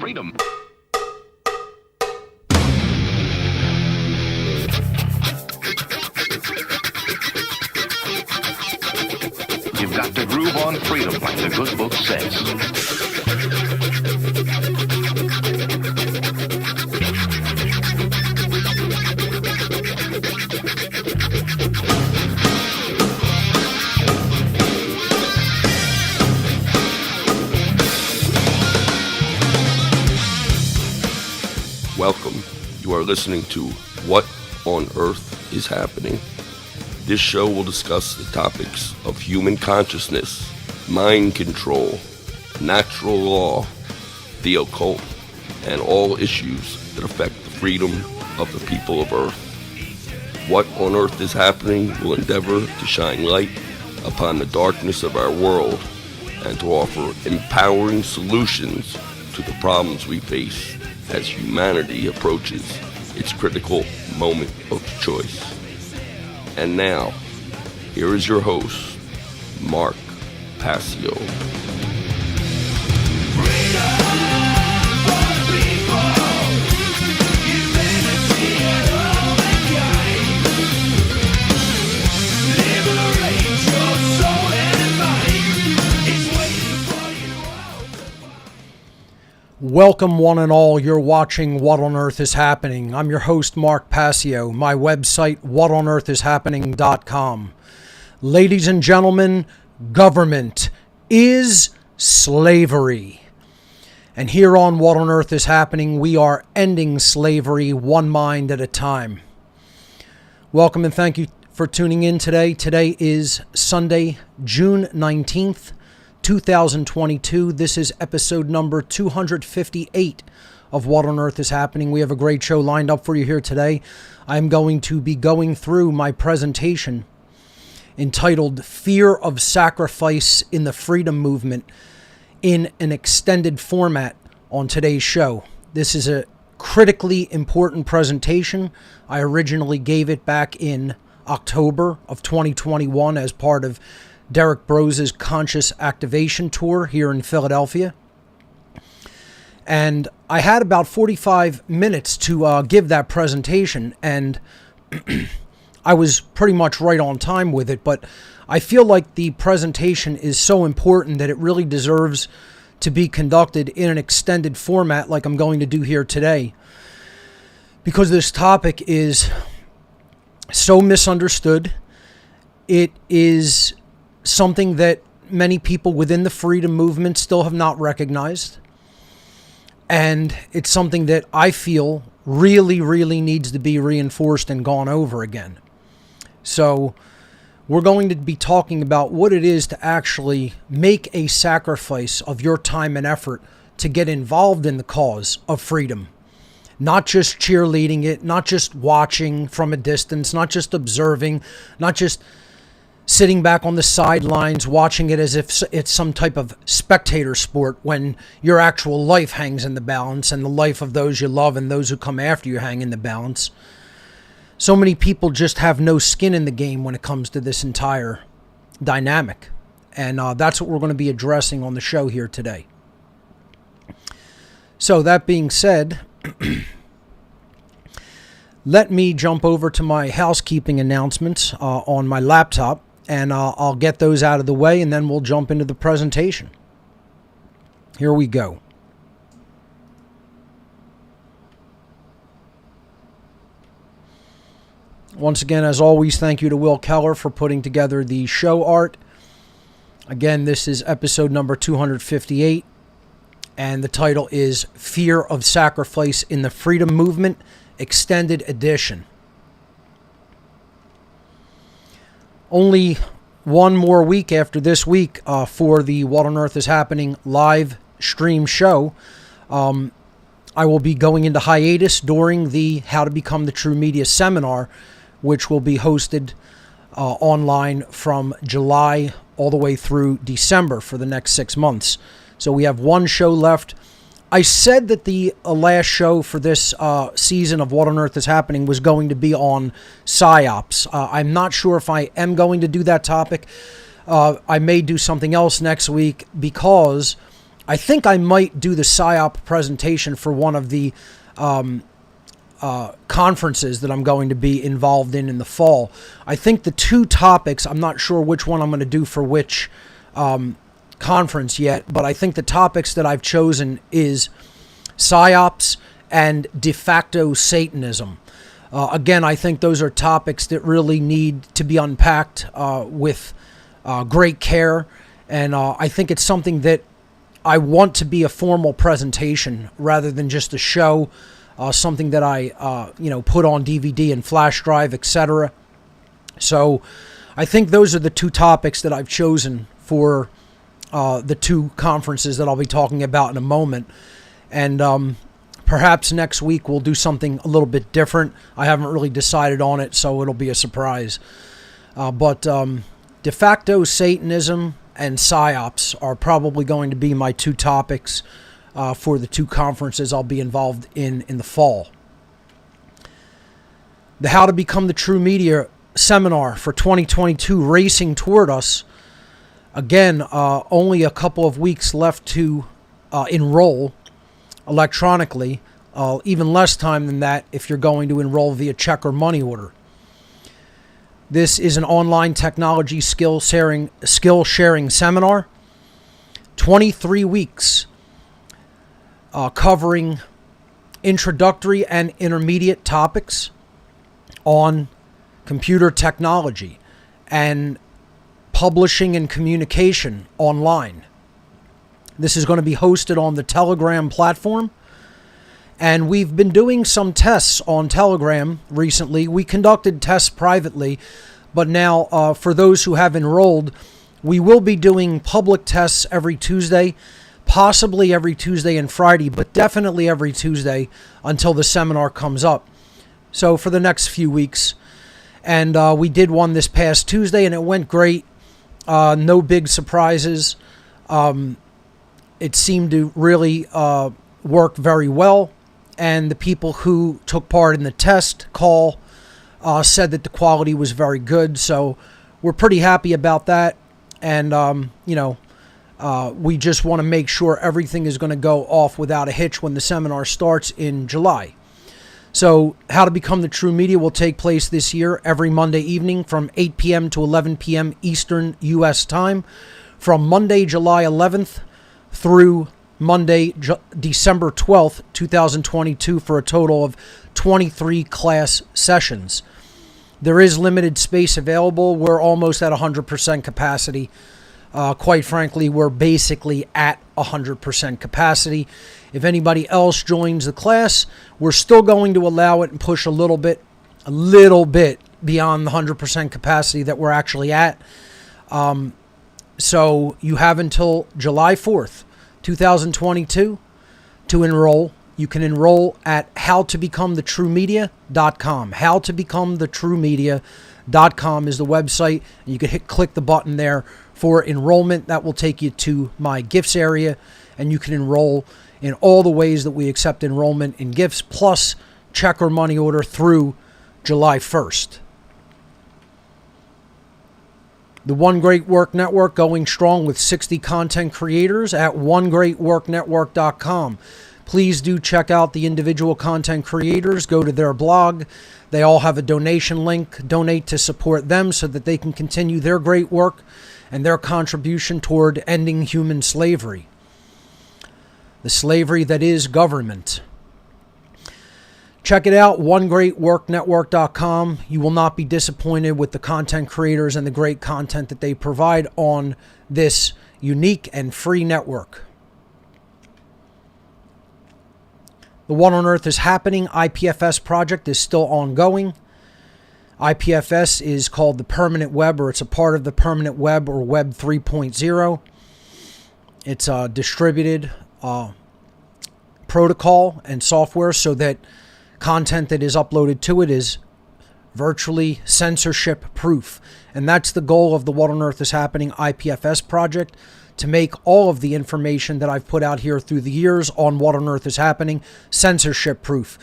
Freedom. You've got to groove on freedom, like the good book says. Welcome. You are listening to What on Earth is Happening. This show will discuss the topics of human consciousness, mind control, natural law, the occult, and all issues that affect the freedom of the people of Earth. What on Earth is Happening will endeavor to shine light upon the darkness of our world and to offer empowering solutions to the problems we face as humanity approaches its critical moment of choice. And now, here is your host, Mark Passio. Welcome one and all, you're watching What on Earth is Happening. I'm your host, Mark Passio. My website, whatonearthishappening.com. Ladies and gentlemen, government is slavery. And here on What on Earth is Happening, we are ending slavery one mind at a time. Welcome and thank you for tuning in today. Today is Sunday, June 19th. 2022. This is episode number 258 of What on Earth is Happening. We have a great show lined up for you here today. I'm going to be going through my presentation entitled Fear of Sacrifice in the Freedom Movement in an extended format on today's show. This is a critically important presentation. I originally gave it back in October of 2021 as part of Derek Brose's Conscious Activation Tour here in Philadelphia. And I had about 45 minutes to give that presentation, and I was pretty much right on time with it, but I feel like the presentation is so important that it really deserves to be conducted in an extended format like I'm going to do here today, because this topic is so misunderstood. It is something that many people within the freedom movement still have not recognized. And it's something that I feel really needs to be reinforced and gone over again. So we're going to be talking about what it is to actually make a sacrifice of your time and effort to get involved in the cause of freedom. Not just cheerleading it, not just watching from a distance, not just observing, not just sitting back on the sidelines, watching it as if it's some type of spectator sport when your actual life hangs in the balance and the life of those you love and those who come after you hang in the balance. So many people just have no skin in the game when it comes to this entire dynamic. And that's what we're going to be addressing on the show here today. So that being said, let me jump over to my housekeeping announcements on my laptop. And I'll get those out of the way, and then we'll jump into the presentation. Here we go. Once again, as always, thank you to Will Keller for putting together the show art. Again, this is episode number 258, and the title is Fear of Sacrifice in the Freedom Movement, Extended Edition. Only one more week after this week for the What on Earth is Happening live stream show. I will be going into hiatus during the How to Become the True Media seminar, which will be hosted online from July all the way through December for the next 6 months. So we have one show left. I said that the last show for this season of What on Earth is Happening was going to be on PSYOPs. I'm not sure if I am going to do that topic. I may do something else next week because I think I might do the PSYOP presentation for one of the conferences that I'm going to be involved in the fall. I think the two topics, I'm not sure which one I'm going to do for which conference yet, but I think the topics that I've chosen is PSYOPs and de facto Satanism. Again, I think those are topics that really need to be unpacked with great care, and I think it's something that I want to be a formal presentation rather than just a show, something that I put on DVD and flash drive, etc. So I think those are the two topics that I've chosen for the two conferences that I'll be talking about in a moment. And perhaps next week we'll do something a little bit different. I haven't really decided on it, so it'll be a surprise. But de facto Satanism and PSYOPs are probably going to be my two topics for the two conferences I'll be involved in the fall. The How to Become the True Media seminar for 2022 racing toward us. Again, only a couple of weeks left to enroll electronically. Even less time than that if you're going to enroll via check or money order. This is an online technology skill sharing seminar. 23 weeks covering introductory and intermediate topics on computer technology and publishing and communication online. This is going to be hosted on the Telegram platform. And we've been doing some tests on Telegram recently. We conducted tests privately, but now for those who have enrolled, we will be doing public tests every Tuesday, possibly every Tuesday and Friday, but definitely every Tuesday until the seminar comes up. So for the next few weeks. And we did one this past Tuesday, and it went great. No big surprises. It seemed to really work very well. And the people who took part in the test call said that the quality was very good. So we're pretty happy about that. And, we just want to make sure everything is going to go off without a hitch when the seminar starts in July. So How to Become the True Media will take place this year every Monday evening from 8 p.m. to 11 p.m. Eastern U.S. time from Monday, July 11th through Monday, December 12th, 2022 for a total of 23 class sessions. There is limited space available. We're almost at 100% capacity. Quite frankly, we're basically at 100% capacity. If anybody else joins the class, we're still going to allow it and push a little bit beyond the 100% capacity that we're actually at. So you have until July 4th, 2022 to enroll. You can enroll at howtobecomthetruemedia.com. Howtobecomthetruemedia.com is the website. You can click the button there for enrollment. That will take you to my gifts area, and you can enroll in all the ways that we accept enrollment in gifts, plus check or money order through July 1st. The One Great Work Network going strong with 60 content creators at onegreatworknetwork.com. Please do check out the individual content creators. Go to their blog. They all have a donation link. Donate to support them so that they can continue their great work and their contribution toward ending human slavery. The slavery that is government. Check it out, onegreatworknetwork.com. You will not be disappointed with the content creators and the great content that they provide on this unique and free network. The What on Earth is Happening IPFS project is still ongoing. IPFS is called the Permanent Web, or it's a part of the Permanent Web, or Web 3.0. It's a distributed protocol and software so that content that is uploaded to it is virtually censorship proof. And that's the goal of the What on Earth is Happening IPFS project, to make all of the information that I've put out here through the years on What on Earth is Happening censorship proof.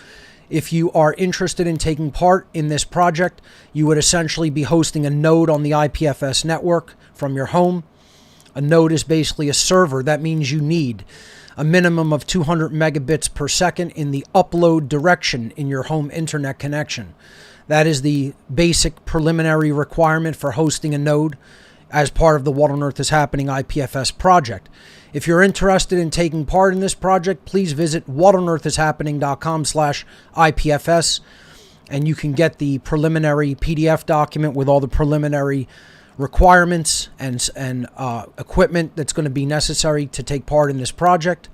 If you are interested in taking part in this project, you would essentially be hosting a node on the IPFS network from your home. A node is basically a server. That means you need a minimum of 200 megabits per second in the upload direction in your home internet connection. That is the basic preliminary requirement for hosting a node as part of the What on Earth is Happening IPFS project. If you're interested in taking part in this project, please visit whatonearthishappening.com/IPFS, and you can get the preliminary PDF document with all the preliminary requirements and equipment that's going to be necessary to take part in this project.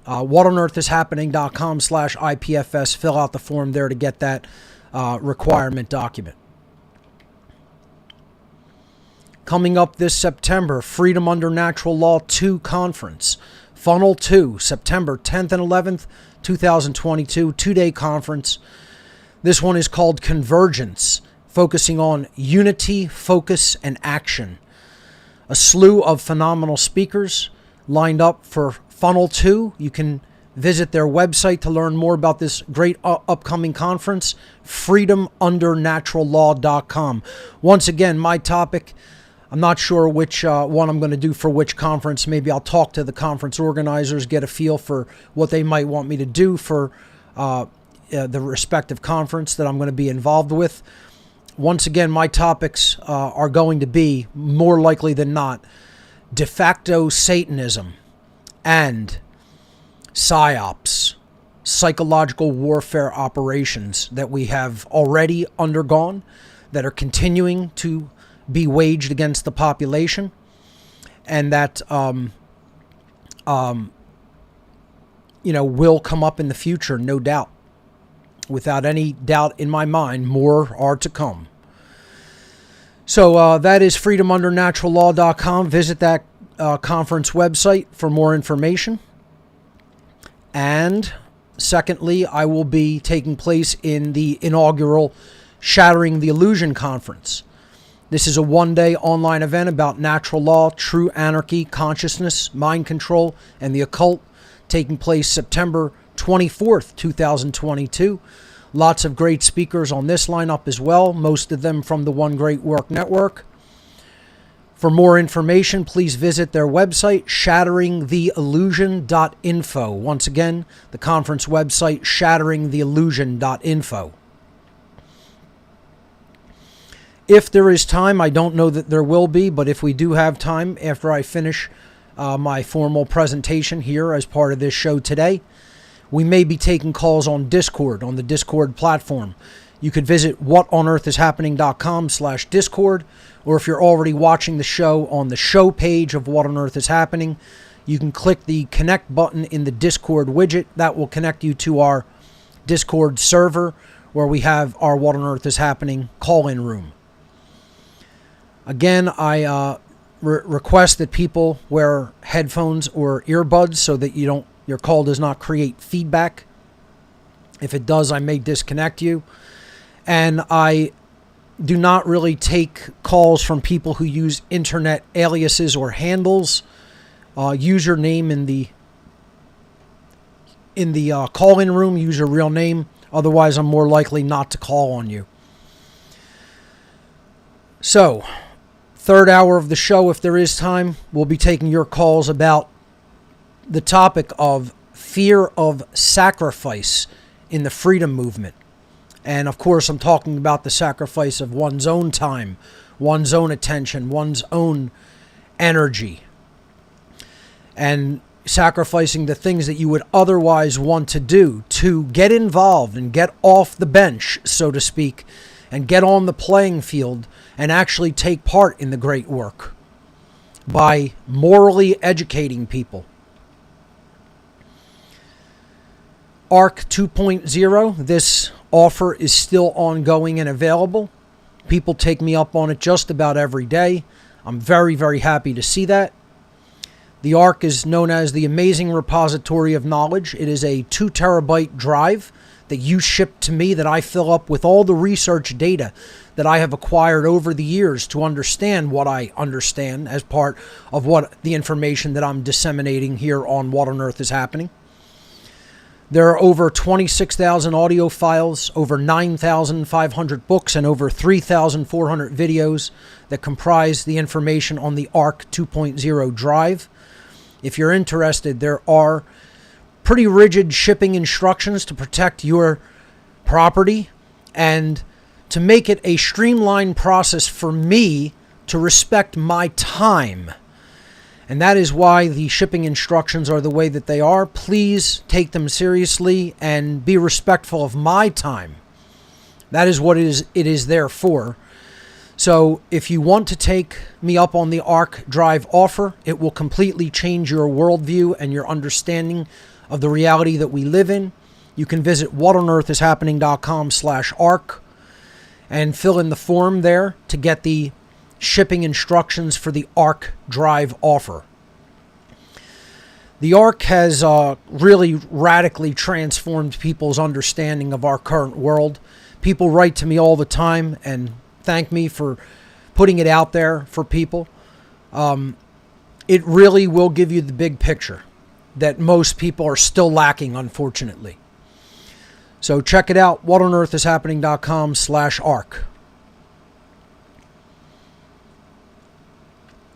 Whatonearthishappening.com/IPFS. Fill out the form there to get that requirement document. Coming up this September, Freedom Under Natural Law 2 Conference. Funnel 2, September 10th and 11th, 2022, two-day conference. This one is called Convergence, focusing on unity, focus, and action. A slew of phenomenal speakers lined up for Funnel 2. You can visit their website to learn more about this great upcoming conference, freedomundernaturallaw.com. Once again, my topic, I'm not sure which one I'm going to do for which conference. Maybe I'll talk to the conference organizers, get a feel for what they might want me to do for the respective conference that I'm going to be involved with. Once again, my topics are going to be, more likely than not, de facto Satanism and PSYOPs, psychological warfare operations that we have already undergone, that are continuing to be waged against the population, and that will come up in the future, no doubt. Without any doubt in my mind, more are to come. So that is freedomundernaturallaw.com. Visit that conference website for more information. And secondly, I will be taking place in the inaugural Shattering the Illusion Conference. This is a one-day online event about natural law, true anarchy, consciousness, mind control, and the occult, taking place September 24th, 2022. Lots of great speakers on this lineup as well, most of them from the One Great Work Network. For more information, please visit their website, shatteringtheillusion.info. Once again, the conference website, shatteringtheillusion.info. If there is time, I don't know that there will be, but if we do have time after I finish my formal presentation here as part of this show today, we may be taking calls on Discord, on the Discord platform. You could visit whatonearthishappening.com/Discord, or if you're already watching the show on the show page of What on Earth is Happening, you can click the connect button in the Discord widget. That will connect you to our Discord server where we have our What on Earth is Happening call-in room. Again, I request that people wear headphones or earbuds so that your call does not create feedback. If it does, I may disconnect you. And I do not really take calls from people who use internet aliases or handles. Use your name in the call-in room. Use your real name. Otherwise, I'm more likely not to call on you. So, third hour of the show, if there is time, we'll be taking your calls about the topic of fear of sacrifice in the freedom movement. And of course, I'm talking about the sacrifice of one's own time, one's own attention, one's own energy, and sacrificing the things that you would otherwise want to do to get involved and get off the bench, so to speak, and get on the playing field and actually take part in the great work by morally educating people. ARC 2.0, this offer is still ongoing and available. People take me up on it just about every day. I'm very, very happy to see that. The ARC is known as the Amazing Repository of Knowledge. It is a 2 terabyte drive that you ship to me that I fill up with all the research data that I have acquired over the years to understand what I understand as part of what the information that I'm disseminating here on What on Earth is Happening. There are over 26,000 audio files, over 9,500 books, and over 3,400 videos that comprise the information on the ARC 2.0 drive. If you're interested, there are pretty rigid shipping instructions to protect your property and to make it a streamlined process for me to respect my time. And that is why the shipping instructions are the way that they are. Please take them seriously and be respectful of my time. That is what it is there for. So if you want to take me up on the ARC Drive offer, it will completely change your worldview and your understanding of the reality that we live in. You can visit whatonearthishappening.com/ARC and fill in the form there to get the shipping instructions for the ARC Drive offer. The ARC has really radically transformed people's understanding of our current world. People write to me all the time and thank me for putting it out there for people. It really will give you the big picture that most people are still lacking, unfortunately. So check it out, whatonearthishappening.com/ARC.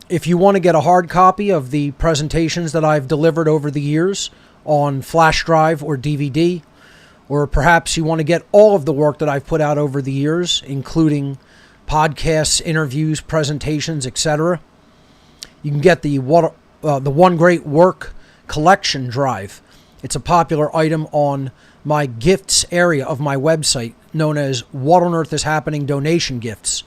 If you want to get a hard copy of the presentations that I've delivered over the years on flash drive or DVD, or perhaps you want to get all of the work that I've put out over the years, including podcasts, interviews, presentations, etc., you can get the One Great Work Collection Drive. It's a popular item on my gifts area of my website, known as What on Earth is Happening Donation Gifts.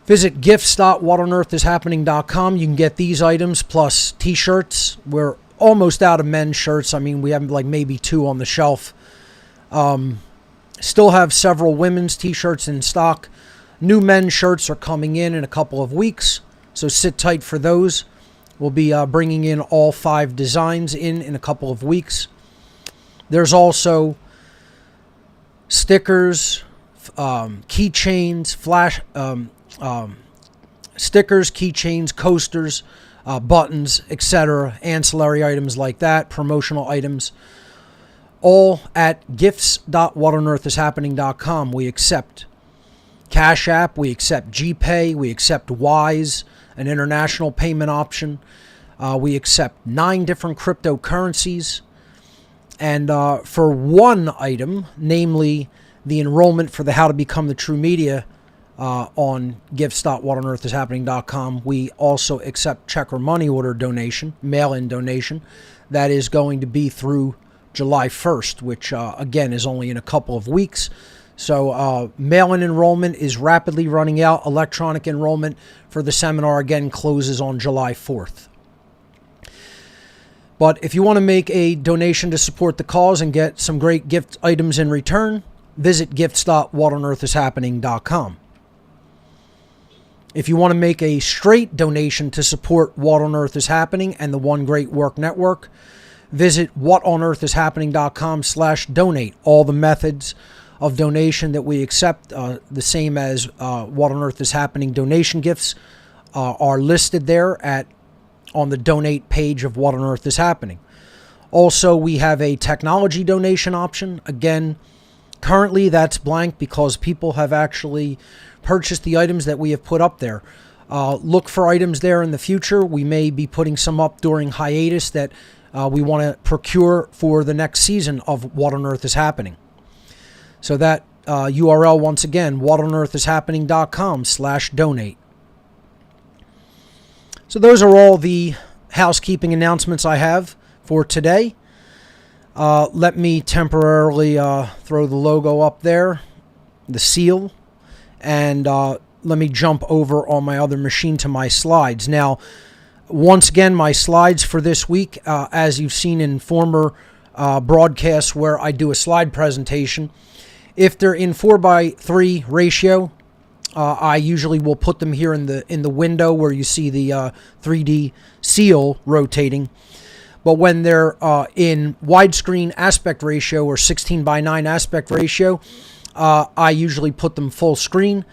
Visit gifts.whatonearthishappening.com. You can get these items plus t-shirts. We're almost out of men's shirts. I mean, we have like maybe 2 on the shelf. Still have several women's t-shirts in stock. New men's shirts are coming in a couple of weeks, so sit tight for those. We'll be bringing in all 5 designs in a couple of weeks. There's also stickers, keychains, stickers, keychains, coasters, buttons, etc., ancillary items like that, promotional items, all at gifts.whatonearthishappening.com. We accept Cash App, we accept GPay, we accept Wise, an international payment option. We accept 9 different cryptocurrencies. And for one item, namely the enrollment for the How to Become the True Media on gifts.whatonearthishappening.com, we also accept check or money order donation, mail-in donation. That is going to be through July 1st, which again is only in a couple of weeks. So mail-in enrollment is rapidly running out. Electronic enrollment for the seminar again closes on July 4th. But if you want to make a donation to support the cause and get some great gift items in return, visit gifts.whatonearthishappening.com. If you want to make a straight donation to support What on Earth is Happening and the One Great Work Network, visit whatonearthishappening.com/donate. All the methods of donation that we accept, the same as What on Earth is Happening donation gifts, are listed there on the donate page of What on Earth is Happening. Also, we have a technology donation option. Again, currently that's blank because people have actually purchased the items that we have put up there. Look for items there in the future. We may be putting some up during hiatus that we want to procure for the next season of What on Earth is Happening. So that URL, once again, whatonearthishappening.com/donate. So those are all the housekeeping announcements I have for today. Let me temporarily throw the logo up there, the seal, and let me jump over on my other machine to my slides. Now, once again, my slides for this week, as you've seen in former broadcasts where I do a slide presentation, if they're in 4:3 ratio, I usually will put them here in the window where you see the 3D seal rotating. But when they're in widescreen aspect ratio or 16:9 aspect ratio, I usually put them full screen,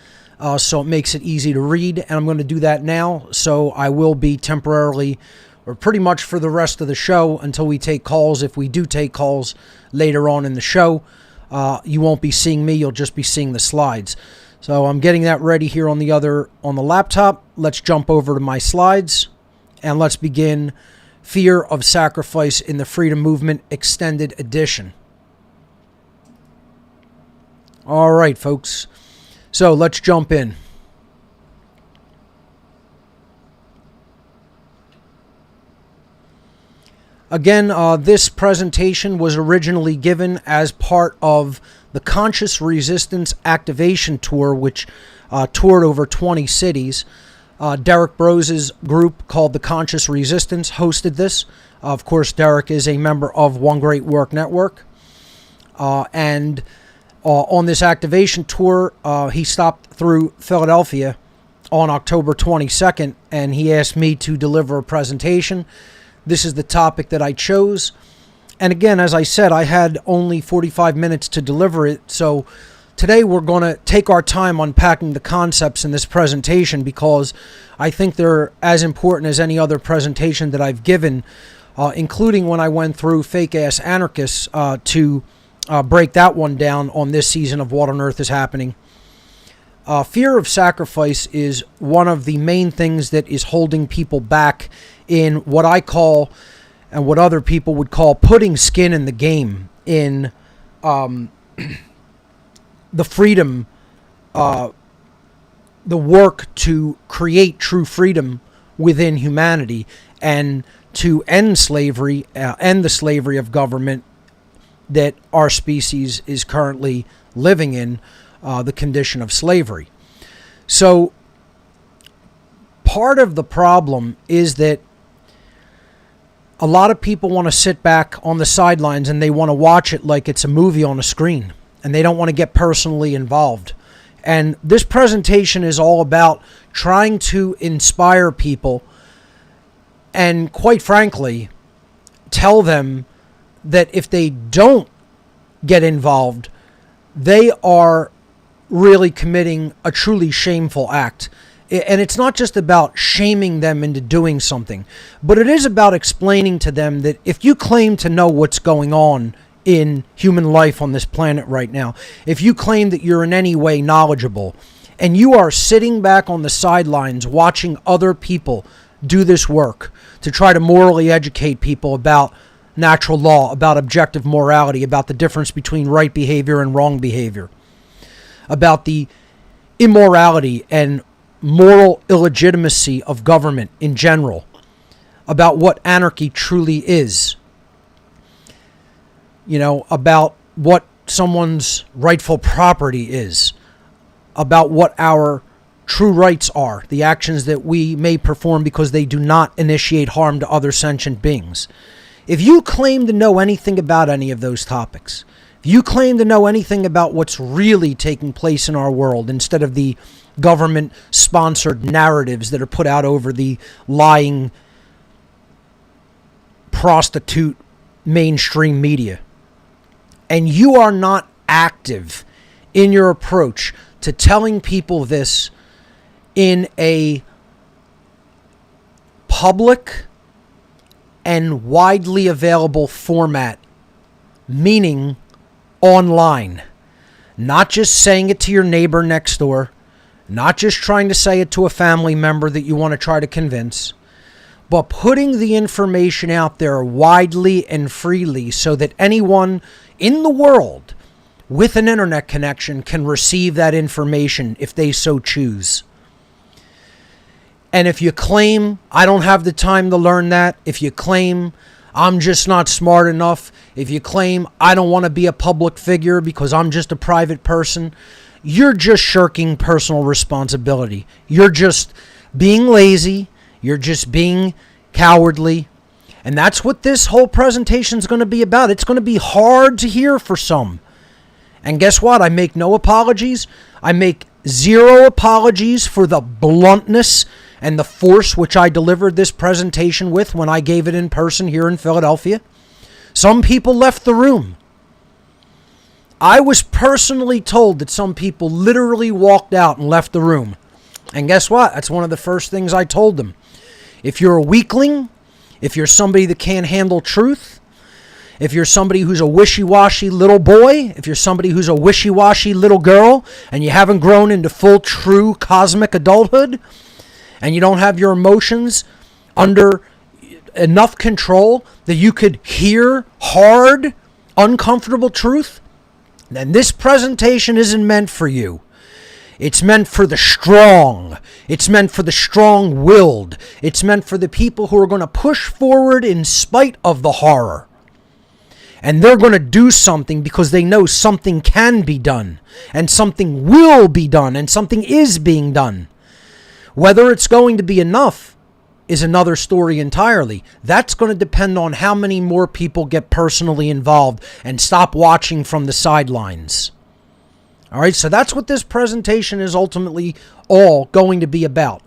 so it makes it easy to read. And I'm going to do that now, so I will be temporarily or pretty much for the rest of the show until we take calls. If we do take calls later on in the show, you won't be seeing me, you'll just be seeing the slides. So I'm getting that ready here on the laptop. Let's jump over to my slides and let's begin Fear of Sacrifice in the Freedom Movement Extended Edition. All right, folks. So let's jump in. Again, this presentation was originally given as part of the Conscious Resistance Activation Tour, which toured over 20 cities. Derek Brose's group called the Conscious Resistance hosted this. Of course, Derek is a member of One Great Work Network. And on this activation tour, he stopped through Philadelphia on October 22nd, and he asked me to deliver a presentation. This is the topic that I chose. And again, as I said, I had only 45 minutes to deliver it. So today we're going to take our time unpacking the concepts in this presentation because I think they're as important as any other presentation that I've given, including when I went through Fake-Ass Anarchists to break that one down on this season of What on Earth is Happening. Fear of sacrifice is one of the main things that is holding people back in what I call, and what other people would call, putting skin in the game in the freedom, the work to create true freedom within humanity and to end slavery, end the slavery of government that our species is currently living in, the condition of slavery. So part of the problem is that a lot of people want to sit back on the sidelines and they want to watch it like it's a movie on a screen, and they don't want to get personally involved. And this presentation is all about trying to inspire people and, quite frankly, tell them that if they don't get involved, they are really committing a truly shameful act. And it's not just about shaming them into doing something, but it is about explaining to them that if you claim to know what's going on in human life on this planet right now, if you claim that you're in any way knowledgeable, and you are sitting back on the sidelines watching other people do this work to try to morally educate people about natural law, about objective morality, about the difference between right behavior and wrong behavior, about the immorality and moral illegitimacy of government in general, about what anarchy truly is, about what someone's rightful property is, about what our true rights are, the actions that we may perform because they do not initiate harm to other sentient beings. If you claim to know anything about any of those topics, if you claim to know anything about what's really taking place in our world instead of the government-sponsored narratives that are put out over the lying, prostitute mainstream media, and you are not active in your approach to telling people this in a public and widely available format, meaning online, not just saying it to your neighbor next door, not just trying to say it to a family member that you want to try to convince, but putting the information out there widely and freely so that anyone in the world with an internet connection can receive that information if they so choose. And if you claim, I don't have the time to learn that, if you claim I'm just not smart enough, if you claim I don't want to be a public figure because I'm just a private person, you're just shirking personal responsibility. You're just being lazy. You're just being cowardly. And that's what this whole presentation is going to be about. It's going to be hard to hear for some. And guess what? I make no apologies. I make zero apologies for the bluntness and the force which I delivered this presentation with when I gave it in person here in Philadelphia. Some people left the room. I was personally told that some people literally walked out and left the room. And guess what? That's one of the first things I told them. If you're a weakling, If you're somebody that can't handle truth, if you're somebody who's a wishy-washy little boy, if you're somebody who's a wishy-washy little girl, and you haven't grown into full, true cosmic adulthood, and you don't have your emotions under enough control that you could hear hard, uncomfortable truth, then this presentation isn't meant for you. It's meant for the strong. It's meant for the strong-willed. It's meant for the people who are going to push forward in spite of the horror. And they're going to do something because they know something can be done, and something will be done, and something is being done. Whether it's going to be enough is another story entirely. That's going to depend on how many more people get personally involved and stop watching from the sidelines. All right, so that's what this presentation is ultimately all going to be about.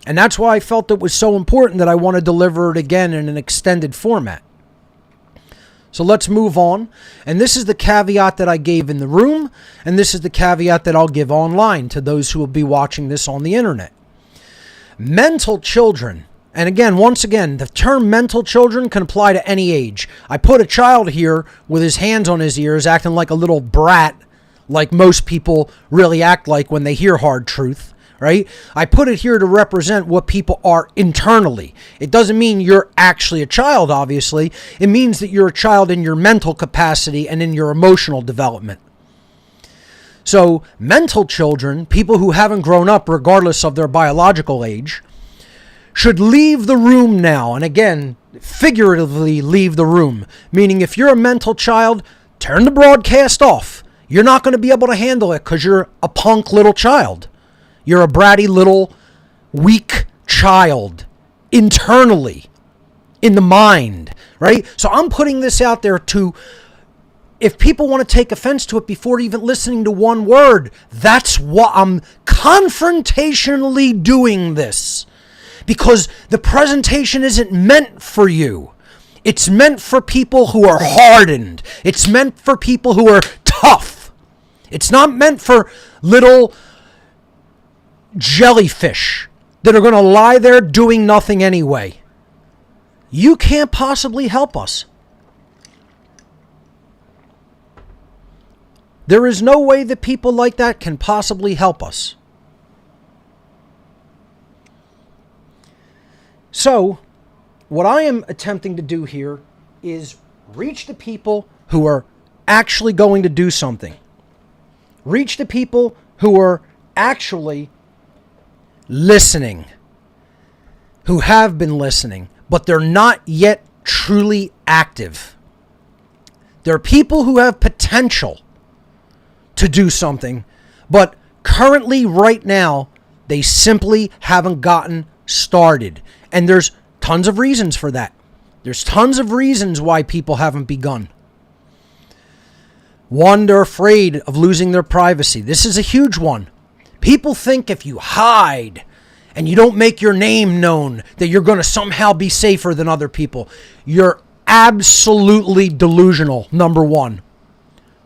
And that's why I felt it was so important that I want to deliver it again in an extended format. So let's move on. And this is the caveat that I gave in the room, and this is the caveat that I'll give online to those who will be watching this on the internet. Mental children, and again, once again, the term mental children can apply to any age. I put a child here with his hands on his ears, acting like a little brat, like most people really act like when they hear hard truth, right? I put it here to represent what people are internally. It doesn't mean you're actually a child, obviously. It means that you're a child in your mental capacity and in your emotional development. So mental children, people who haven't grown up regardless of their biological age, should leave the room now. And again, figuratively leave the room. Meaning if you're a mental child, turn the broadcast off. You're not going to be able to handle it because you're a punk little child. You're a bratty little weak child internally, in the mind, right? So I'm putting this out there to, if people want to take offense to it before even listening to one word, that's what I'm confrontationally doing this. Because the presentation isn't meant for you. It's meant for people who are hardened. It's meant for people who are tough. It's not meant for little jellyfish that are going to lie there doing nothing anyway. You can't possibly help us. There is no way that people like that can possibly help us. So, what I am attempting to do here is reach the people who are actually going to do something. Reach the people who are actually listening, who have been listening, but they're not yet truly active. There are people who have potential to do something, but currently, right now, they simply haven't gotten started. And there's tons of reasons for that. There's tons of reasons why people haven't begun. One, they're afraid of losing their privacy. This is a huge one. People think if you hide and you don't make your name known that you're going to somehow be safer than other people. You're absolutely delusional, number one.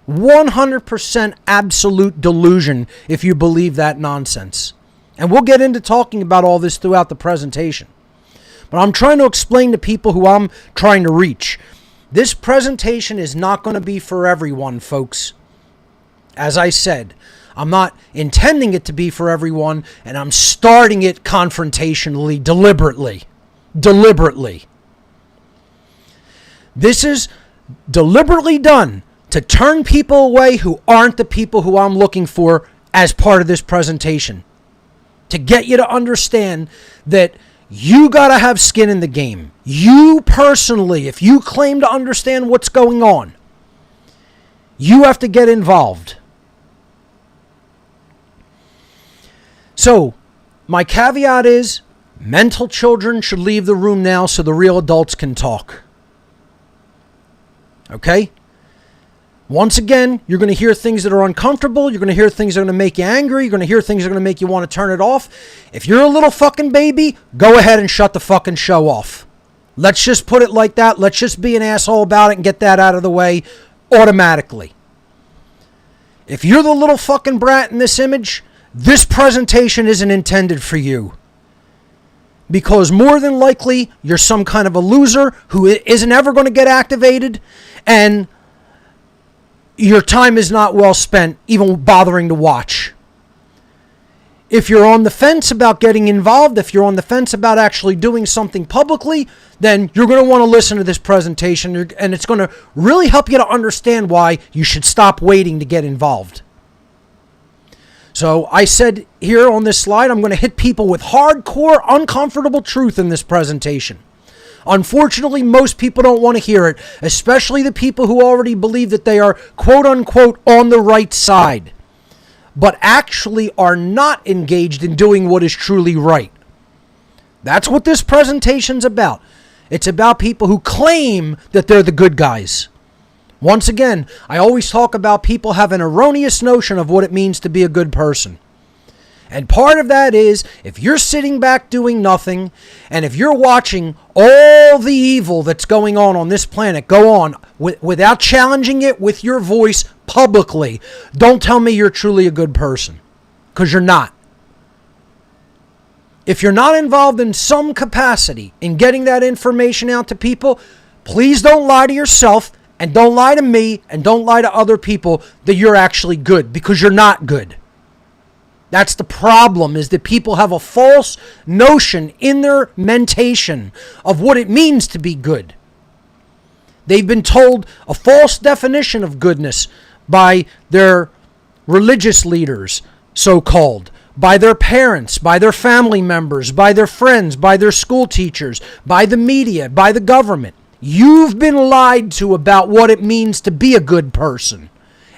100% absolute delusion if you believe that nonsense. And we'll get into talking about all this throughout the presentation. But I'm trying to explain to people who I'm trying to reach. This presentation is not going to be for everyone, folks. As I said, I'm not intending it to be for everyone, and I'm starting it confrontationally, deliberately. Deliberately. This is deliberately done to turn people away who aren't the people who I'm looking for as part of this presentation. To get you to understand that you got to have skin in the game. You personally, if you claim to understand what's going on, you have to get involved. So, my caveat is, mental children should leave the room now so the real adults can talk. Okay? Once again, you're going to hear things that are uncomfortable. You're going to hear things that are going to make you angry. You're going to hear things that are going to make you want to turn it off. If you're a little fucking baby, go ahead and shut the fucking show off. Let's just put it like that. Let's just be an asshole about it and get that out of the way automatically. If you're the little fucking brat in this image, this presentation isn't intended for you. because more than likely you're some kind of a loser who isn't ever going to get activated, and your time is not well spent even bothering to watch. If you're on the fence about getting involved, if you're on the fence about actually doing something publicly, then you're going to want to listen to this presentation, and it's going to really help you to understand why you should stop waiting to get involved. So I said here on this slide, I'm going to hit people with hardcore, uncomfortable truth in this presentation. Unfortunately, most people don't want to hear it, especially the people who already believe that they are quote unquote on the right side, but actually are not engaged in doing what is truly right. That's what this presentation's about. It's about people who claim that they're the good guys. Once again, I always talk about people have an erroneous notion of what it means to be a good person. And part of that is, if you're sitting back doing nothing, and if you're watching all the evil that's going on this planet go on without challenging it with your voice publicly, don't tell me you're truly a good person, because you're not. If you're not involved in some capacity in getting that information out to people, please don't lie to yourself, and don't lie to me, and don't lie to other people that you're actually good, because you're not good. That's the problem, is that people have a false notion in their mentation of what it means to be good. They've been told a false definition of goodness by their religious leaders, so-called, by their parents, by their family members, by their friends, by their school teachers, by the media, by the government. You've been lied to about what it means to be a good person.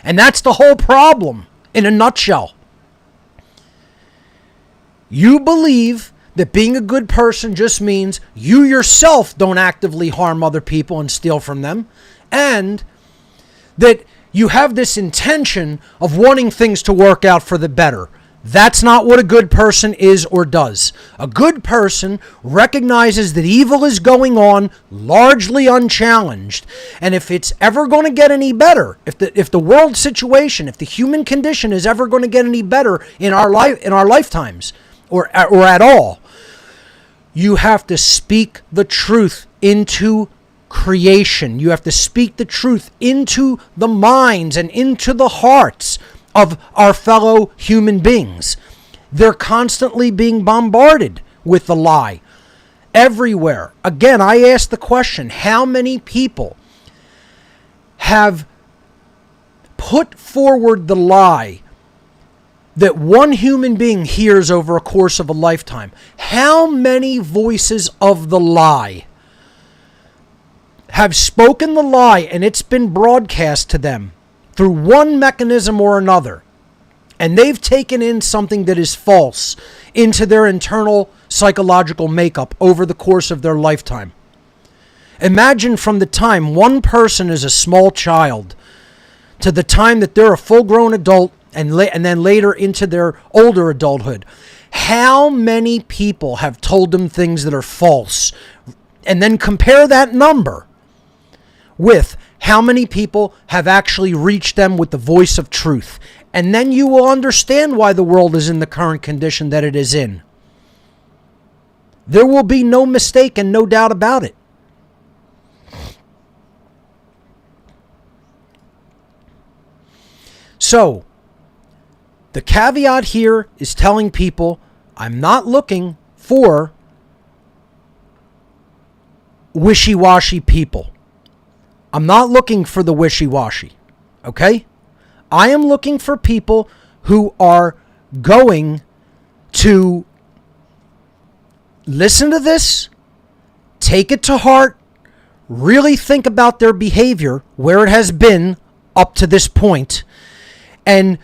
And that's the whole problem in a nutshell. You believe that being a good person just means you yourself don't actively harm other people and steal from them, and that you have this intention of wanting things to work out for the better. That's not what a good person is or does. A good person recognizes that evil is going on largely unchallenged, and if it's ever going to get any better, if the world situation, if the human condition is ever going to get any better in our lifetimes or at all, you have to speak the truth into creation. You have to speak the truth into the minds and into the hearts of our fellow human beings. They're constantly being bombarded with the lie everywhere. Again, I ask the question, how many people have put forward the lie that one human being hears over a course of a lifetime? How many voices of the lie have spoken the lie, and it's been broadcast to them through one mechanism or another, and they've taken in something that is false into their internal psychological makeup over the course of their lifetime? Imagine from the time one person is a small child to the time that they're a full-grown adult, and then later into their older adulthood. How many people have told them things that are false? And then compare that number with how many people have actually reached them with the voice of truth. And then you will understand why the world is in the current condition that it is in. There will be no mistake and no doubt about it. So, the caveat here is telling people, I'm not looking for wishy-washy people. I'm not looking for the wishy-washy, okay? I am looking for people who are going to listen to this, take it to heart, really think about their behavior, where it has been up to this point, and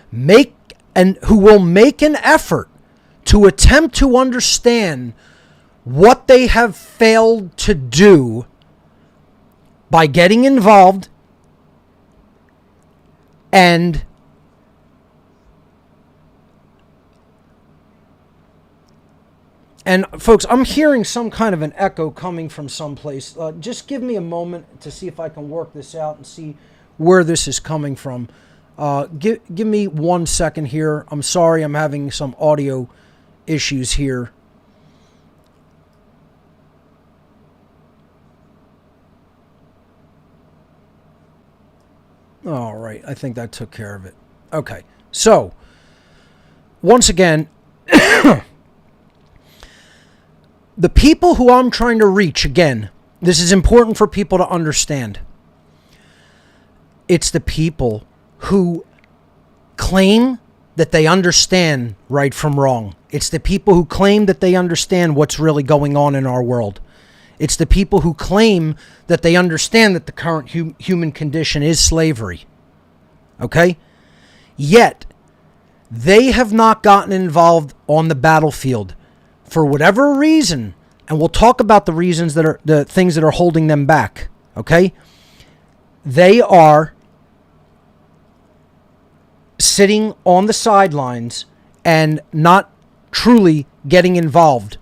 who will make an effort to attempt to understand what they have failed to do by getting involved and folks, I'm hearing some kind of an echo coming from someplace. Just give me a moment to see if I can work this out and see where this is coming from. Give me 1 second here. I'm sorry, I'm having some audio issues here. All right, I think that took care of it. Okay, so once again, the people who I'm trying to reach, again, this is important for people to understand. It's the people who claim that they understand right from wrong. It's the people who claim that they understand what's really going on in our world. It's the people who claim that they understand that the current human condition is slavery. Okay? Yet, they have not gotten involved on the battlefield for whatever reason, and we'll talk about the reasons that are the things that are holding them back. Okay? They are sitting on the sidelines and not truly getting involved.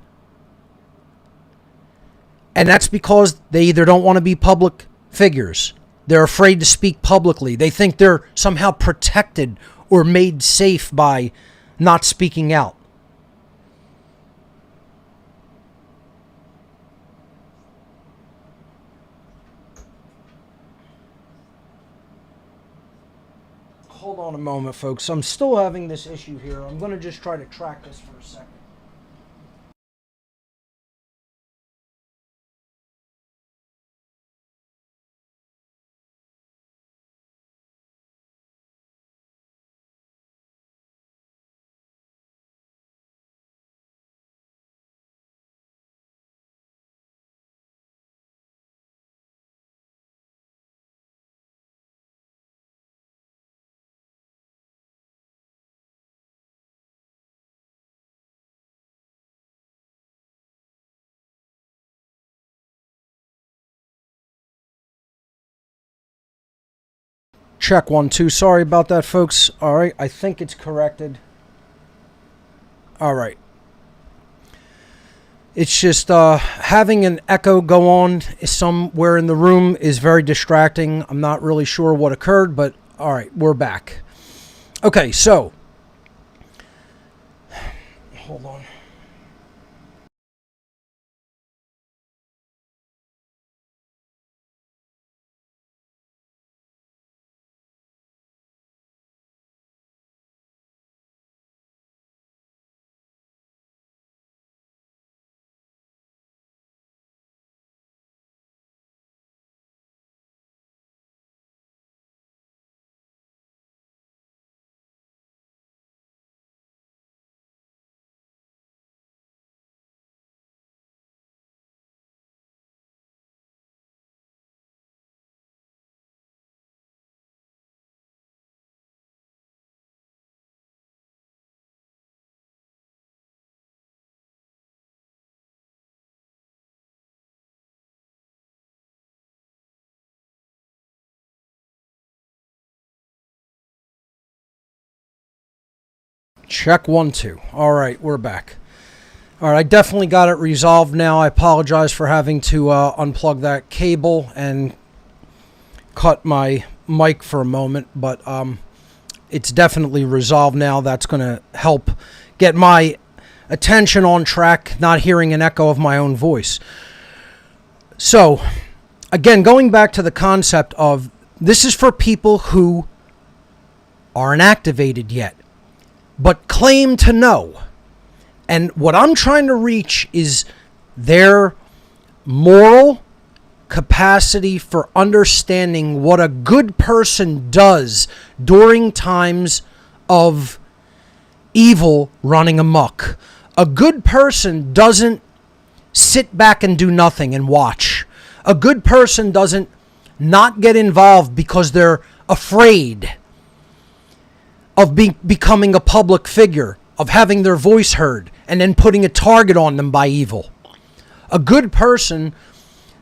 And that's because they either don't want to be public figures. They're afraid to speak publicly. They think they're somehow protected or made safe by not speaking out. Hold on a moment, folks. I'm still having this issue here. I'm going to just try to track this for a second. Check 1 2. Sorry about that, folks. All right, I think it's corrected. All right. It's just having an echo go on somewhere in the room is very distracting. I'm not really sure what occurred, but all right, we're back. Okay, so hold on. Check 1 2. All right, we're back. All right, I definitely got it resolved now. I apologize for having to unplug that cable and cut my mic for a moment, but it's definitely resolved now. That's going to help get my attention on track, not hearing an echo of my own voice. So, again, going back to the concept of this is for people who aren't activated yet, but claim to know. And what I'm trying to reach is their moral capacity for understanding what a good person does during times of evil running amok. A good person doesn't sit back and do nothing and watch. A good person doesn't not get involved because they're afraid of becoming a public figure, of having their voice heard, and then putting a target on them by evil. A good person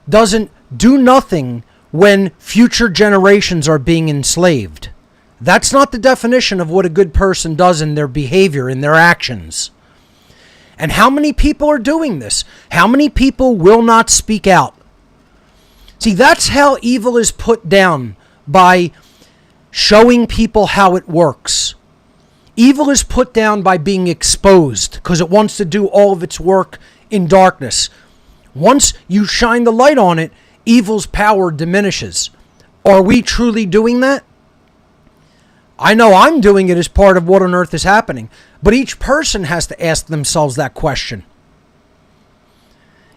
doesn't do nothing when future generations are being enslaved. That's not the definition of what a good person does in their behavior, in their actions. And how many people are doing this? How many people will not speak out? See, that's how evil is put down, by showing people how it works. Evil is put down by being exposed because it wants to do all of its work in darkness. Once you shine the light on it, evil's power diminishes. Are we truly doing that? I know I'm doing it as part of what on earth is happening. But each person has to ask themselves that question.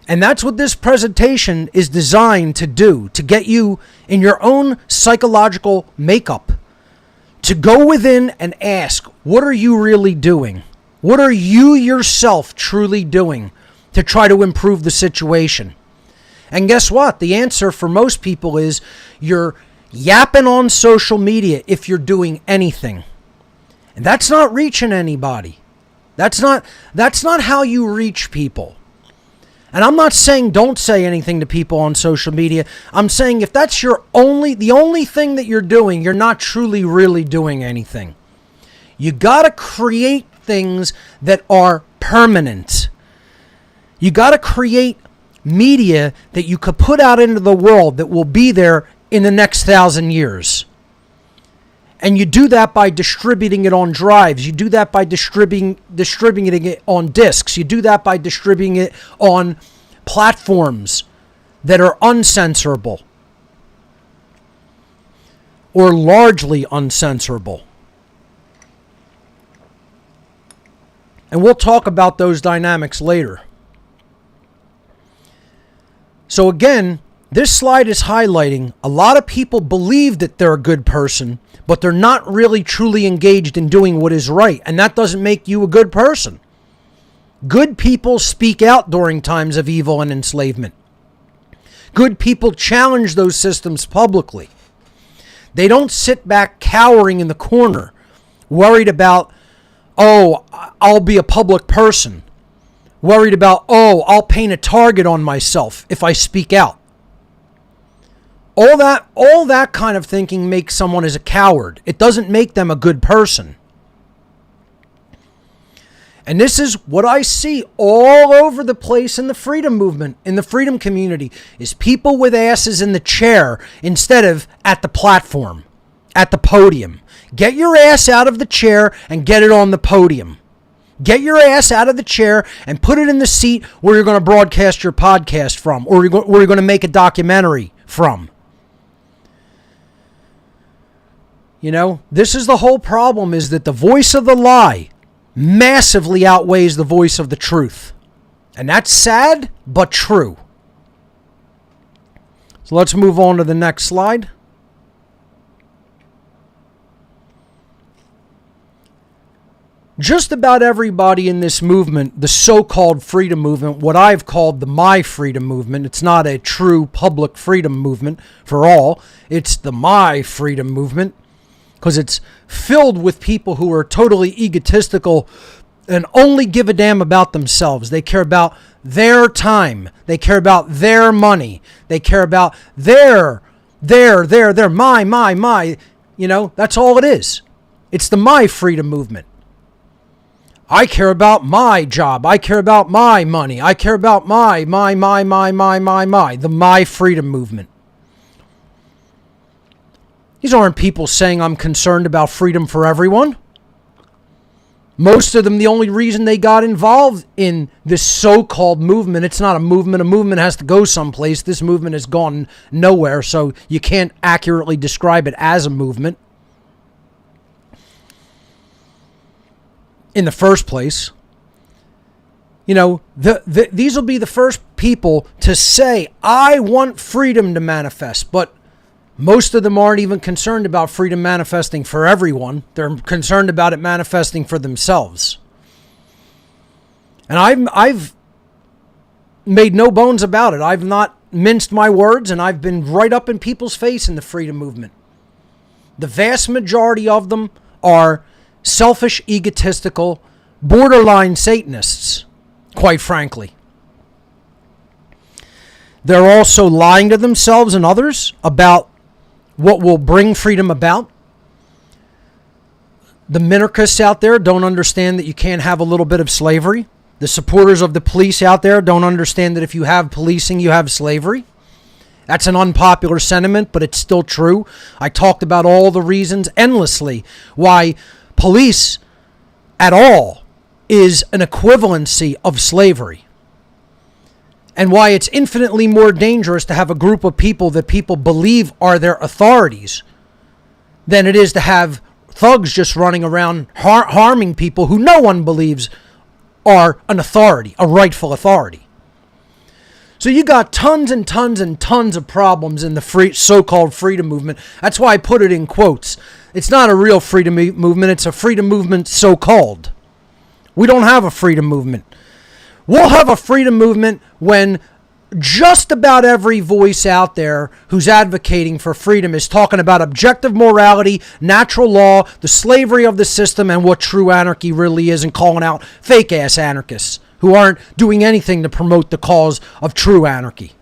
And that's what this presentation is designed to do, to get you in your own psychological makeup, to go within and ask, what are you really doing? What are you yourself truly doing to try to improve the situation? And guess what? The answer for most people is you're yapping on social media if you're doing anything. And that's not reaching anybody. That's not how you reach people. And I'm not saying don't say anything to people on social media. I'm saying if that's the only thing that you're doing, you're not truly really doing anything. You got to create things that are permanent. You got to create media that you could put out into the world that will be there in the next 1,000 years. And you do that by distributing it on drives. You do that by distributing it on discs. You do that by distributing it on platforms that are uncensorable or largely uncensorable. And we'll talk about those dynamics later. So again, this slide is highlighting a lot of people believe that they're a good person, but they're not really truly engaged in doing what is right. And that doesn't make you a good person. Good people speak out during times of evil and enslavement. Good people challenge those systems publicly. They don't sit back cowering in the corner, worried about, oh, I'll be a public person. Worried about, oh, I'll paint a target on myself if I speak out. All that kind of thinking makes someone as a coward. It doesn't make them a good person. And this is what I see all over the place in the freedom movement, in the freedom community, is people with asses in the chair instead of at the platform, at the podium. Get your ass out of the chair and get it on the podium. Get your ass out of the chair and put it in the seat where you're going to broadcast your podcast from, or where you're going to make a documentary from. You know, this is the whole problem, is that the voice of the lie massively outweighs the voice of the truth. And that's sad, but true. So let's move on to the next slide. Just about everybody in this movement, the so-called freedom movement, what I've called the My Freedom movement, it's not a true public freedom movement for all, it's the My Freedom movement, because it's filled with people who are totally egotistical and only give a damn about themselves. They care about their time. They care about their money. They care about their, my. You know, that's all it is. It's the My Freedom movement. I care about my job. I care about my money. I care about my. The My Freedom movement. These aren't people saying I'm concerned about freedom for everyone. Most of them, the only reason they got involved in this so-called movement, it's not a movement. A movement has to go someplace. This movement has gone nowhere, so you can't accurately describe it as a movement in the first place. You know, these will be the first people to say, I want freedom to manifest, but most of them aren't even concerned about freedom manifesting for everyone. They're concerned about it manifesting for themselves. And I've made no bones about it. I've not minced my words, and I've been right up in people's face in the freedom movement. The vast majority of them are selfish, egotistical, borderline Satanists, quite frankly. They're also lying to themselves and others about what will bring freedom about. The minarchists out there don't understand that you can't have a little bit of slavery. The supporters of the police out there don't understand that if you have policing, you have slavery. That's an unpopular sentiment, but it's still true. I talked about all the reasons endlessly why police at all is an equivalency of slavery. And why it's infinitely more dangerous to have a group of people that people believe are their authorities than it is to have thugs just running around harming people who no one believes are an authority, a rightful authority. So you got tons and tons and tons of problems in the so-called freedom movement. That's why I put it in quotes. It's not a real freedom movement. It's a freedom movement so-called. We don't have a freedom movement. We'll have a freedom movement when just about every voice out there who's advocating for freedom is talking about objective morality, natural law, the slavery of the system, and what true anarchy really is, and calling out fake-ass anarchists who aren't doing anything to promote the cause of true anarchy.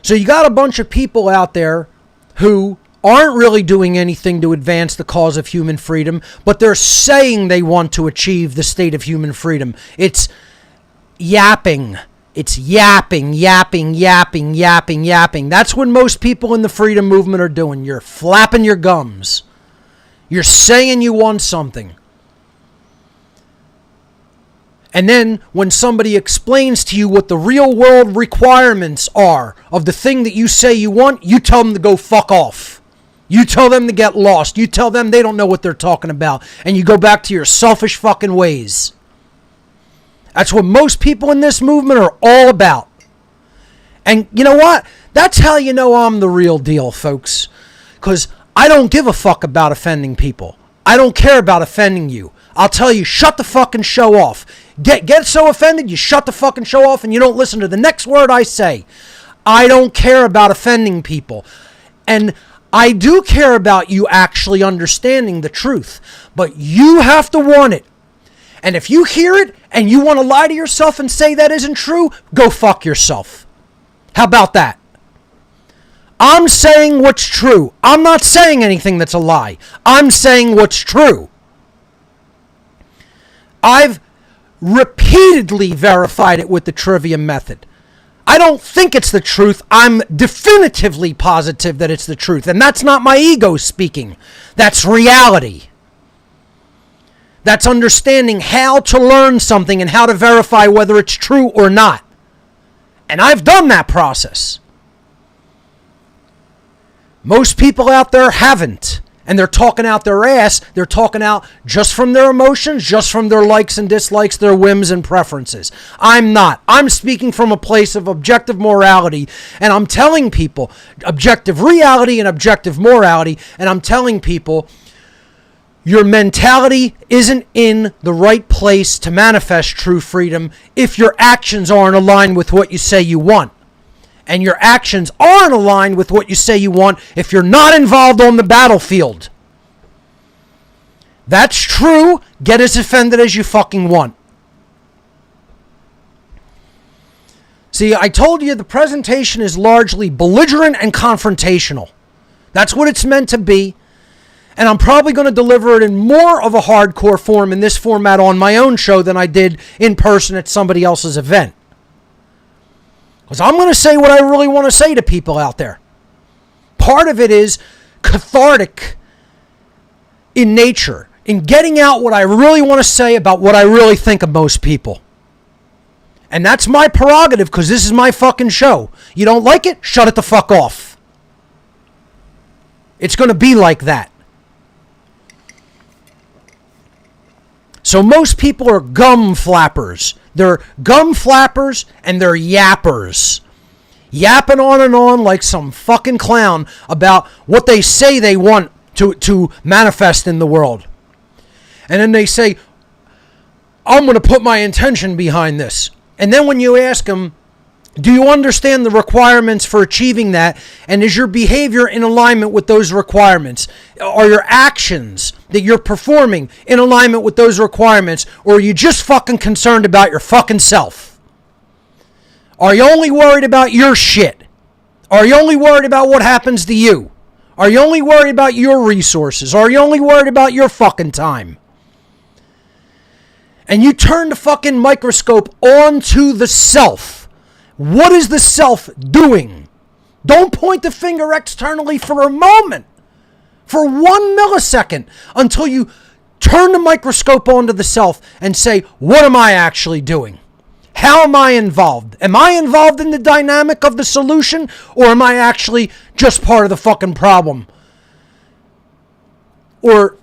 So you got a bunch of people out there who aren't really doing anything to advance the cause of human freedom, but they're saying they want to achieve the state of human freedom. It's yapping. It's yapping. That's what most people in the freedom movement are doing. You're flapping your gums. You're saying you want something. And then when somebody explains to you what the real world requirements are of the thing that you say you want, you tell them to go fuck off. You tell them to get lost. You tell them they don't know what they're talking about. And you go back to your selfish fucking ways. That's what most people in this movement are all about. And you know what? That's how you know I'm the real deal, folks. Because I don't give a fuck about offending people. I don't care about offending you. I'll tell you, shut the fucking show off. Get so offended, you shut the fucking show off and you don't listen to the next word I say. I don't care about offending people. And I do care about you actually understanding the truth. But you have to want it. And if you hear it and you want to lie to yourself and say that isn't true, go fuck yourself. How about that? I'm saying what's true. I'm not saying anything that's a lie. I'm saying what's true. I've repeatedly verified it with the trivia method. I don't think it's the truth. I'm definitively positive that it's the truth. And that's not my ego speaking. That's reality. That's understanding how to learn something and how to verify whether it's true or not. And I've done that process. Most people out there haven't. And they're talking out their ass. They're talking out just from their emotions, just from their likes and dislikes, their whims and preferences. I'm not. I'm speaking from a place of objective morality. And I'm telling people objective reality and objective morality. And I'm telling people your mentality isn't in the right place to manifest true freedom if your actions aren't aligned with what you say you want. And your actions aren't aligned with what you say you want if you're not involved on the battlefield. That's true. Get as offended as you fucking want. See, I told you the presentation is largely belligerent and confrontational. That's what it's meant to be. And I'm probably going to deliver it in more of a hardcore form in this format on my own show than I did in person at somebody else's event. Because I'm going to say what I really want to say to people out there. Part of it is cathartic in nature, in getting out what I really want to say about what I really think of most people. And that's my prerogative because this is my fucking show. You don't like it? Shut it the fuck off. It's going to be like that. So most people are gum flappers. They're gum flappers and they're yappers. Yapping on and on like some fucking clown about what they say they want to manifest in the world. And then they say, I'm going to put my intention behind this. And then when you ask them, do you understand the requirements for achieving that? And is your behavior in alignment with those requirements? Are your actions that you're performing in alignment with those requirements? Or are you just fucking concerned about your fucking self? Are you only worried about your shit? Are you only worried about what happens to you? Are you only worried about your resources? Are you only worried about your fucking time? And you turn the fucking microscope onto the self. What is the self doing? Don't point the finger externally for a moment, for 1 millisecond, until you turn the microscope onto the self and say, what am I actually doing? How am I involved? Am I involved in the dynamic of the solution, or am I actually just part of the fucking problem? or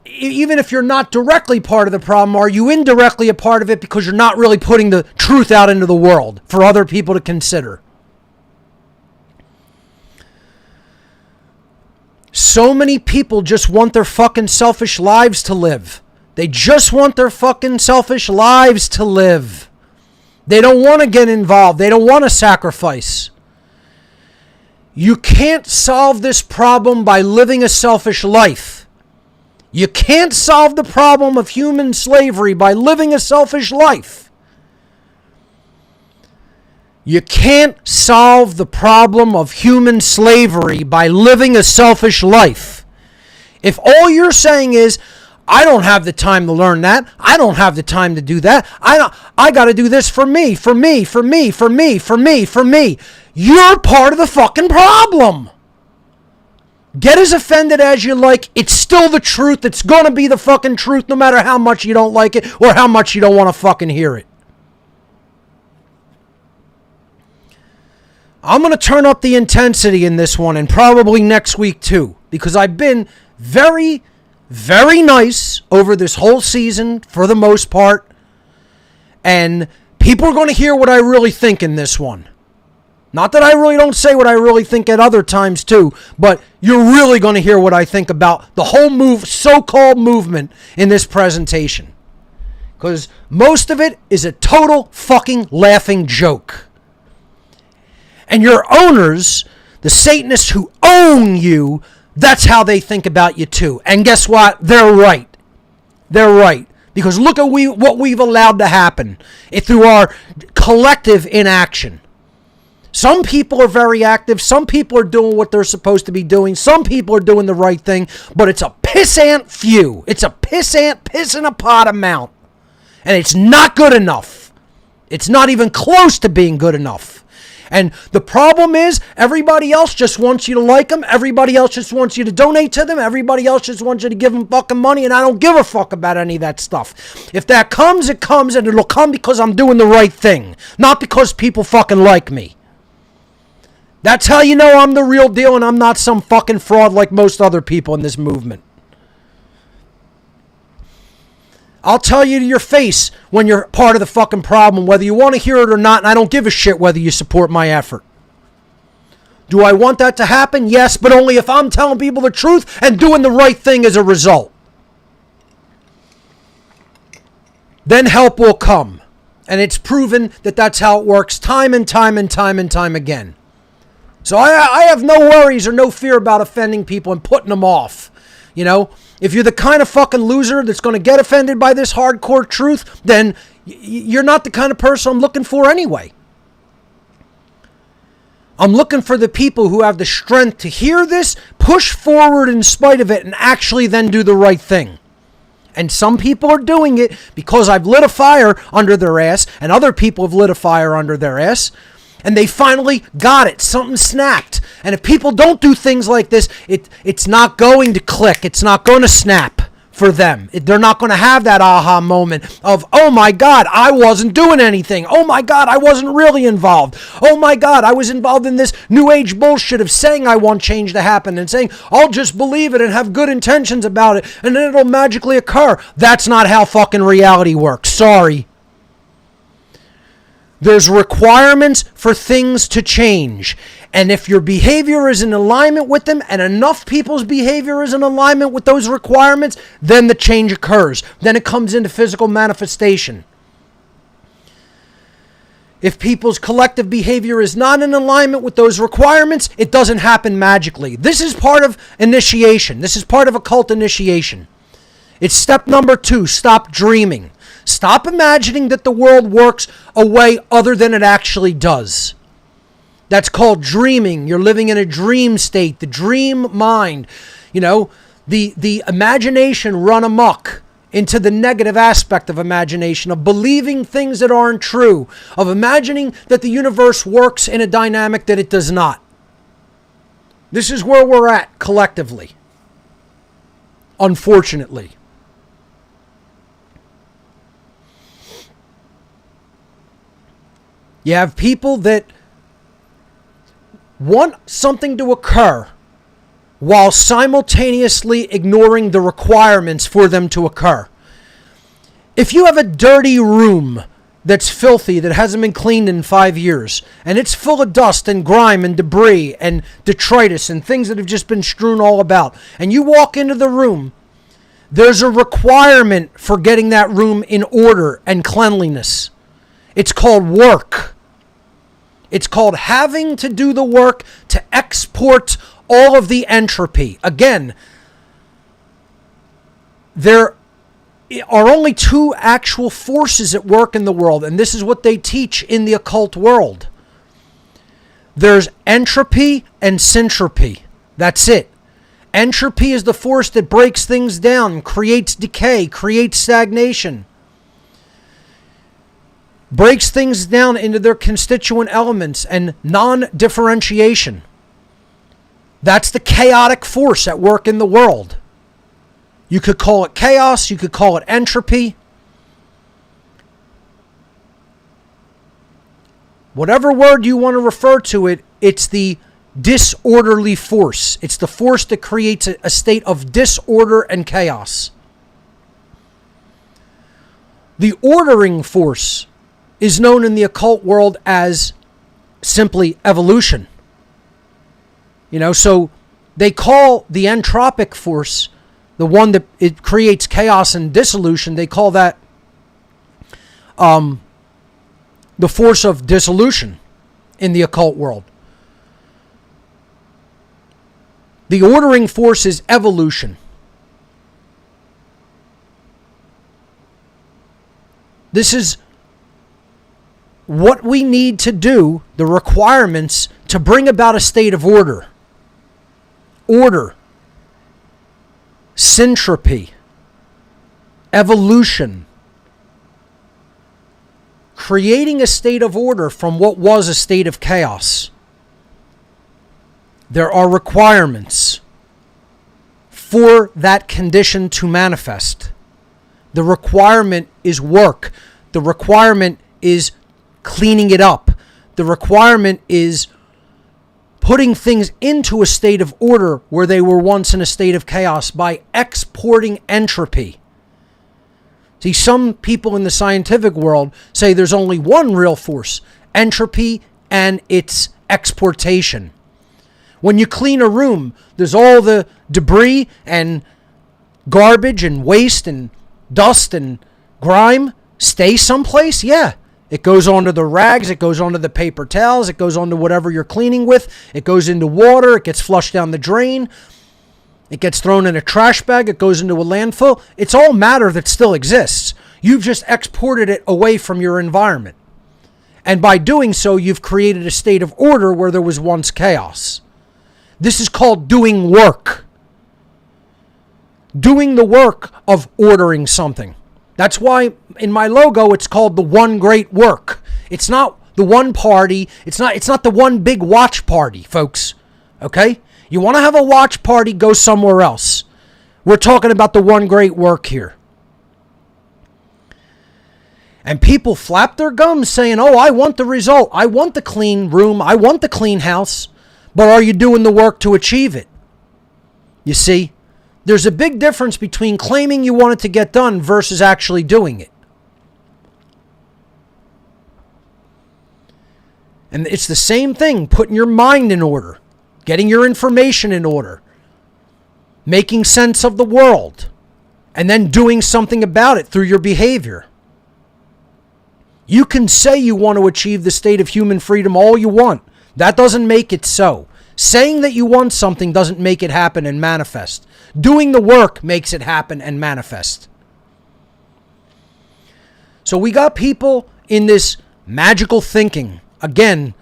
even if you're not directly part of the problem, are you indirectly a part of it because you're not really putting the truth out into the world for other people to consider? So many people just want their fucking selfish lives to live. They just want their fucking selfish lives to live. They don't want to get involved. They don't want to sacrifice. You can't solve this problem by living a selfish life. You can't solve the problem of human slavery by living a selfish life. You can't solve the problem of human slavery by living a selfish life. If all you're saying is, I don't have the time to learn that. I don't have the time to do that. I got to do this for me, for me, for me, for me, for me, for me. You're part of the fucking problem. Get as offended as you like. It's still the truth. It's going to be the fucking truth no matter how much you don't like it or how much you don't want to fucking hear it. I'm going to turn up the intensity in this one and probably next week too, because I've been very, very nice over this whole season for the most part, and people are going to hear what I really think in this one. Not that I really don't say what I really think at other times too, but you're really going to hear what I think about the whole so-called movement in this presentation. Because most of it is a total fucking laughing joke. And your owners, the Satanists who own you, that's how they think about you too. And guess what? They're right. They're right. Because look at what we've allowed to happen through our collective inaction. Some people are very active. Some people are doing what they're supposed to be doing. Some people are doing the right thing. But it's a pissant few. It's a pissant, piss in a pot amount. And it's not good enough. It's not even close to being good enough. And the problem is, everybody else just wants you to like them. Everybody else just wants you to donate to them. Everybody else just wants you to give them fucking money. And I don't give a fuck about any of that stuff. If that comes, it comes. And it'll come because I'm doing the right thing. Not because people fucking like me. That's how you know I'm the real deal and I'm not some fucking fraud like most other people in this movement. I'll tell you to your face when you're part of the fucking problem, whether you want to hear it or not, and I don't give a shit whether you support my effort. Do I want that to happen? Yes, but only if I'm telling people the truth and doing the right thing as a result. Then help will come. And it's proven that that's how it works time and time and time and time again. So I have no worries or no fear about offending people and putting them off. You know, if you're the kind of fucking loser that's going to get offended by this hardcore truth, then you're not the kind of person I'm looking for anyway. I'm looking for the people who have the strength to hear this, push forward in spite of it, and actually then do the right thing. And some people are doing it because I've lit a fire under their ass, and other people have lit a fire under their ass. And they finally got it. Something snapped. And if people don't do things like this, it's not going to click. It's not going to snap for them. They're not going to have that aha moment of, oh my God, I wasn't doing anything. Oh my God, I wasn't really involved. Oh my God, I was involved in this new age bullshit of saying I want change to happen and saying I'll just believe it and have good intentions about it and then it'll magically occur. That's not how fucking reality works. Sorry. There's requirements for things to change. And if your behavior is in alignment with them and enough people's behavior is in alignment with those requirements, then the change occurs. Then it comes into physical manifestation. If people's collective behavior is not in alignment with those requirements, it doesn't happen magically. This is part of initiation. This is part of occult initiation. It's step number 2, stop dreaming. Stop imagining that the world works a way other than it actually does. That's called dreaming. You're living in a dream state, the dream mind. You know, the imagination run amok into the negative aspect of imagination, of believing things that aren't true, of imagining that the universe works in a dynamic that it does not. This is where we're at collectively, unfortunately. You have people that want something to occur while simultaneously ignoring the requirements for them to occur. If you have a dirty room that's filthy, that hasn't been cleaned in 5 years, and it's full of dust and grime and debris and detritus and things that have just been strewn all about, and you walk into the room, there's a requirement for getting that room in order and cleanliness. It's called work. It's called having to do the work to export all of the entropy. Again, there are only two actual forces at work in the world, and this is what they teach in the occult world. There's entropy and syntropy. That's it. Entropy is the force that breaks things down, creates decay, creates stagnation, breaks things down into their constituent elements and non-differentiation. That's the chaotic force at work in the world. You could call it chaos, you could call it entropy. Whatever word you want to refer to it, it's the disorderly force. It's the force that creates a state of disorder and chaos. The ordering force is known in the occult world as simply evolution. So they call the entropic force, the one that it creates chaos and dissolution, they call that the force of dissolution in the occult world. The ordering force is evolution. This is what we need to do, the requirements to bring about a state of order. Order, syntropy, evolution, creating a state of order from what was a state of chaos. There are requirements for that condition to manifest. The requirement is work. The requirement is cleaning it up. The requirement is putting things into a state of order where they were once in a state of chaos by exporting entropy. See, some people in the scientific world say there's only one real force, entropy and its exportation. When you clean a room, there's all the debris and garbage and waste and dust and grime stay someplace. Yeah. It goes onto the rags, it goes onto the paper towels, it goes onto whatever you're cleaning with, it goes into water, it gets flushed down the drain, it gets thrown in a trash bag, it goes into a landfill. It's all matter that still exists. You've just exported it away from your environment. And by doing so, you've created a state of order where there was once chaos. This is called doing work. Doing the work of ordering something. That's why in my logo it's called the one great work. It's not the one party. It's not the one big watch party, folks. Okay? You want to have a watch party, go somewhere else. We're talking about the one great work here. And people flap their gums saying, "Oh, I want the result. I want the clean room. I want the clean house." But are you doing the work to achieve it? You see? There's a big difference between claiming you want it to get done versus actually doing it. And it's the same thing, putting your mind in order, getting your information in order, making sense of the world, and then doing something about it through your behavior. You can say you want to achieve the state of human freedom all you want. That doesn't make it so. Saying that you want something doesn't make it happen and manifest. Doing the work makes it happen and manifest. So we got people in this magical thinking. Again,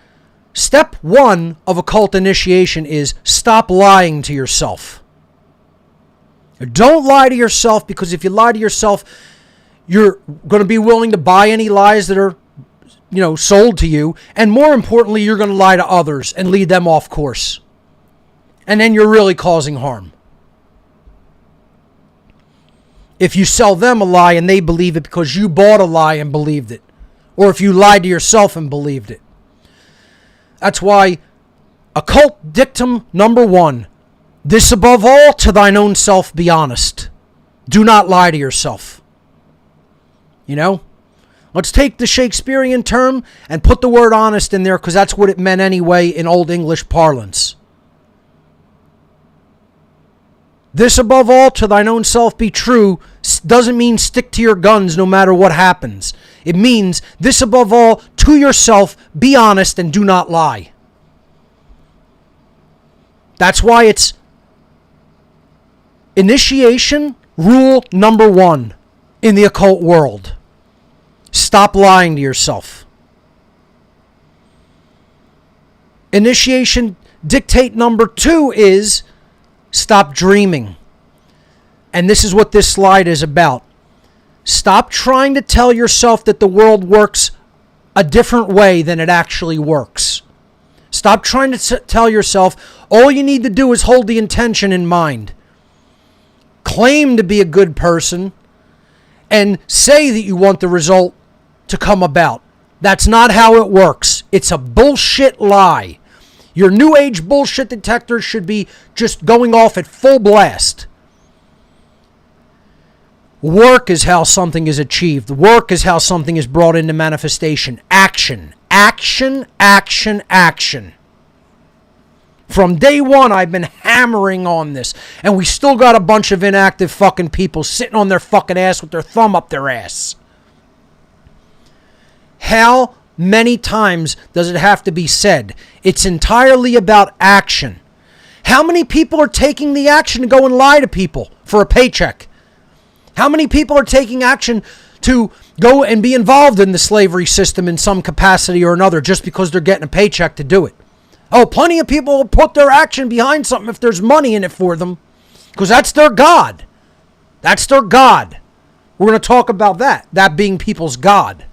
step one of occult initiation is stop lying to yourself. Don't lie to yourself, because if you lie to yourself, you're going to be willing to buy any lies that are, sold to you. And more importantly, you're going to lie to others and lead them off course. And then you're really causing harm. If you sell them a lie and they believe it because you bought a lie and believed it. Or if you lied to yourself and believed it. That's why occult dictum number one: This above all, to thine own self be honest. Do not lie to yourself. You know? Let's take the Shakespearean term and put the word honest in there because that's what it meant anyway in Old English parlance. This above all, to thine own self be true, doesn't mean stick to your guns no matter what happens. It means this above all, to yourself, be honest and do not lie. That's why it's initiation rule number 1 in the occult world. Stop lying to yourself. Initiation dictate number 2 is stop dreaming. And this is what this slide is about. Stop trying to tell yourself that the world works a different way than it actually works. Stop trying to tell yourself all you need to do is hold the intention in mind. Claim to be a good person and say that you want the result to come about. That's not how it works. It's a bullshit lie. Your new age bullshit detector should be just going off at full blast. Work is how something is achieved. Work is how something is brought into manifestation. Action. Action, action, action. From day one, I've been hammering on this. And we still got a bunch of inactive fucking people sitting on their fucking ass with their thumb up their ass. How many times does it have to be said? It's entirely about action. How many people are taking the action to go and lie to people for a paycheck? How many people are taking action to go and be involved in the slavery system in some capacity or another just because they're getting a paycheck to do it? Oh, plenty of people will put their action behind something if there's money in it for them because that's their God. That's their God. We're going to talk about that being people's God.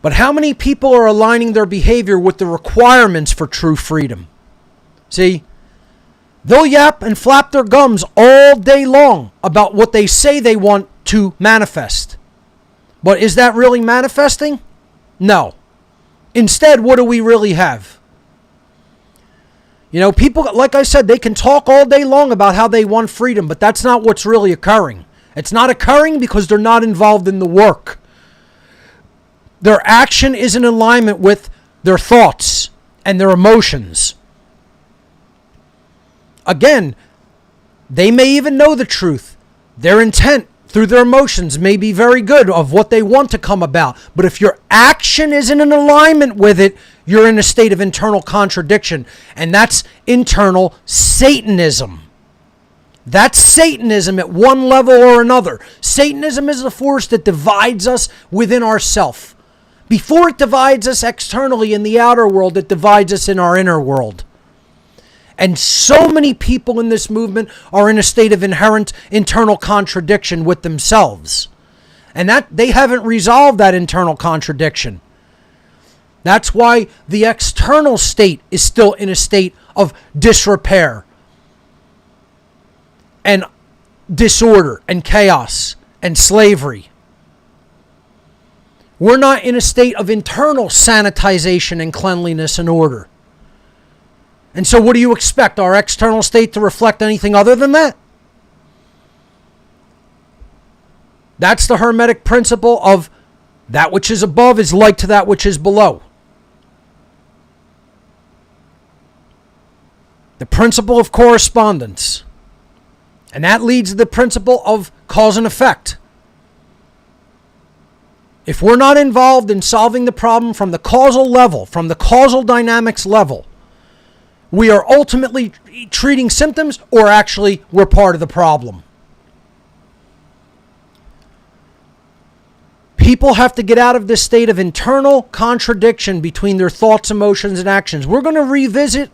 But how many people are aligning their behavior with the requirements for true freedom? See, they'll yap and flap their gums all day long about what they say they want to manifest. But is that really manifesting? No. Instead, what do we really have? You know, people, like I said, they can talk all day long about how they want freedom, but that's not what's really occurring. It's not occurring because they're not involved in the work. Their action is in alignment with their thoughts and their emotions. Again, they may even know the truth. Their intent through their emotions may be very good of what they want to come about. But if your action isn't in alignment with it, you're in a state of internal contradiction. And that's internal Satanism. That's Satanism at one level or another. Satanism is the force that divides us within ourself. Before it divides us externally in the outer world, it divides us in our inner world. And so many people in this movement are in a state of inherent internal contradiction with themselves. And that they haven't resolved that internal contradiction. That's why the external state is still in a state of disrepair and disorder and chaos and slavery. We're not in a state of internal sanitization and cleanliness and order. And so what do you expect? Our external state to reflect anything other than that? That's the Hermetic principle of that which is above is like to that which is below. The principle of correspondence. And that leads to the principle of cause and effect. If we're not involved in solving the problem from the causal level, from the causal dynamics level, we are ultimately treating symptoms, or actually we're part of the problem. People have to get out of this state of internal contradiction between their thoughts, emotions, and actions. We're going to revisit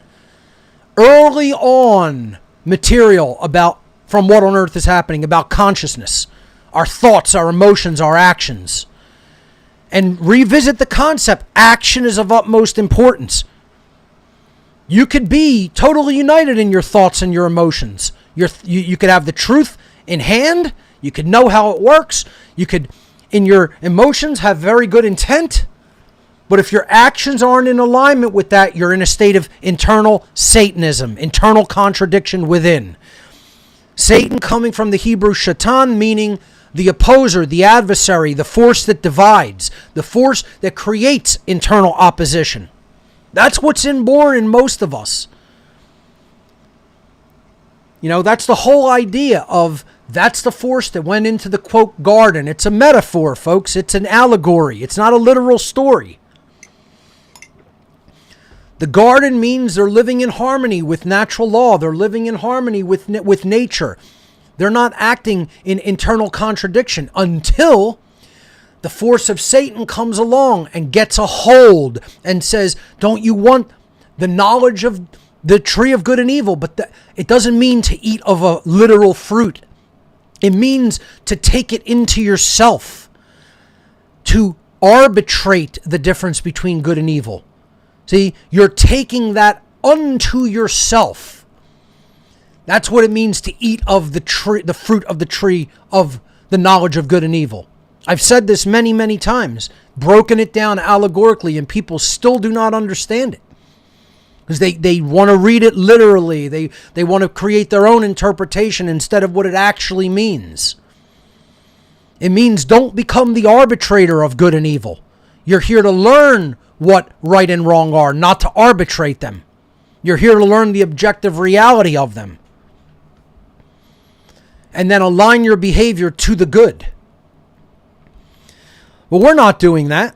early on material about from What on Earth is Happening, about consciousness, our thoughts, our emotions, our actions. And revisit the concept. Action is of utmost importance. You could be totally united in your thoughts and your emotions. You could have the truth in hand. You could know how it works. You could, in your emotions, have very good intent. But if your actions aren't in alignment with that, you're in a state of internal Satanism, internal contradiction within. Satan coming from the Hebrew shaitan, meaning the opposer, the adversary, the force that divides, the force that creates internal opposition. That's what's inborn in most of us. You know, that's the whole idea of that's the force that went into the, quote, garden. It's a metaphor, folks. It's an allegory. It's not a literal story. The garden means they're living in harmony with natural law. They're living in harmony with nature. They're not acting in internal contradiction until the force of Satan comes along and gets a hold and says, don't you want the knowledge of the tree of good and evil? But it doesn't mean to eat of a literal fruit. It means to take it into yourself, to arbitrate the difference between good and evil. See, you're taking that unto yourself. That's what it means to eat of the tree, the fruit of the tree of the knowledge of good and evil. I've said this many, many times, broken it down allegorically, and people still do not understand it. Because they want to read it literally. They want to create their own interpretation instead of what it actually means. It means don't become the arbitrator of good and evil. You're here to learn what right and wrong are, not to arbitrate them. You're here to learn the objective reality of them. And then align your behavior to the good. But we're not doing that.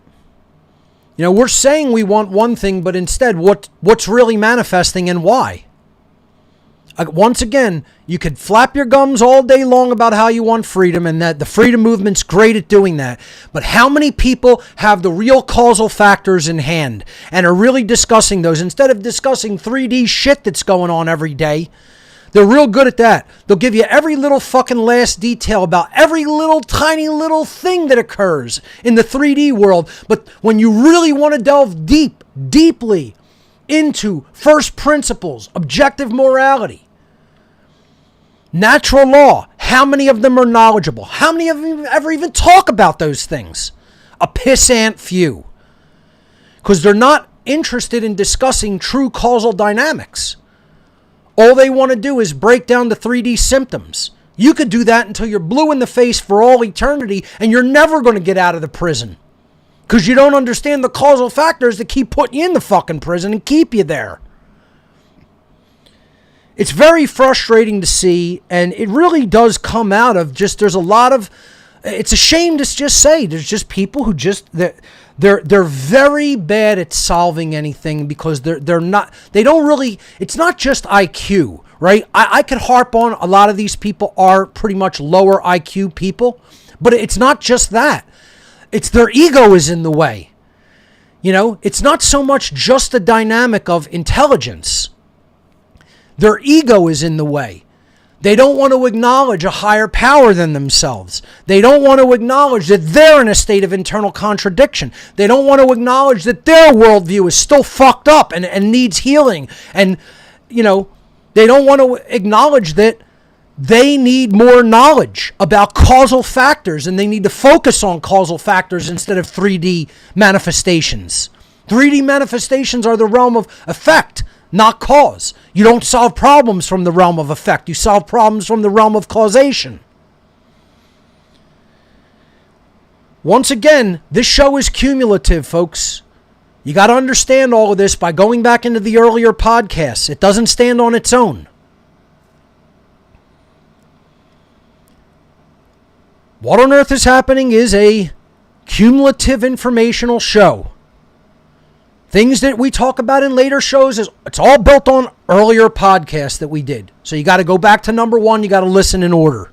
You know, we're saying we want one thing, but instead, what's really manifesting and why? Once again, you could flap your gums all day long about how you want freedom and that the freedom movement's great at doing that. But how many people have the real causal factors in hand and are really discussing those instead of discussing 3D shit that's going on every day? They're real good at that. They'll give you every little fucking last detail about every little tiny little thing that occurs in the 3D world. But when you really want to delve deeply into first principles, objective morality, natural law, how many of them are knowledgeable? How many of them ever even talk about those things? A pissant few. Because they're not interested in discussing true causal dynamics. All they want to do is break down the 3D symptoms. You could do that until you're blue in the face for all eternity, and you're never going to get out of the prison. Because you don't understand the causal factors that keep putting you in the fucking prison and keep you there. It's very frustrating to see, and it really does come out of just, there's a lot of, it's a shame to just say, there's just people who just, they're very bad at solving anything because they're not, they don't really, it's not just IQ, right? I could harp on a lot of these people are pretty much lower IQ people, but it's not just that. It's their ego is in the way. You know, it's not so much just the dynamic of intelligence. Their ego is in the way. They don't want to acknowledge a higher power than themselves. They don't want to acknowledge that they're in a state of internal contradiction. They don't want to acknowledge that their worldview is still fucked up and needs healing. And, you know, they don't want to acknowledge that they need more knowledge about causal factors, and they need to focus on causal factors instead of 3D manifestations. 3D manifestations are the realm of effect, not cause. You don't solve problems from the realm of effect. You solve problems from the realm of causation. Once again, this show is cumulative, folks. You got to understand all of this by going back into the earlier podcasts. It doesn't stand on its own. What on Earth is Happening is a cumulative informational show. Things that we talk about in later shows, it's all built on earlier podcasts that we did. So you got to go back to number one. You got to listen in order.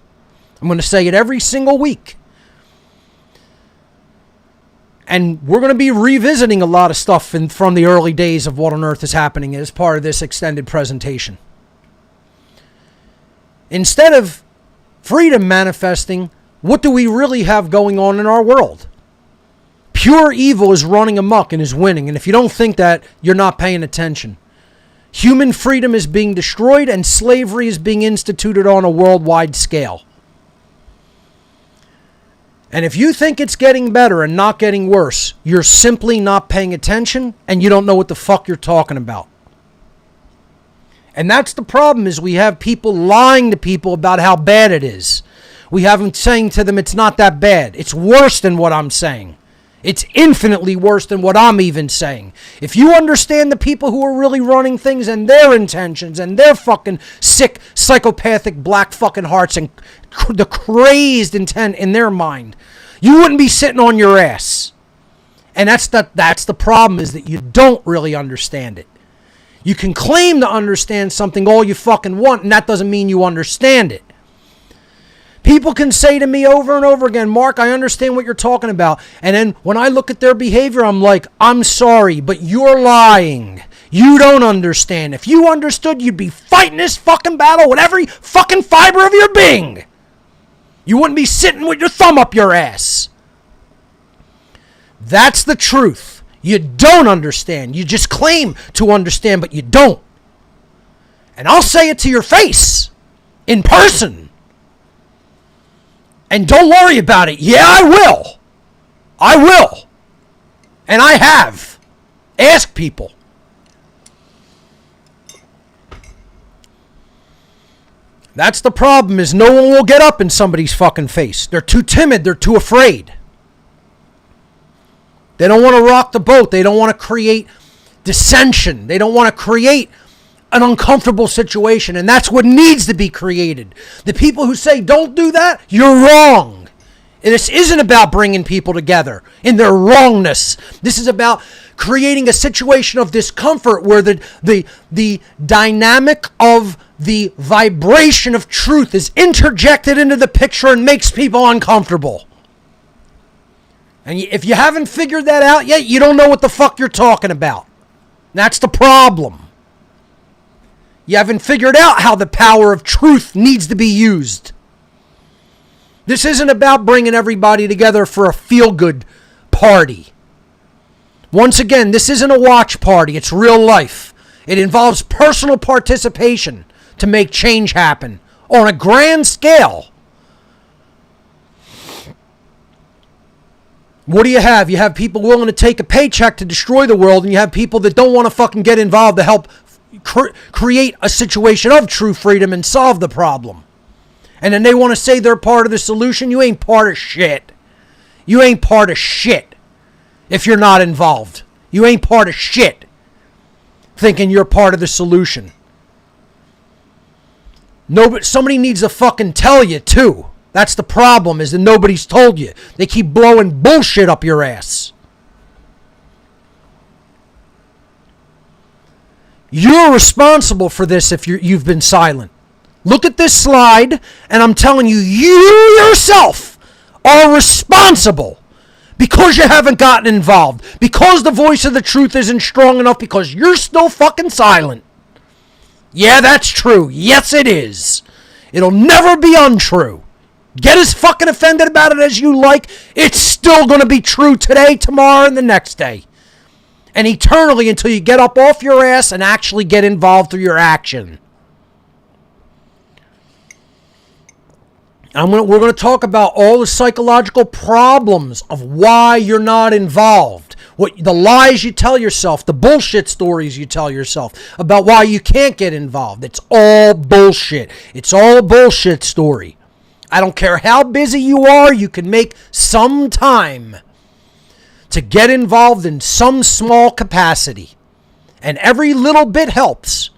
I'm going to say it every single week. And we're going to be revisiting a lot of stuff from the early days of What on Earth is Happening as part of this extended presentation. Instead of freedom manifesting, what do we really have going on in our world? Pure evil is running amok and is winning. And if you don't think that, you're not paying attention. Human freedom is being destroyed and slavery is being instituted on a worldwide scale. And if you think it's getting better and not getting worse, you're simply not paying attention and you don't know what the fuck you're talking about. And that's the problem, is we have people lying to people about how bad it is. We have them saying to them it's not that bad. It's worse than what I'm saying. It's infinitely worse than what I'm even saying. If you understand the people who are really running things and their intentions and their fucking sick, psychopathic, black fucking hearts and the crazed intent in their mind, you wouldn't be sitting on your ass. And that's the problem, is that you don't really understand it. You can claim to understand something all you fucking want, and that doesn't mean you understand it. People can say to me over and over again, Mark, I understand what you're talking about. And then when I look at their behavior, I'm like, I'm sorry, but you're lying. You don't understand. If you understood, you'd be fighting this fucking battle with every fucking fiber of your being. You wouldn't be sitting with your thumb up your ass. That's the truth. You don't understand. You just claim to understand, but you don't. And I'll say it to your face, in person. And don't worry about it. Yeah, I will. I will. And I have. Ask people. That's the problem, is no one will get up in somebody's fucking face. They're too timid. They're too afraid. They don't want to rock the boat. They don't want to create dissension. They don't want to create an uncomfortable situation, and that's what needs to be created. The people who say don't do that, you're wrong. And this isn't about bringing people together in their wrongness. This is about creating a situation of discomfort where the dynamic of the vibration of truth is interjected into the picture and makes people uncomfortable. And if you haven't figured that out yet, you don't know what the fuck you're talking about. That's the problem. You haven't figured out how the power of truth needs to be used. This isn't about bringing everybody together for a feel-good party. Once again, this isn't a watch party. It's real life. It involves personal participation to make change happen on a grand scale. What do you have? You have people willing to take a paycheck to destroy the world, and you have people that don't want to fucking get involved to help create a situation of true freedom and solve the problem. And then they want to say they're part of the solution. You ain't part of shit. You ain't part of shit if you're not involved. You ain't part of shit thinking you're part of the solution. No, but somebody needs to fucking tell you too. That's the problem, is that nobody's told you. They keep blowing bullshit up your ass. You're responsible for this if you've been silent. Look at this slide, and I'm telling you, you yourself are responsible because you haven't gotten involved, because the voice of the truth isn't strong enough, because you're still fucking silent. Yeah, that's true. Yes, it is. It'll never be untrue. Get as fucking offended about it as you like. It's still going to be true today, tomorrow, and the next day. And eternally, until you get up off your ass and actually get involved through your action. We're going to talk about all the psychological problems of why you're not involved. The lies you tell yourself, the bullshit stories you tell yourself about why you can't get involved. It's all bullshit. It's all a bullshit story. I don't care how busy you are, you can make some time to get involved in some small capacity. And every little bit helps.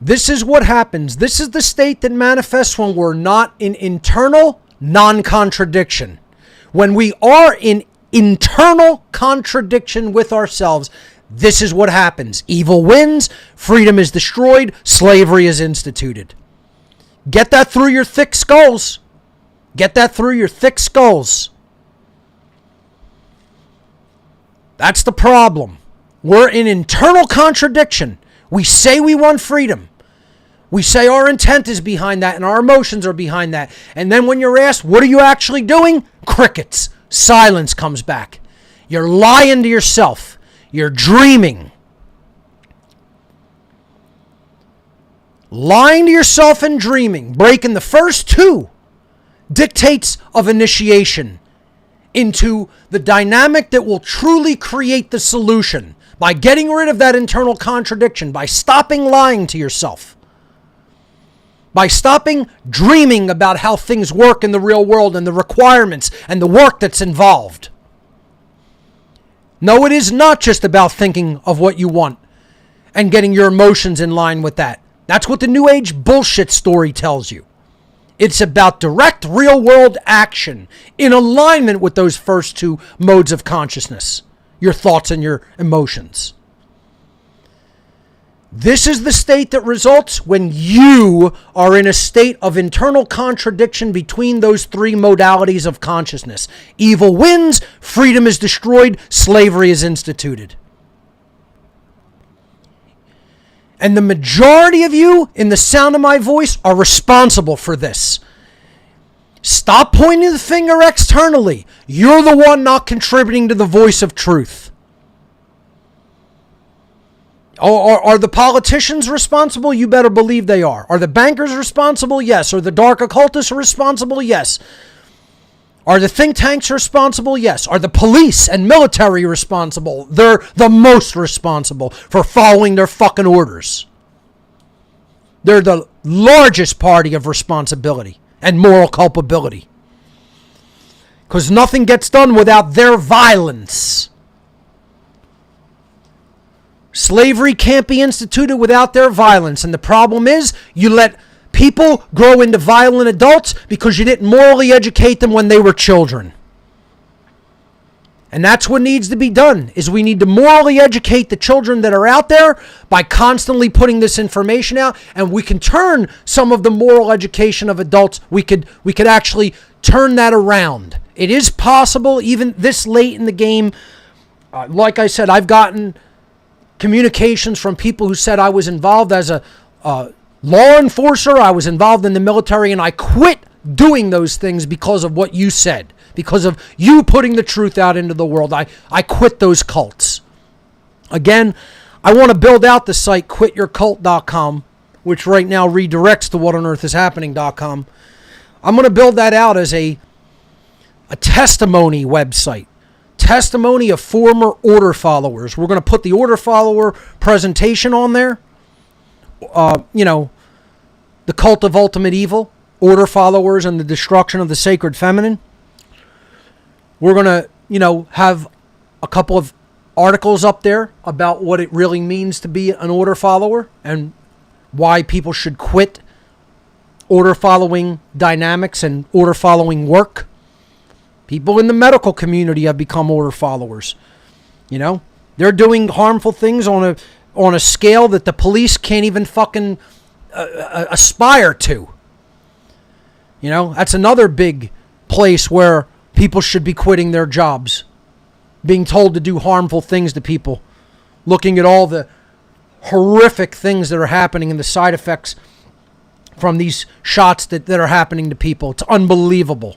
This is what happens. This is the state that manifests when we're not in internal non-contradiction. When we are in internal contradiction with ourselves, this is what happens. Evil wins, freedom is destroyed, slavery is instituted. Get that through your thick skulls. Get that through your thick skulls. That's the problem. We're in internal contradiction. We say we want freedom. We say our intent is behind that and our emotions are behind that. And then when you're asked, what are you actually doing? Crickets. Silence comes back. You're lying to yourself. You're dreaming. Lying to yourself and dreaming, breaking the first two dictates of initiation into the dynamic that will truly create the solution by getting rid of that internal contradiction, by stopping lying to yourself, by stopping dreaming about how things work in the real world and the requirements and the work that's involved. No, it is not just about thinking of what you want and getting your emotions in line with that. That's what the New Age bullshit story tells you. It's about direct real world action in alignment with those first two modes of consciousness, your thoughts and your emotions. This is the state that results when you are in a state of internal contradiction between those three modalities of consciousness. Evil wins, freedom is destroyed, slavery is instituted. And the majority of you, in the sound of my voice, are responsible for this. Stop pointing the finger externally. You're the one not contributing to the voice of truth. Are the politicians responsible? You better believe they are. Are the bankers responsible? Yes. Are the dark occultists responsible? Yes. Are the think tanks responsible? Yes. Are the police and military responsible? They're the most responsible for following their fucking orders. They're the largest party of responsibility and moral culpability. Because nothing gets done without their violence. Slavery can't be instituted without their violence. And the problem is, you let people grow into violent adults because you didn't morally educate them when they were children. And that's what needs to be done, is we need to morally educate the children that are out there by constantly putting this information out. And we can turn some of the moral education of adults, we could actually turn that around. It is possible, even this late in the game. Like I said, I've gotten communications from people who said I was involved as a law enforcer, I was involved in the military, and I quit doing those things because of what you said, because of you putting the truth out into the world. I quit those cults. Again, I want to build out the site quityourcult.com, which right now redirects to whatonearthishappening.com. I'm going to build that out as a testimony website. Testimony of former order followers. We're going to put the order follower presentation on there. The cult of ultimate evil, order followers and the destruction of the sacred feminine. We're going to, have a couple of articles up there about what it really means to be an order follower and why people should quit order following dynamics and order following work. People in the medical community have become order followers. They're doing harmful things on a scale that the police can't even fucking aspire to. That's another big place where people should be quitting their jobs, being told to do harmful things to people, looking at all the horrific things that are happening and the side effects from these shots that are happening to people. It's unbelievable.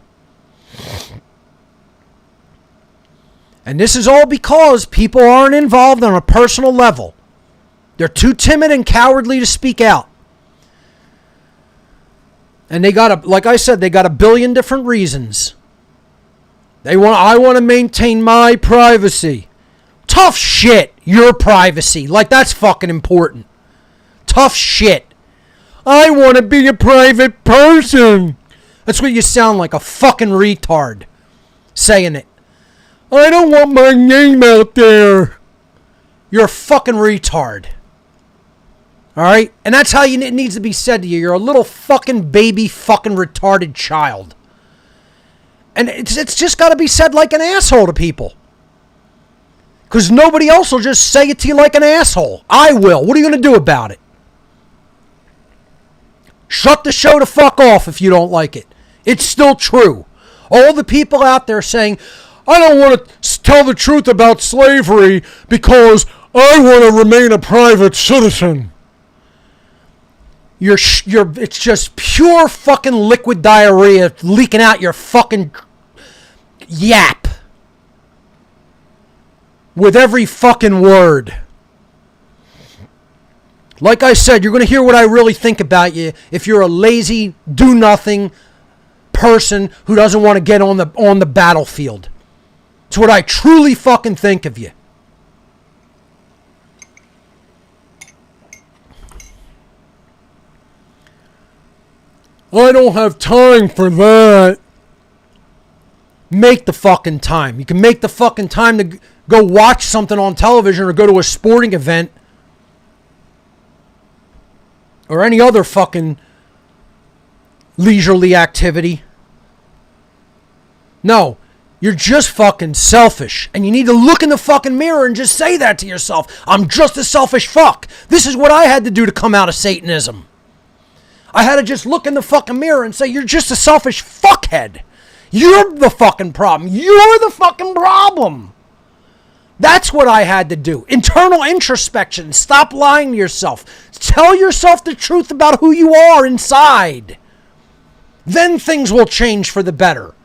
And this is all because people aren't involved on a personal level. They're too timid and cowardly to speak out. And like I said, they got a billion different reasons. I want to maintain my privacy. Tough shit, your privacy. Like, that's fucking important. Tough shit. I want to be a private person. That's what you sound like, a fucking retard saying it. I don't want my name out there. You're a fucking retard. Alright? And that's how it needs to be said to you. You're a little fucking baby fucking retarded child. And it's just got to be said like an asshole to people. Because nobody else will just say it to you like an asshole. I will. What are you going to do about it? Shut the show to fuck off if you don't like it. It's still true. All the people out there saying, I don't want to tell the truth about slavery because I want to remain a private citizen. It's just pure fucking liquid diarrhea leaking out your fucking yap with every fucking word. Like I said, you're going to hear what I really think about you if you're a lazy, do-nothing person who doesn't want to get on the battlefield. It's what I truly fucking think of you. I don't have time for that. Make the fucking time. You can make the fucking time to go watch something on television or go to a sporting event or any other fucking leisurely activity. No, you're just fucking selfish. And you need to look in the fucking mirror and just say that to yourself. I'm just a selfish fuck. This is what I had to do to come out of Satanism. I had to just look in the fucking mirror and say, you're just a selfish fuckhead. You're the fucking problem. You're the fucking problem. That's what I had to do. Internal introspection. Stop lying to yourself. Tell yourself the truth about who you are inside. Then things will change for the better.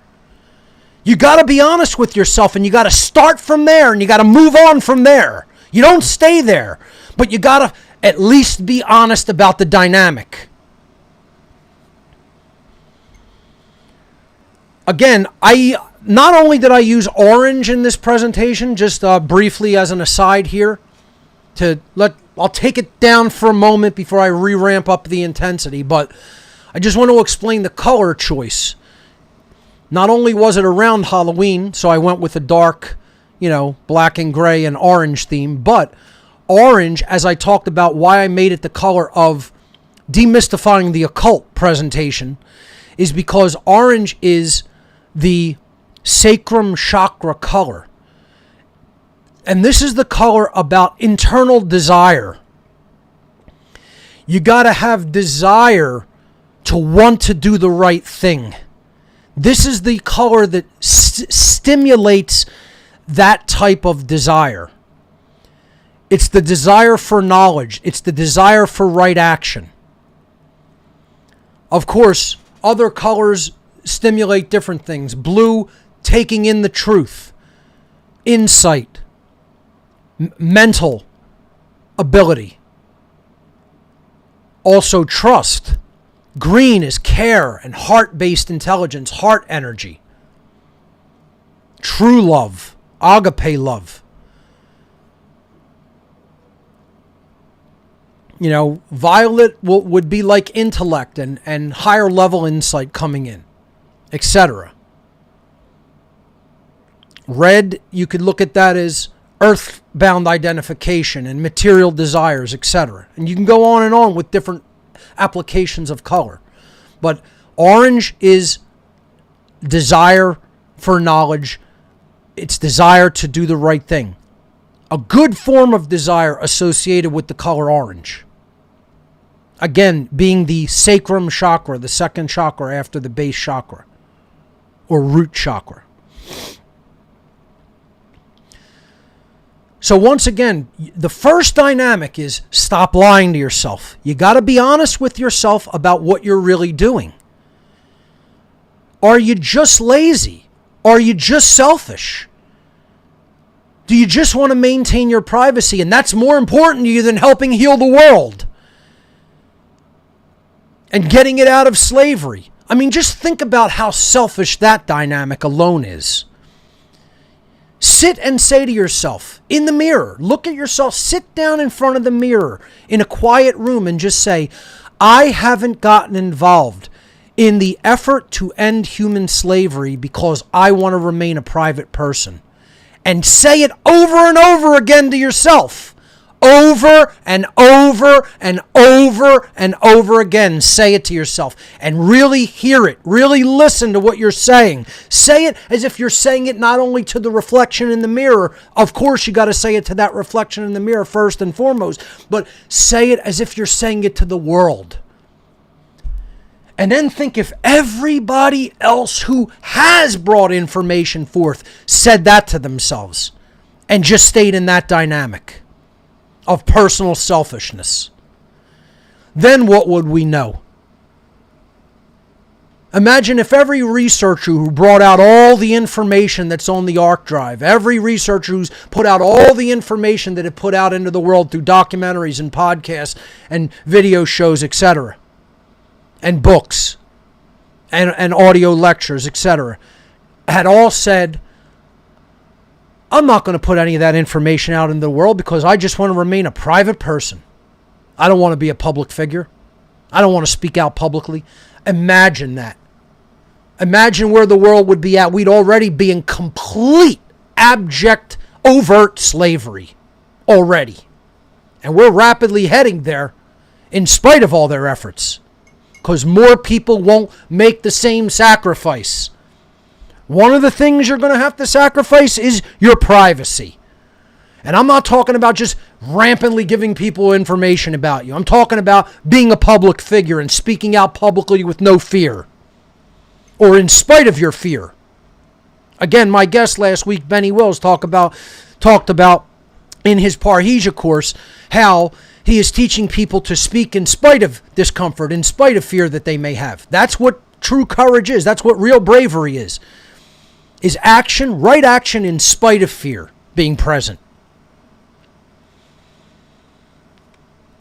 You got to be honest with yourself, and you got to start from there, and you got to move on from there. You don't stay there, but you got to at least be honest about the dynamic. Again, not only did I use orange in this presentation, just briefly as an aside here, I'll take it down for a moment before I re-ramp up the intensity, but I just want to explain the color choice. Not only was it around Halloween, so I went with a dark, black and gray and orange theme, but orange, as I talked about why I made it the color of demystifying the occult presentation, is because orange is the sacrum chakra color. And this is the color about internal desire. You got to have desire to want to do the right thing. This is the color that stimulates that type of desire. It's the desire for knowledge. It's the desire for right action. Of course, other colors stimulate different things. Blue, taking in the truth, insight, mental ability. Also trust. Green is care and heart-based intelligence, heart energy. True love, agape love. Violet would be like intellect and higher level insight coming in, etc. Red, you could look at that as earthbound identification and material desires, etc. And you can go on and on with different applications of color. But orange is desire for knowledge. It's desire to do the right thing. A good form of desire associated with the color orange. Again, being the sacrum chakra, the second chakra after the base chakra, or root chakra. So once again, the first dynamic is stop lying to yourself. You got to be honest with yourself about what you're really doing. Are you just lazy? Are you just selfish? Do you just want to maintain your privacy, and that's more important to you than helping heal the world and getting it out of slavery? I mean, just think about how selfish that dynamic alone is. Sit and say to yourself in the mirror, look at yourself, sit down in front of the mirror in a quiet room and just say, I haven't gotten involved in the effort to end human slavery because I want to remain a private person. And say it over and over again to yourself. Over and over and over and over again. Say it to yourself and really hear it. Really listen to what you're saying. Say it as if you're saying it not only to the reflection in the mirror. Of course, you got to say it to that reflection in the mirror first and foremost. But say it as if you're saying it to the world. And then think if everybody else who has brought information forth said that to themselves and just stayed in that dynamic of personal selfishness. Then what would we know? Imagine if every researcher who brought out all the information that's on the arc drive, every researcher who's put out all the information that it put out into the world through documentaries and podcasts and video shows, etc., and books and audio lectures, etc., had all said, I'm not going to put any of that information out into the world because I just want to remain a private person. I don't want to be a public figure. I don't want to speak out publicly. Imagine that. Imagine where the world would be at. We'd already be in complete, abject, overt slavery already. And we're rapidly heading there in spite of all their efforts. Because more people won't make the same sacrifice. One of the things you're going to have to sacrifice is your privacy. And I'm not talking about just rampantly giving people information about you. I'm talking about being a public figure and speaking out publicly with no fear. Or in spite of your fear. Again, my guest last week, Benny Wills, talked about in his Parrhesia course how he is teaching people to speak in spite of discomfort, in spite of fear that they may have. That's what true courage is. That's what real bravery is. Is action, right action in spite of fear being present.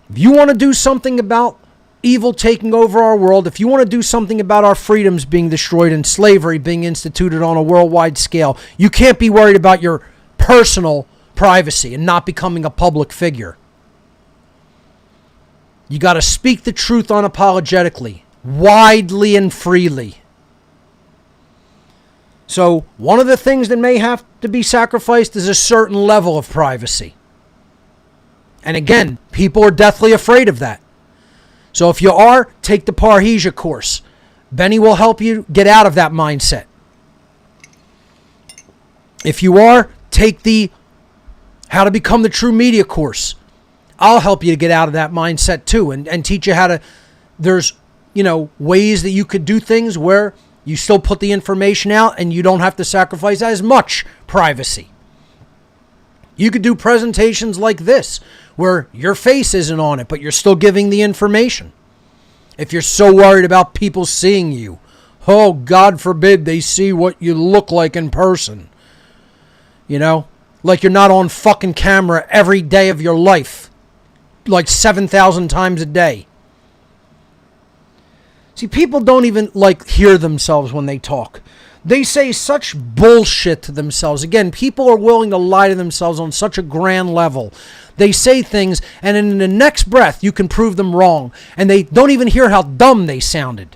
If you want to do something about evil taking over our world, if you want to do something about our freedoms being destroyed and slavery being instituted on a worldwide scale, you can't be worried about your personal privacy and not becoming a public figure. You got to speak the truth unapologetically, widely and freely. So, one of the things that may have to be sacrificed is a certain level of privacy. And again, people are deathly afraid of that. So if you are, take the Parrhesia course. Benny will help you get out of that mindset. If you are, take the How to Become the True Media course. I'll help you to get out of that mindset too and teach you how to, there's, ways that you could do things where you still put the information out and you don't have to sacrifice as much privacy. You could do presentations like this where your face isn't on it, but you're still giving the information. If you're so worried about people seeing you, oh, God forbid they see what you look like in person. Like you're not on fucking camera every day of your life, like 7,000 times a day. See, people don't even hear themselves when they talk. They say such bullshit to themselves. Again, people are willing to lie to themselves on such a grand level. They say things, and in the next breath, you can prove them wrong. And they don't even hear how dumb they sounded.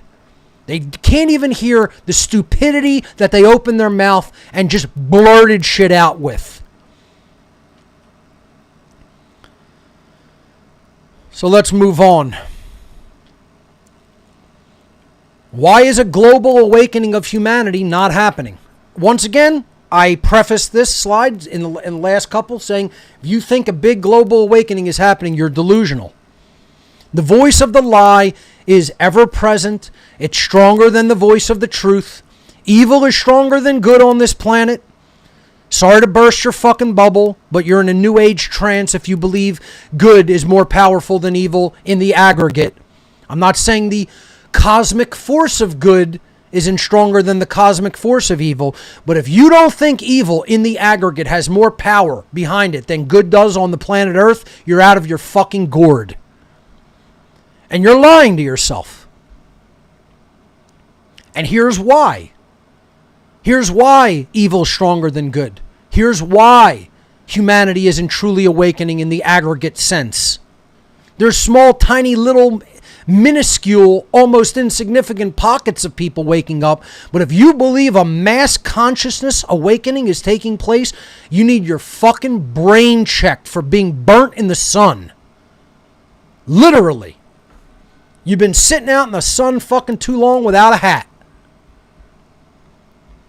They can't even hear the stupidity that they opened their mouth and just blurted shit out with. So let's move on. Why is a global awakening of humanity not happening? Once again, I prefaced this slide in the last couple saying, if you think a big global awakening is happening, you're delusional. The voice of the lie is ever present. It's stronger than the voice of the truth. Evil is stronger than good on this planet. Sorry to burst your fucking bubble, but you're in a new age trance if you believe good is more powerful than evil in the aggregate. I'm not saying the cosmic force of good isn't stronger than the cosmic force of evil. But if you don't think evil in the aggregate has more power behind it than good does on the planet Earth, you're out of your fucking gourd. And you're lying to yourself. And here's why. Here's why evil's stronger than good. Here's why humanity isn't truly awakening in the aggregate sense. There's small, tiny, little, minuscule, almost insignificant pockets of people waking up. But if you believe a mass consciousness awakening is taking place, you need your fucking brain checked for being burnt in the sun. Literally. You've been sitting out in the sun fucking too long without a hat.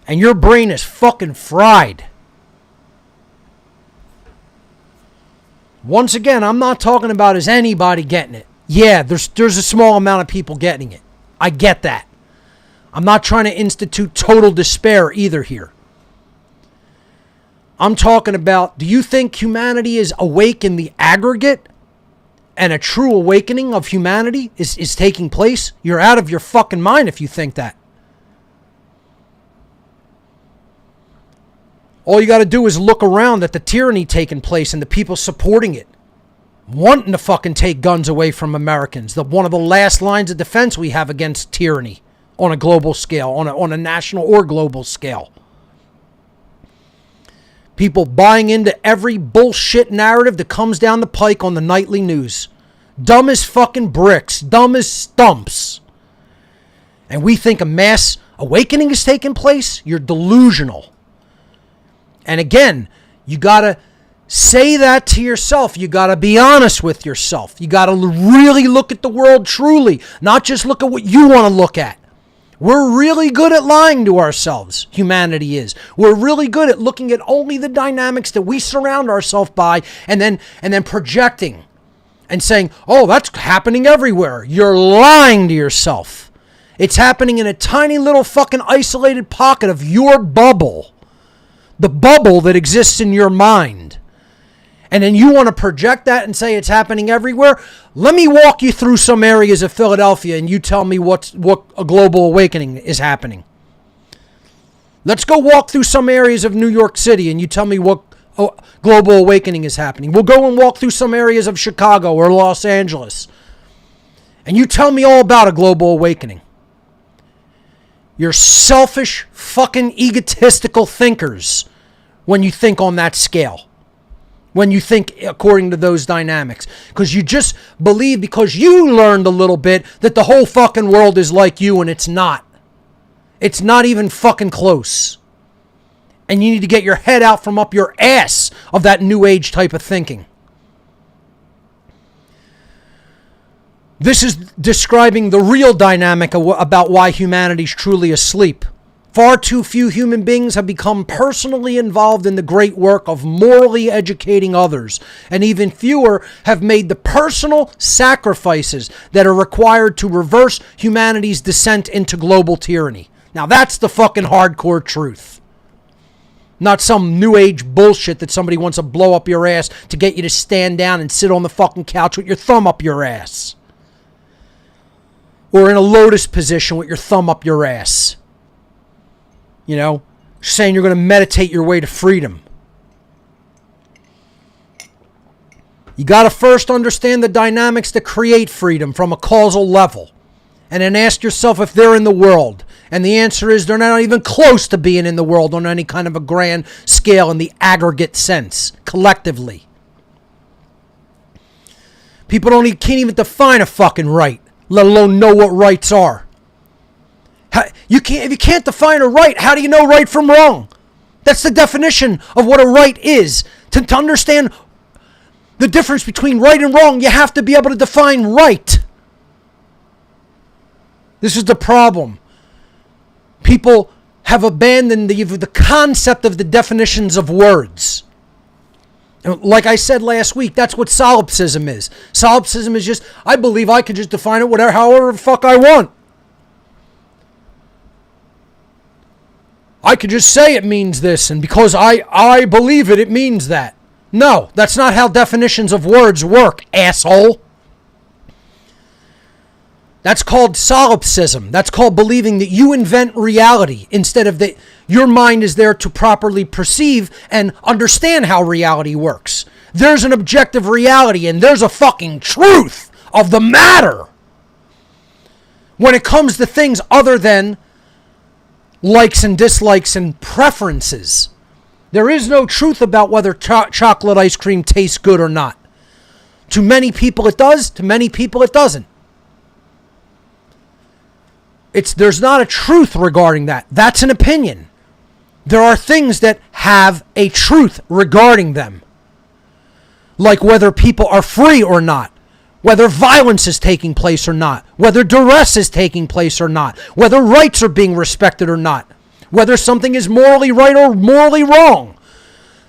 And your brain is fucking fried. Once again, I'm not talking about is anybody getting it. Yeah, there's a small amount of people getting it. I get that. I'm not trying to institute total despair either here. I'm talking about, do you think humanity is awake in the aggregate and a true awakening of humanity is taking place? You're out of your fucking mind if you think that. All you got to do is look around at the tyranny taking place and the people supporting it, wanting to fucking take guns away from Americans. One of the last lines of defense we have against tyranny on a global scale, on a national or global scale. People buying into every bullshit narrative that comes down the pike on the nightly news. Dumb as fucking bricks. Dumb as stumps. And we think a mass awakening is taking place? You're delusional. And again, you gotta say that to yourself. You gotta be honest with yourself. You gotta really look at the world truly, not just look at what you want to look at. We're really good at lying to ourselves. Humanity is. We're really good at looking at only the dynamics that we surround ourselves by and then projecting and saying, oh, that's happening everywhere. You're lying to yourself. It's happening in a tiny little fucking isolated pocket of your bubble. The bubble that exists in your mind. And then you want to project that and say it's happening everywhere? Let me walk you through some areas of Philadelphia and you tell me what a global awakening is happening. Let's go walk through some areas of New York City and you tell me what global awakening is happening. We'll go and walk through some areas of Chicago or Los Angeles. And you tell me all about a global awakening. You're selfish, fucking egotistical thinkers when you think on that scale. When you think according to those dynamics. Because you just believe because you learned a little bit that the whole fucking world is like you, and it's not. It's not even fucking close. And you need to get your head out from up your ass of that new age type of thinking. This is describing the real dynamic about why humanity's truly asleep. Far too few human beings have become personally involved in the great work of morally educating others, and even fewer have made the personal sacrifices that are required to reverse humanity's descent into global tyranny. Now that's the fucking hardcore truth. Not some new age bullshit that somebody wants to blow up your ass to get you to stand down and sit on the fucking couch with your thumb up your ass. Or in a lotus position with your thumb up your ass. You know, saying you're going to meditate your way to freedom. You got to first understand the dynamics that create freedom from a causal level. And then ask yourself if they're in the world. And the answer is they're not even close to being in the world on any kind of a grand scale in the aggregate sense, collectively. People can't even define a fucking right, let alone know what rights are. If you can't define a right, how do you know right from wrong? That's the definition of what a right is. To understand the difference between right and wrong, you have to be able to define right. This is the problem. People have abandoned the concept of the definitions of words. And like I said last week, that's what solipsism is. Solipsism is just, I believe I can just define it however the fuck I want. I could just say it means this, and because I believe it, it means that. No, that's not how definitions of words work, asshole. That's called solipsism. That's called believing that you invent reality instead of that your mind is there to properly perceive and understand how reality works. There's an objective reality and there's a fucking truth of the matter. When it comes to things other than likes and dislikes and preferences, there is no truth about whether chocolate ice cream tastes good or not. To many people it does, to many people it doesn't. There's not a truth regarding that. That's an opinion. There are things that have a truth regarding them. Like whether people are free or not. Whether violence is taking place or not. Whether duress is taking place or not. Whether rights are being respected or not. Whether something is morally right or morally wrong.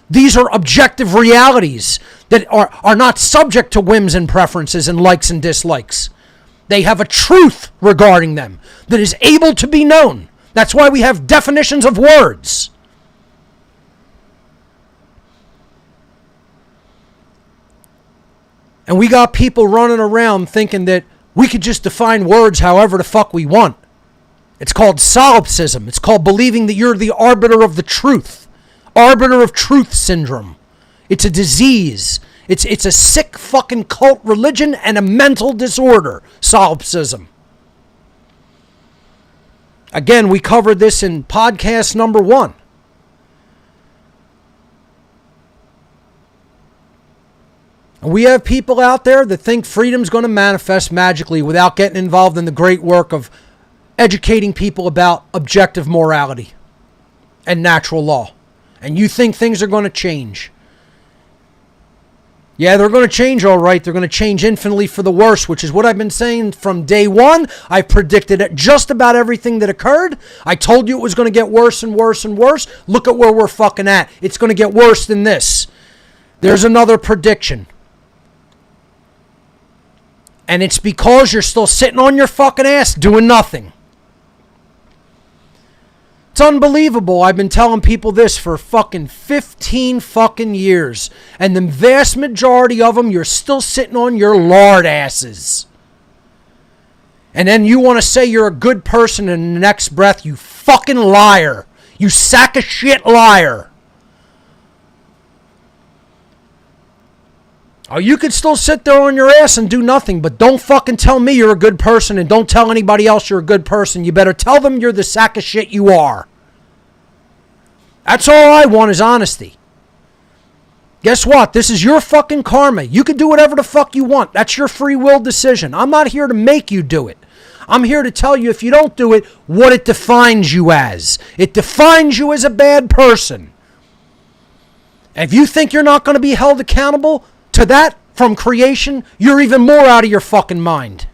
These are objective realities that are not subject to whims and preferences and likes and dislikes. They have a truth regarding them that is able to be known. That's why we have definitions of words. And we got people running around thinking that we could just define words however the fuck we want. It's called solipsism. It's called believing that you're the arbiter of the truth. arbiter of truth syndrome. It's a disease. It's a sick fucking cult religion and a mental disorder, solipsism. Again, we covered this in podcast number 1. We have people out there that think freedom's going to manifest magically without getting involved in the great work of educating people about objective morality and natural law. And you think things are going to change. Yeah, they're going to change all right. They're going to change infinitely for the worse, which is what I've been saying from day one. I predicted just about everything that occurred. I told you it was going to get worse and worse and worse. Look at where we're fucking at. It's going to get worse than this. There's another prediction. And it's because you're still sitting on your fucking ass doing nothing. It's unbelievable. I've been telling people this for fucking 15 fucking years. And the vast majority of them, you're still sitting on your lard asses. And then you want to say you're a good person in the next breath, you fucking liar. You sack of shit liar. Oh, you could still sit there on your ass and do nothing, but don't fucking tell me you're a good person and don't tell anybody else you're a good person. You better tell them you're the sack of shit you are. That's all I want is honesty. Guess what? This is your fucking karma. You can do whatever the fuck you want. That's your free will decision. I'm not here to make you do it. I'm here to tell you if you don't do it, what it defines you as. It defines you as a bad person. And if you think you're not going to be held accountable to that from creation, you're even more out of your fucking mind.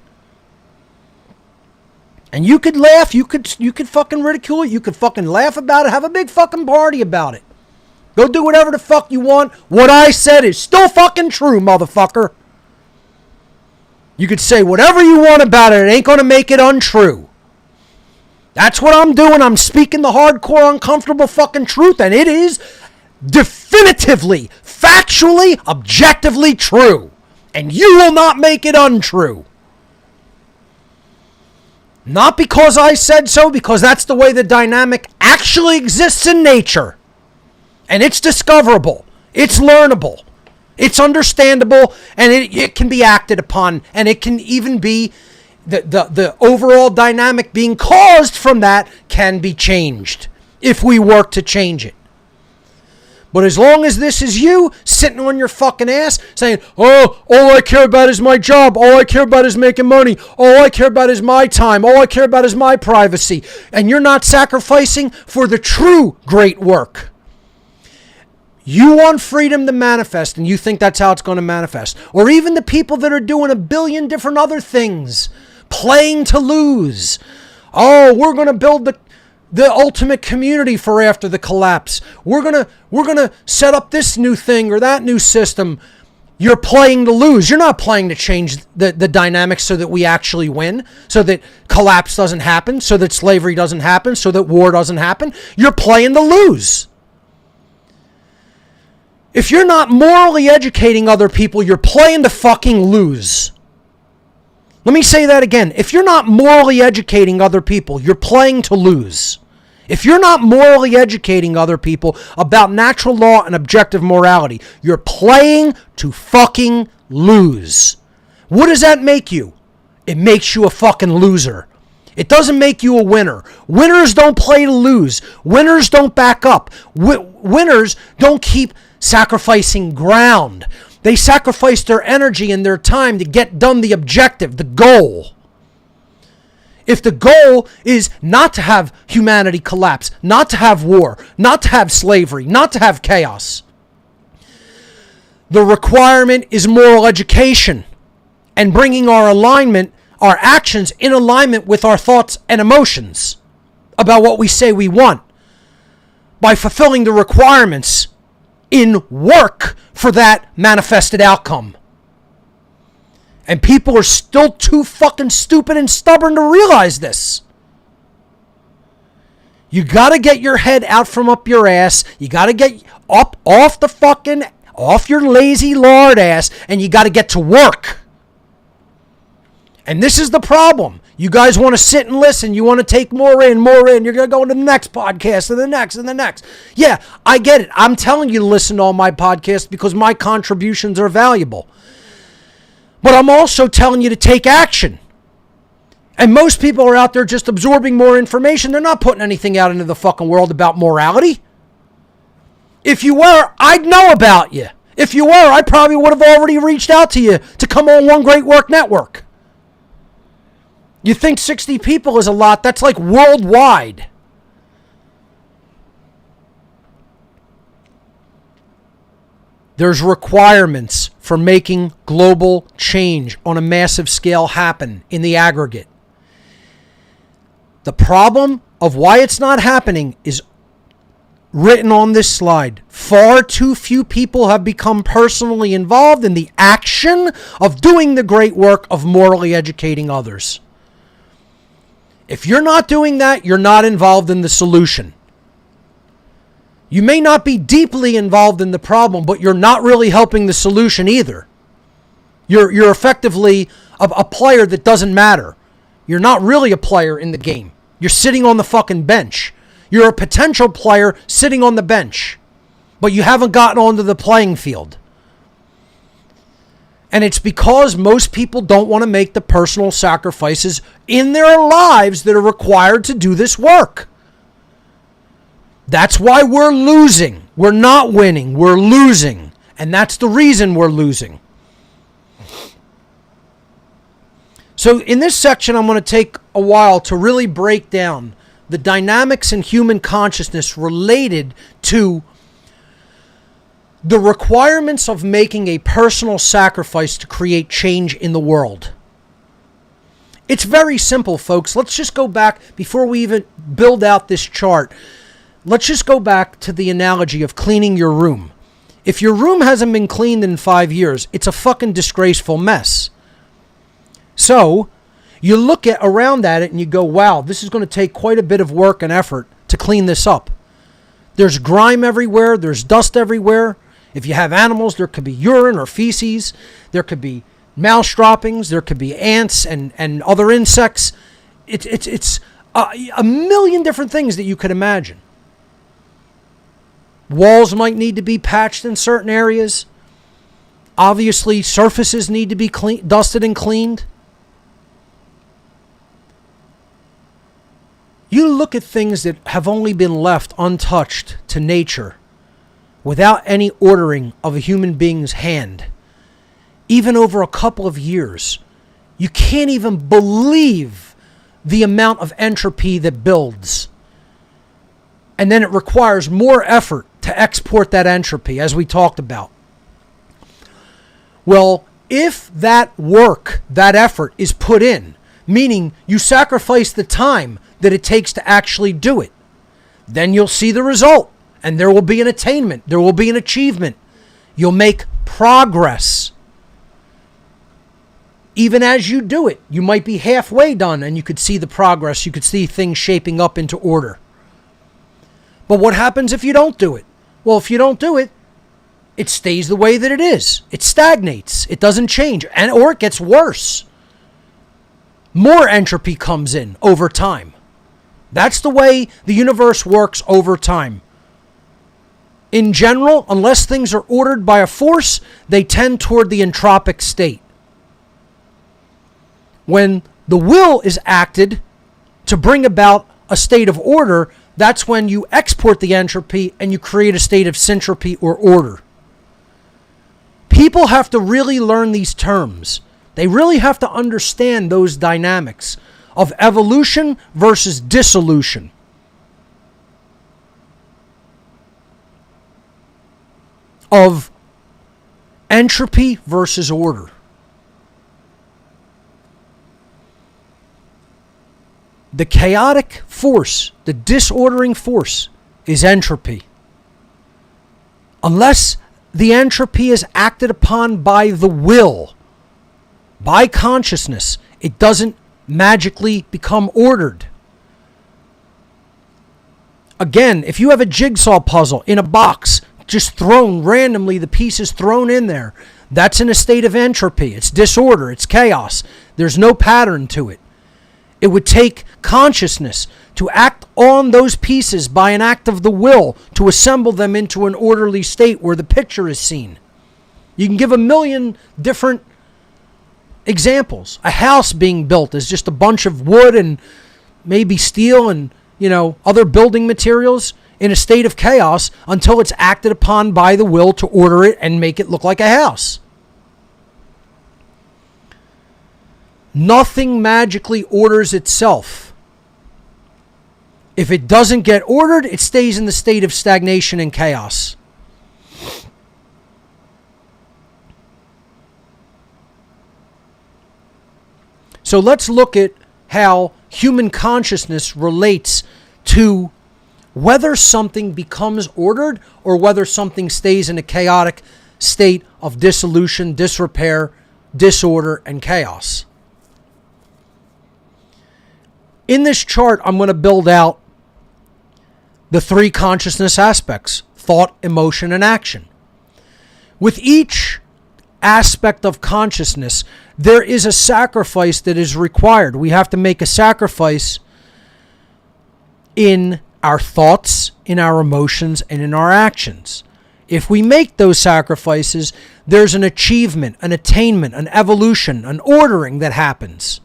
And you could laugh, you could fucking ridicule it, you could fucking laugh about it, have a big fucking party about it. Go do whatever the fuck you want. What I said is still fucking true, motherfucker. You could say whatever you want about it, it ain't gonna make it untrue. That's what I'm doing. I'm speaking the hardcore, uncomfortable fucking truth, and it is definitively, factually, objectively true. And you will not make it untrue. Not because I said so, because that's the way the dynamic actually exists in nature. And it's discoverable. It's learnable. It's understandable. And it can be acted upon. And it can even be the overall dynamic being caused from that can be changed if we work to change it. But as long as this is you sitting on your fucking ass saying, oh, all I care about is my job. All I care about is making money. All I care about is my time. All I care about is my privacy. And you're not sacrificing for the true great work. You want freedom to manifest, and you think that's how it's going to manifest. Or even the people that are doing a billion different other things, playing to lose. Oh, we're going to build the ultimate community for after the collapse. We're gonna set up this new thing or that new system. You're playing to lose. You're not playing to change the dynamics so that we actually win, so that collapse doesn't happen, so that slavery doesn't happen, so that war doesn't happen. You're playing to lose. If you're not morally educating other people, you're playing to fucking lose. Let me say that again. If you're not morally educating other people, you're playing to lose. If you're not morally educating other people about natural law and objective morality, you're playing to fucking lose. What does that make you? It makes you a fucking loser. It doesn't make you a winner. Winners don't play to lose. Winners don't back up. Winners don't keep sacrificing ground. They sacrifice their energy and their time to get done the objective, the goal. If the goal is not to have humanity collapse, not to have war, not to have slavery, not to have chaos, the requirement is moral education and bringing our actions in alignment with our thoughts and emotions about what we say we want by fulfilling the requirements in work for that manifested outcome. And people are still too fucking stupid and stubborn to realize this. You gotta get your head out from up your ass. You gotta get up off your lazy lard ass, and you gotta get to work. And this is the problem. You guys want to sit and listen. You want to take more in. You're going to go to the next podcast and the next and the next. Yeah, I get it. I'm telling you to listen to all my podcasts because my contributions are valuable. But I'm also telling you to take action. And most people are out there just absorbing more information. They're not putting anything out into the fucking world about morality. If you were, I'd know about you. If you were, I probably would have already reached out to you to come on One Great Work Network. You think 60 people is a lot? That's like worldwide. There's requirements for making global change on a massive scale happen in the aggregate. The problem of why it's not happening is written on this slide. Far too few people have become personally involved in the action of doing the great work of morally educating others. If you're not doing that, you're not involved in the solution. You may not be deeply involved in the problem, but you're not really helping the solution either. You're effectively a player that doesn't matter. You're not really a player in the game. You're sitting on the fucking bench. You're a potential player sitting on the bench, but you haven't gotten onto the playing field. And it's because most people don't want to make the personal sacrifices in their lives that are required to do this work. That's why we're losing. We're not winning. We're losing. And that's the reason we're losing. So in this section, I'm going to take a while to really break down the dynamics in human consciousness related to the requirements of making a personal sacrifice to create change in the world. It's very simple, folks. Let's just go back, before we even build out this chart, let's just go back to the analogy of cleaning your room. If your room hasn't been cleaned in 5 years, it's a fucking disgraceful mess. So, you look around at it and you go, wow, this is going to take quite a bit of work and effort to clean this up. There's grime everywhere. There's dust everywhere. If you have animals, there could be urine or feces. There could be mouse droppings. There could be ants and other insects. It's a million different things that you could imagine. Walls might need to be patched in certain areas. Obviously, surfaces need to be dusted and cleaned. You look at things that have only been left untouched to nature without any ordering of a human being's hand, even over a couple of years. You can't even believe the amount of entropy that builds. And then it requires more effort to export that entropy, as we talked about. Well, if that work, that effort is put in, meaning you sacrifice the time that it takes to actually do it, then you'll see the result. And there will be an attainment. There will be an achievement. You'll make progress. Even as you do it, you might be halfway done and you could see the progress. You could see things shaping up into order. But what happens if you don't do it? Well, if you don't do it, it stays the way that it is. It stagnates. It doesn't change. Or it gets worse. More entropy comes in over time. That's the way the universe works over time. In general, unless things are ordered by a force, they tend toward the entropic state. When the will is acted to bring about a state of order, that's when you export the entropy and you create a state of syntropy or order. People have to really learn these terms. They really have to understand those dynamics of evolution versus dissolution. Of entropy versus order. The chaotic force, the disordering force, is entropy. Unless the entropy is acted upon by the will, by consciousness, it doesn't magically become ordered. Again, if you have a jigsaw puzzle in a box, just thrown randomly, the pieces thrown in there. That's in a state of entropy. It's disorder. It's chaos. There's no pattern to it. It would take consciousness to act on those pieces by an act of the will to assemble them into an orderly state where the picture is seen. You can give a million different examples. A house being built is just a bunch of wood and maybe steel and, other building materials in a state of chaos until it's acted upon by the will to order it and make it look like a house. Nothing magically orders itself. If it doesn't get ordered, it stays in the state of stagnation and chaos. So let's look at how human consciousness relates to whether something becomes ordered or whether something stays in a chaotic state of dissolution, disrepair, disorder, and chaos. In this chart, I'm going to build out the three consciousness aspects: thought, emotion, and action. With each aspect of consciousness, there is a sacrifice that is required. We have to make a sacrifice in our thoughts, in our emotions, and in our actions. If we make those sacrifices, there's an achievement, an attainment, an evolution, an ordering that happens.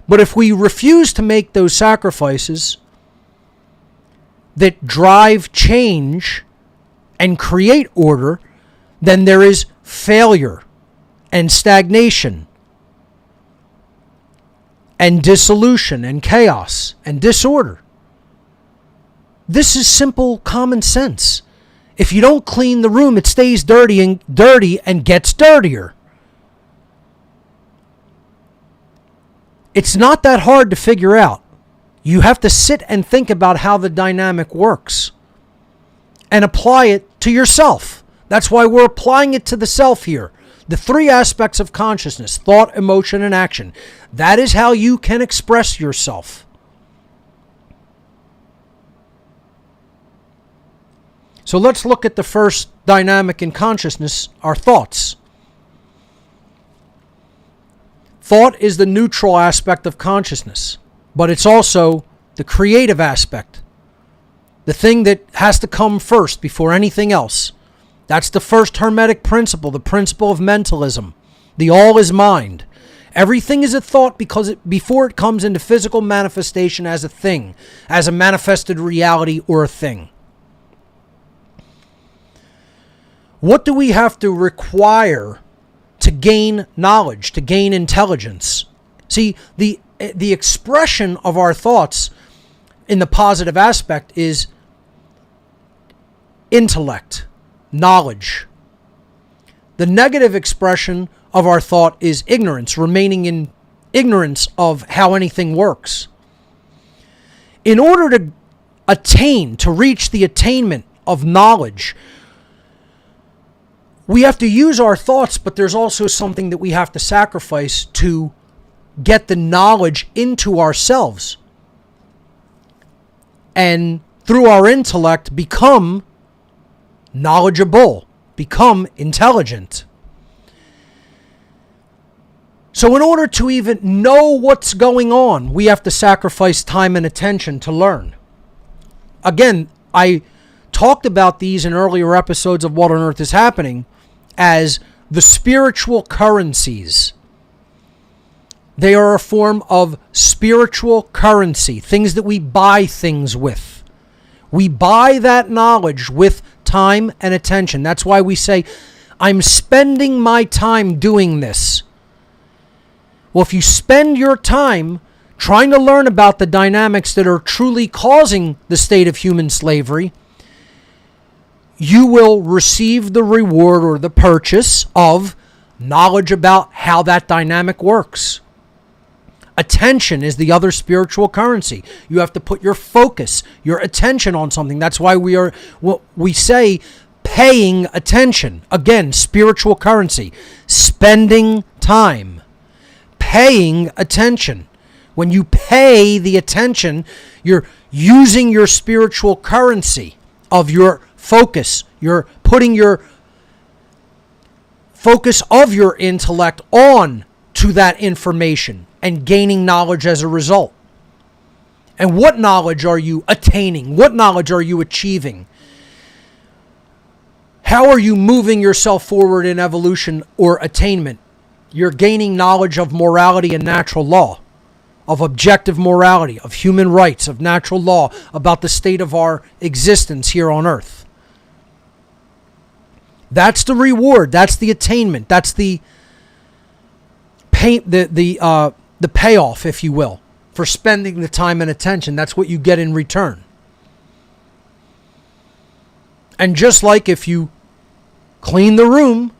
But if we refuse to make those sacrifices that drive change and create order, then there is failure and stagnation and dissolution and chaos and disorder. This is simple common sense. If you don't clean the room, it stays dirty and gets dirtier. It's not that hard to figure out. You have to sit and think about how the dynamic works and apply it to yourself. That's why we're applying it to the self here. The three aspects of consciousness: thought, emotion, and action. That is how you can express yourself. So let's look at the first dynamic in consciousness, our thoughts. Thought is the neutral aspect of consciousness, but it's also the creative aspect, the thing that has to come first before anything else. That's the first Hermetic principle, the principle of mentalism. The all is mind. Everything is a thought before it comes into physical manifestation as a thing, as a manifested reality or a thing. What do we have to require to gain knowledge, to gain intelligence? See, the expression of our thoughts in the positive aspect is intellect, knowledge. The negative expression of our thought is ignorance, remaining in ignorance of how anything works. In order to attain, to reach the attainment of knowledge, we have to use our thoughts, but there's also something that we have to sacrifice to get the knowledge into ourselves. And through our intellect, become knowledgeable, become intelligent. So in order to even know what's going on, we have to sacrifice time and attention to learn. Again, I talked about these in earlier episodes of What on Earth is Happening as the spiritual currencies. They are a form of spiritual currency, things that we buy things with. We buy that knowledge with time and attention. That's why we say, I'm spending my time doing this. Well, if you spend your time trying to learn about the dynamics that are truly causing the state of human slavery, you will receive the reward or the purchase of knowledge about how that dynamic works. Attention is the other spiritual currency. You have to put your focus, your attention on something. That's why we say paying attention. Again, spiritual currency. Spending time. Paying attention. When you pay the attention, you're using your spiritual currency of your focus, You're putting your focus of your intellect on to that information and gaining knowledge as a result. And what knowledge are you attaining? What knowledge are you achieving? How are you moving yourself forward in evolution or attainment? You're gaining knowledge of morality and natural law, of objective morality, of human rights, of natural law, about the state of our existence here on earth. That's the reward. That's the attainment. That's the payoff, if you will, for spending the time and attention. That's what you get in return. And just like if you clean the room,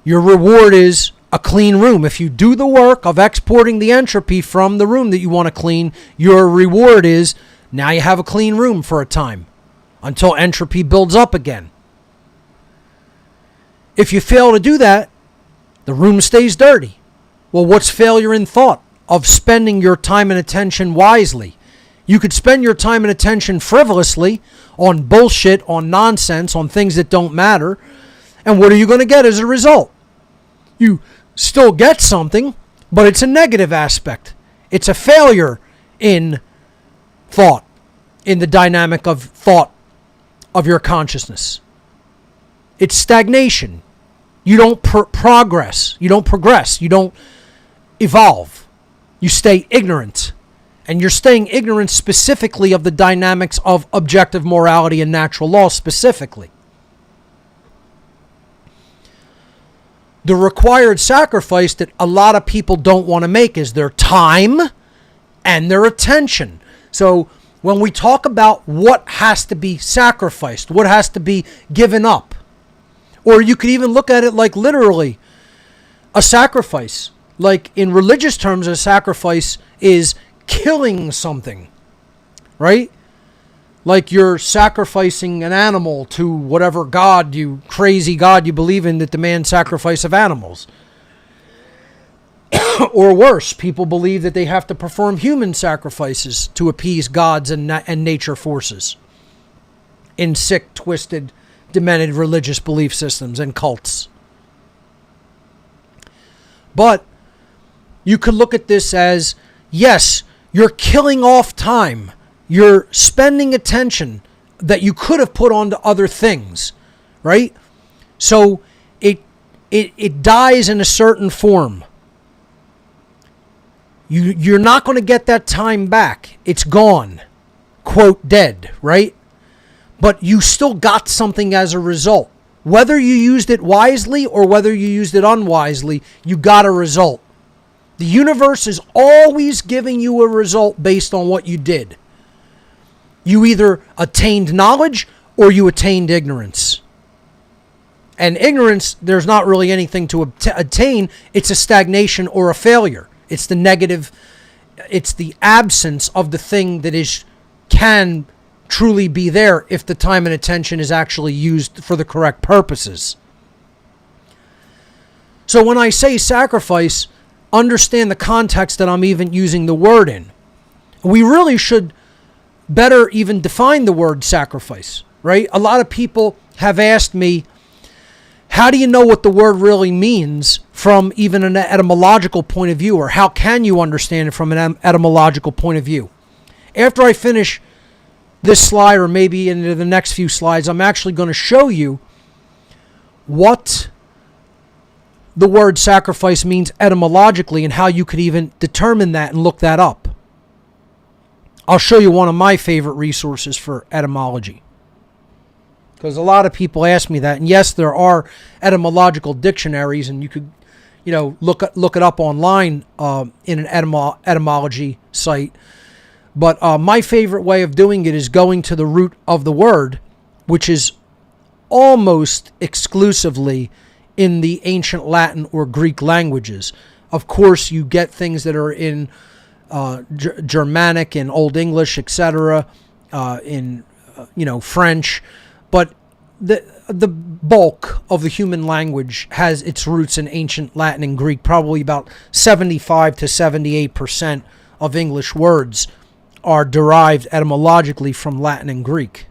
your reward is a clean room. If you do the work of exporting the entropy from the room that you want to clean, your reward is now you have a clean room for a time until entropy builds up again. If you fail to do that, the room stays dirty. Well, what's failure in thought of spending your time and attention wisely? You could spend your time and attention frivolously on bullshit, on nonsense, on things that don't matter. And what are you going to get as a result? You still get something, but it's a negative aspect. It's a failure in thought, in the dynamic of thought of your consciousness. It's stagnation. You don't progress. You don't progress. You don't evolve. You stay ignorant. And you're staying ignorant specifically of the dynamics of objective morality and natural law specifically. The required sacrifice that a lot of people don't want to make is their time and their attention. So when we talk about what has to be sacrificed, what has to be given up, or you could even look at it like literally a sacrifice. Like in religious terms, a sacrifice is killing something, right? Like you're sacrificing an animal to whatever god, you crazy god you believe in that demands sacrifice of animals. Or worse, people believe that they have to perform human sacrifices to appease gods and nature forces in sick, twisted, demented religious belief systems and cults. But you could look at this as, yes, you're killing off time. You're spending attention that you could have put onto other things, right? So it dies in a certain form. You're not going to get that time back. It's gone. Quote, dead, right? But you still got something as a result. Whether you used it wisely or whether you used it unwisely, you got a result. The universe is always giving you a result based on what you did. You either attained knowledge or you attained ignorance. And ignorance, there's not really anything to attain. It's a stagnation or a failure. It's the negative. It's the absence of the thing that can truly be there if the time and attention is actually used for the correct purposes. So when I say sacrifice, understand the context that I'm even using the word in. We really should better even define the word sacrifice, right? A lot of people have asked me, how do you know what the word really means from even an etymological point of view, or how can you understand it from an etymological point of view? After I finish this slide, or maybe into the next few slides, I'm actually going to show you what the word sacrifice means etymologically and how you could even determine that and look that up. I'll show you one of my favorite resources for etymology, because a lot of people ask me that. And yes, there are etymological dictionaries, and you could, look it up online in an etymology site. But my favorite way of doing it is going to the root of the word, which is almost exclusively in the ancient Latin or Greek languages. Of course, you get things that are in Germanic and Old English, etc., in French, but the bulk of the human language has its roots in ancient Latin and Greek. Probably about 75 to 78% of English words are derived etymologically from Latin and Greek.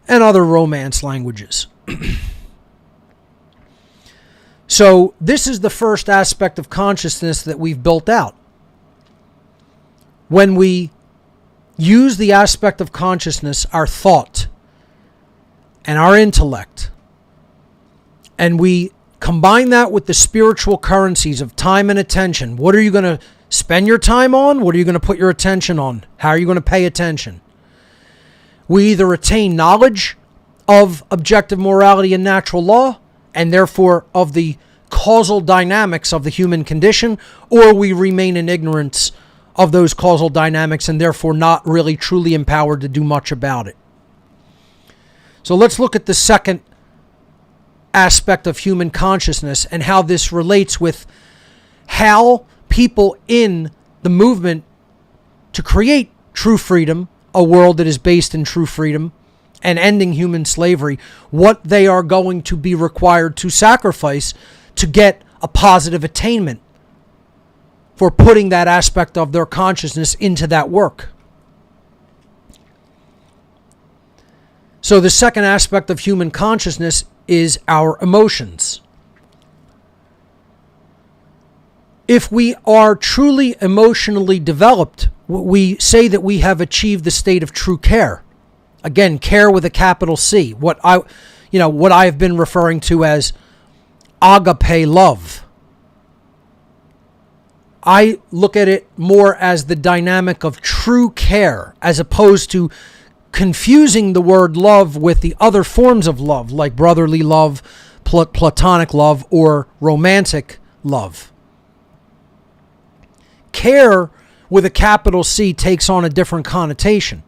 and other Romance languages. So this is the first aspect of consciousness that we've built out. When we use the aspect of consciousness, our thought and our intellect, and we combine that with the spiritual currencies of time and attention, what are you going to spend your time on? What are you going to put your attention on? How are you going to pay attention? We either attain knowledge of objective morality and natural law, and therefore of the causal dynamics of the human condition, or we remain in ignorance of those causal dynamics and therefore not really truly empowered to do much about it. So let's look at the second aspect of human consciousness and how this relates with how people in the movement to create true freedom, a world that is based in true freedom, and ending human slavery, what they are going to be required to sacrifice to get a positive attainment for putting that aspect of their consciousness into that work. So the second aspect of human consciousness is our emotions. If we are truly emotionally developed, we say that we have achieved the state of true care. Again, care with a capital C. What I have been referring to as agape love. I look at it more as the dynamic of true care, as opposed to confusing the word love with the other forms of love, like brotherly love, platonic love, or romantic love. Care with a capital C takes on a different connotation,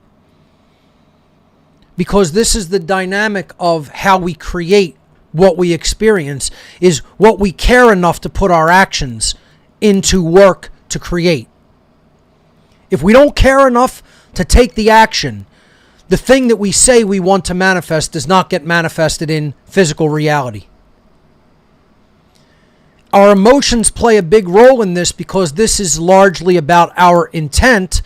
because this is the dynamic of how we create what we experience, is what we care enough to put our actions into work to create. If we don't care enough to take the action, the thing that we say we want to manifest does not get manifested in physical reality. Our emotions play a big role in this, because this is largely about our intent,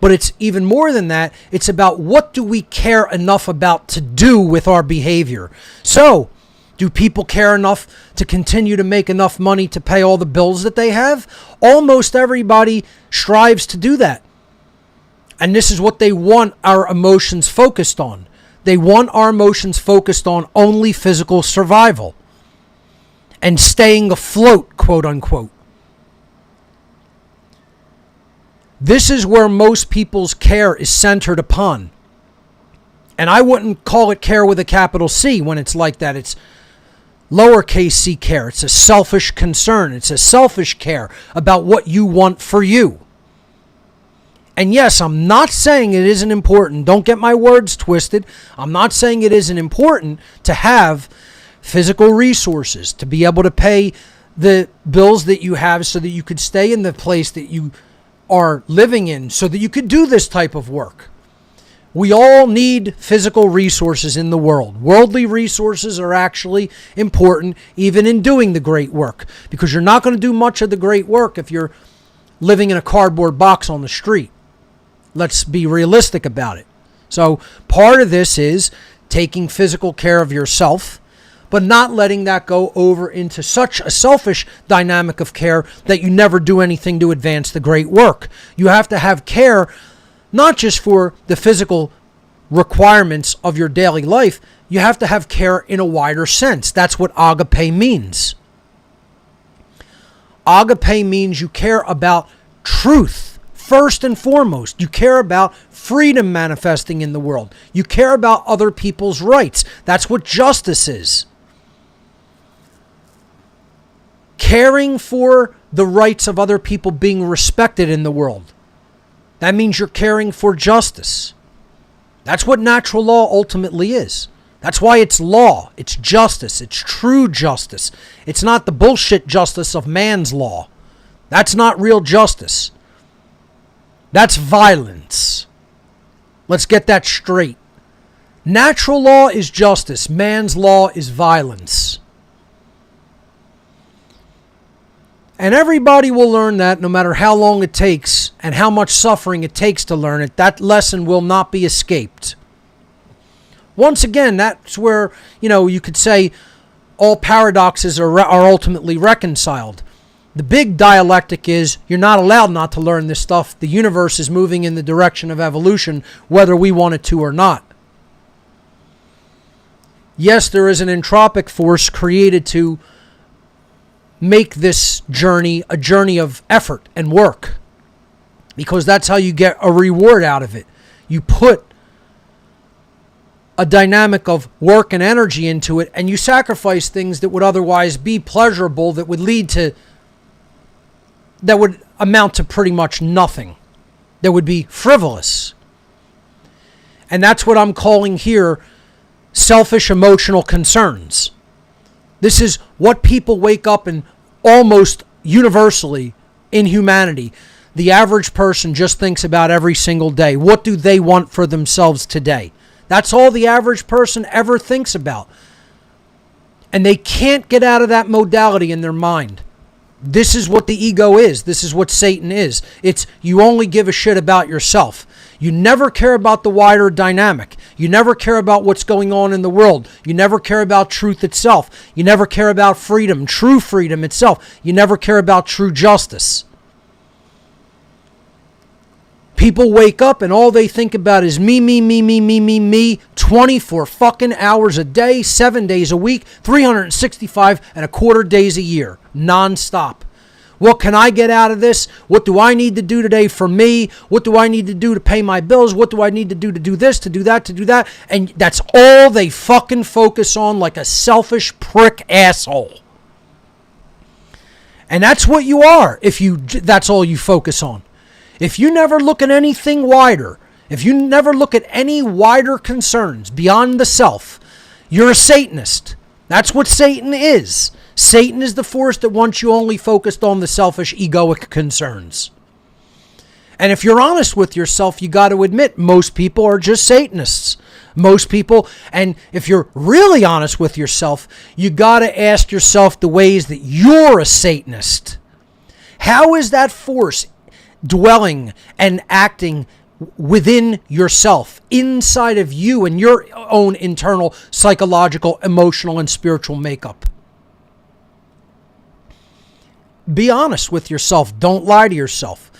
but it's even more than that. It's about what do we care enough about to do with our behavior. So, do people care enough to continue to make enough money to pay all the bills that they have? Almost everybody strives to do that. And this is what they want our emotions focused on. They want our emotions focused on only physical survival and staying afloat, quote unquote. This is where most people's care is centered upon. And I wouldn't call it care with a capital C when it's like that. It's lowercase c care. It's a selfish concern. It's a selfish care about what you want for you. And yes, I'm not saying it isn't important. Don't get my words twisted. I'm not saying it isn't important to have physical resources, to be able to pay the bills that you have so that you could stay in the place that you are living in, so that you could do this type of work. We all need physical resources in the world. Worldly resources are actually important even in doing the great work, because you're not going to do much of the great work if you're living in a cardboard box on the street. Let's be realistic about it. So part of this is taking physical care of yourself, but not letting that go over into such a selfish dynamic of care that you never do anything to advance the great work. You have to have care not just for the physical requirements of your daily life. You have to have care in a wider sense. That's what agape means. Agape means you care about truth first and foremost. You care about freedom manifesting in the world. You care about other people's rights. That's what justice is. Caring for the rights of other people being respected in the world. That means you're caring for justice. That's what natural law ultimately is. That's why it's law. It's justice. It's true justice. It's not the bullshit justice of man's law. That's not real justice. That's violence. Let's get that straight. Natural law is justice. Man's law is violence. And everybody will learn that, no matter how long it takes and how much suffering it takes to learn it. That lesson will not be escaped. Once again, that's where, you could say all paradoxes are ultimately reconciled. The big dialectic is you're not allowed not to learn this stuff. The universe is moving in the direction of evolution, whether we want it to or not. Yes, there is an entropic force created to make this journey a journey of effort and work, because that's how you get a reward out of it. You put a dynamic of work and energy into it, and you sacrifice things that would otherwise be pleasurable, that would amount to pretty much nothing, that would be frivolous. And that's what I'm calling here selfish emotional concerns. This is what people wake up and almost universally in humanity, the average person just thinks about every single day. What do they want for themselves today? That's all the average person ever thinks about. And they can't get out of that modality in their mind. This is what the ego is. This is what Satan is. It's you only give a shit about yourself. You never care about the wider dynamic. You never care about what's going on in the world. You never care about truth itself. You never care about freedom, true freedom itself. You never care about true justice. People wake up and all they think about is me, 24 fucking hours a day, 7 days a week, 365 and a quarter days a year, nonstop. What can I get out of this? What do I need to do today for me? What do I need to do to pay my bills? What do I need to do this, to do that, to do that? And that's all they fucking focus on, like a selfish prick asshole. And that's what you are if that's all you focus on. If you never look at anything wider, if you never look at any wider concerns beyond the self, you're a Satanist. That's what Satan is. Satan is the force that wants you only focused on the selfish, egoic concerns. And if you're honest with yourself, you got to admit most people are just Satanists. Most people, and if you're really honest with yourself, you got to ask yourself the ways that you're a Satanist. How is that force dwelling and acting within yourself, inside of you and your own internal psychological, emotional, and spiritual makeup? Be honest with yourself. Don't lie to yourself.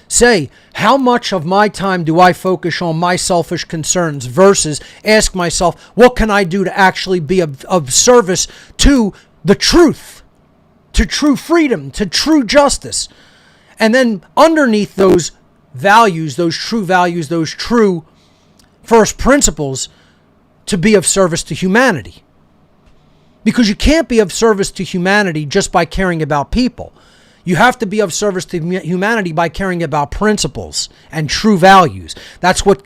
Say, how much of my time do I focus on my selfish concerns versus ask myself, what can I do to actually be of service to the truth, to true freedom, to true justice? And then underneath those values, those true first principles, to be of service to humanity. Because you can't be of service to humanity just by caring about people. You have to be of service to humanity by caring about principles and true values. That's what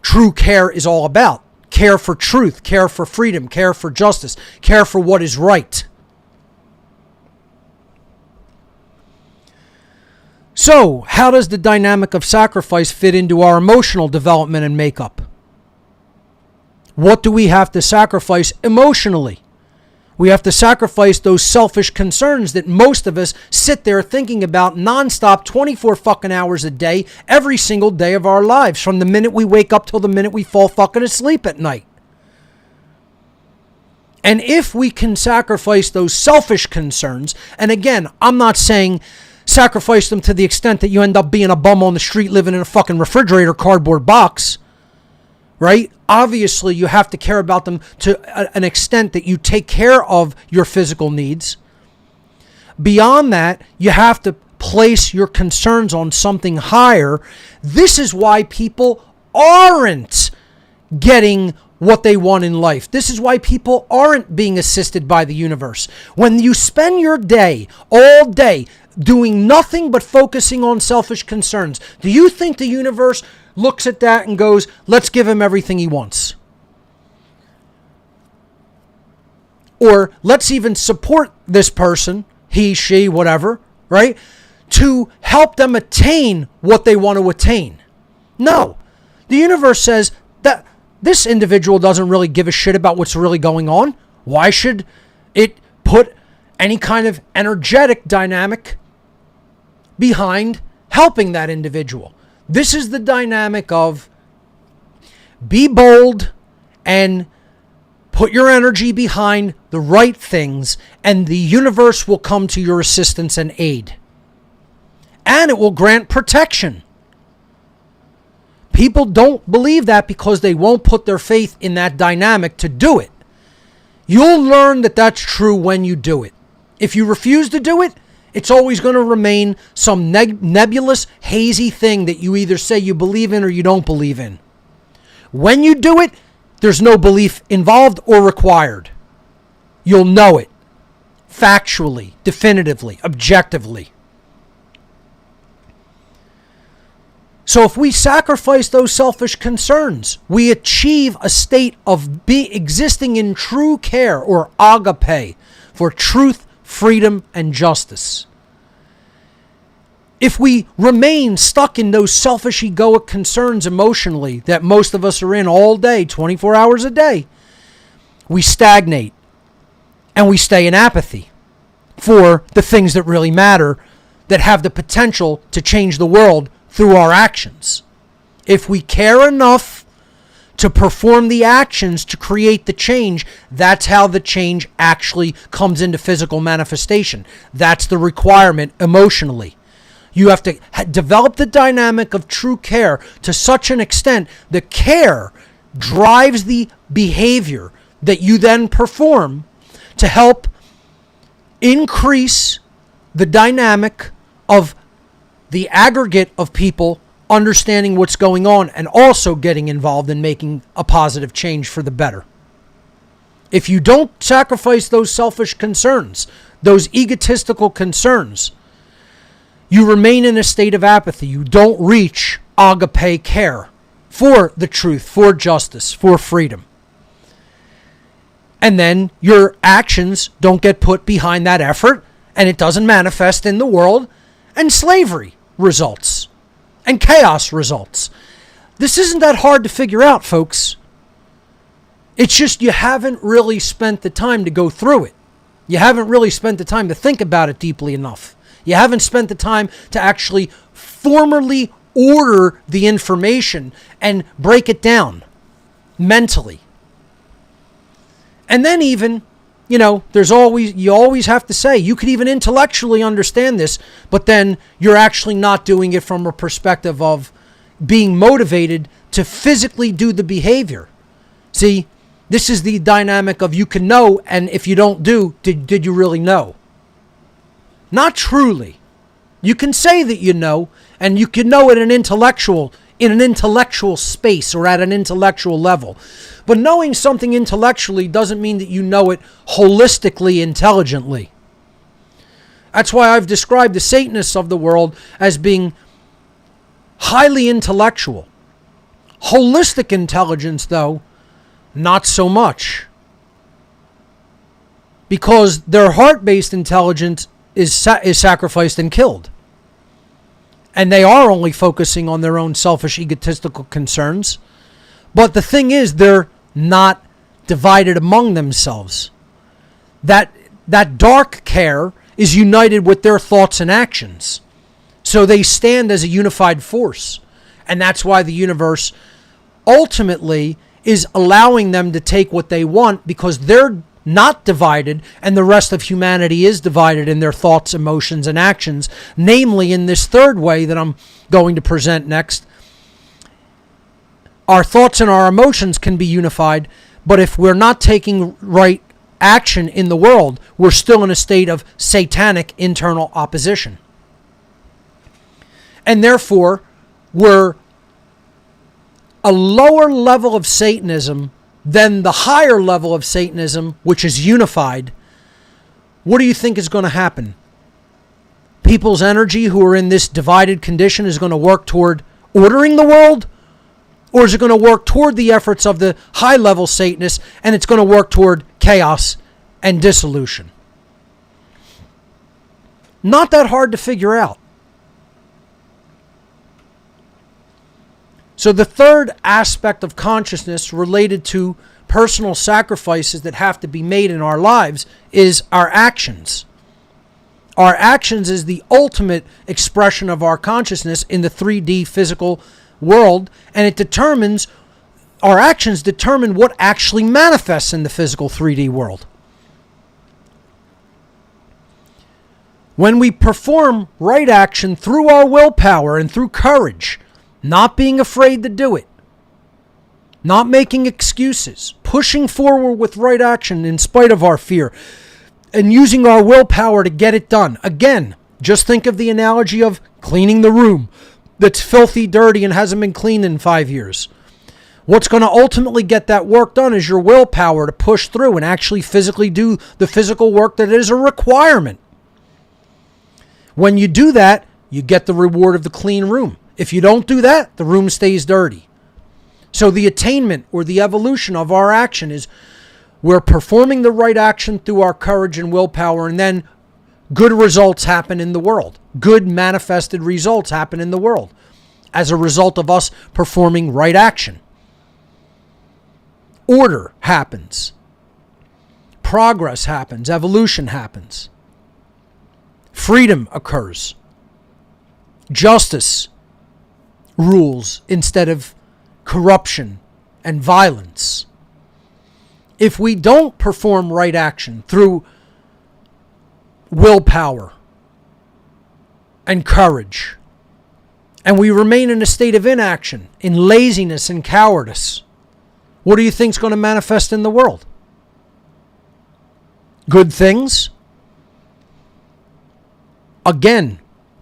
true care is all about. Care for truth, care for freedom, care for justice, care for what is right. So, how does the dynamic of sacrifice fit into our emotional development and makeup? What do we have to sacrifice emotionally? We have to sacrifice those selfish concerns that most of us sit there thinking about nonstop 24 fucking hours a day, every single day of our lives, from the minute we wake up till the minute we fall fucking asleep at night. And if we can sacrifice those selfish concerns, and again, I'm not saying sacrifice them to the extent that you end up being a bum on the street living in a fucking refrigerator cardboard box, right? Obviously, you have to care about them to an extent that you take care of your physical needs. Beyond that, you have to place your concerns on something higher. This is why people aren't getting what they want in life. This is why people aren't being assisted by the universe. When you spend your day, all day, doing nothing but focusing on selfish concerns, do you think the universe looks at that and goes, let's give him everything he wants? Or let's even support this person, he, she, whatever, right? To help them attain what they want to attain. No. The universe says that this individual doesn't really give a shit about what's really going on. Why should it put any kind of energetic dynamic behind helping that individual? This is the dynamic of be bold and put your energy behind the right things, and the universe will come to your assistance and aid. And it will grant protection. People don't believe that because they won't put their faith in that dynamic to do it. You'll learn that that's true when you do it. If you refuse to do it, it's always going to remain some nebulous, hazy thing that you either say you believe in or you don't believe in. When you do it, there's no belief involved or required. You'll know it factually, definitively, objectively. So if we sacrifice those selfish concerns, we achieve a state of existing in true care, or agape, for truth, freedom, and justice. If we remain stuck in those selfish egoic concerns emotionally that most of us are in all day, 24 hours a day, we stagnate and we stay in apathy for the things that really matter, that have the potential to change the world through our actions. If we care enough to perform the actions to create the change, that's how the change actually comes into physical manifestation. That's the requirement emotionally. You have to develop the dynamic of true care to such an extent the care drives the behavior that you then perform to help increase the dynamic of the aggregate of people understanding what's going on and also getting involved in making a positive change for the better. If you don't sacrifice those selfish concerns, those egotistical concerns, you remain in a state of apathy. You don't reach agape care for the truth, for justice, for freedom. And then your actions don't get put behind that effort, and it doesn't manifest in the world, and slavery results, and chaos results. This isn't that hard to figure out, folks. It's just you haven't really spent the time to go through it. You haven't really spent the time to think about it deeply enough. You haven't spent the time to actually formally order the information and break it down mentally. And then even, you always have to say, you could even intellectually understand this, but then you're actually not doing it from a perspective of being motivated to physically do the behavior. See, this is the dynamic of you can know, and if you don't do, did you really know? Not truly. You can say that you know, and you can know in an intellectual space or at an intellectual level. But knowing something intellectually doesn't mean that you know it holistically, intelligently. That's why I've described the Satanists of the world as being highly intellectual. Holistic intelligence, though, not so much. Because their heart-based intelligence is sacrificed and killed. And they are only focusing on their own selfish, egotistical concerns. But the thing is, they're not divided among themselves. That dark care is united with their thoughts and actions. So they stand as a unified force. And that's why the universe ultimately is allowing them to take what they want, because they're not divided, and the rest of humanity is divided in their thoughts, emotions, and actions, namely in this third way that I'm going to present next. Our thoughts and our emotions can be unified, but if we're not taking right action in the world, we're still in a state of satanic internal opposition. And therefore, we're a lower level of Satanism than the higher level of Satanism, which is unified. What do you think is going to happen? People's energy who are in this divided condition is going to work toward ordering the world? Or is it going to work toward the efforts of the high-level Satanists, and it's going to work toward chaos and dissolution? Not that hard to figure out. So the third aspect of consciousness related to personal sacrifices that have to be made in our lives is our actions. Our actions is the ultimate expression of our consciousness in the 3D physical world, and it determines our actions determine what actually manifests in the physical 3D world. When we perform right action through our willpower and through courage, not being afraid to do it, not making excuses, pushing forward with right action in spite of our fear, and using our willpower to get it done. Again, just think of the analogy of cleaning the room that's filthy, dirty, and hasn't been cleaned in 5 years. What's going to ultimately get that work done is your willpower to push through and actually physically do the physical work that is a requirement. When you do that, you get the reward of the clean room. If you don't do that, the room stays dirty. So the attainment or the evolution of our action is we're performing the right action through our courage and willpower, and then good results happen in the world. Good manifested results happen in the world as a result of us performing right action. Order happens. Progress happens. Evolution happens. Freedom occurs. Justice rules instead of corruption and violence. If we don't perform right action through willpower and courage, and we remain in a state of inaction, in laziness and cowardice, what do you think is going to manifest in the world? Good things? Again,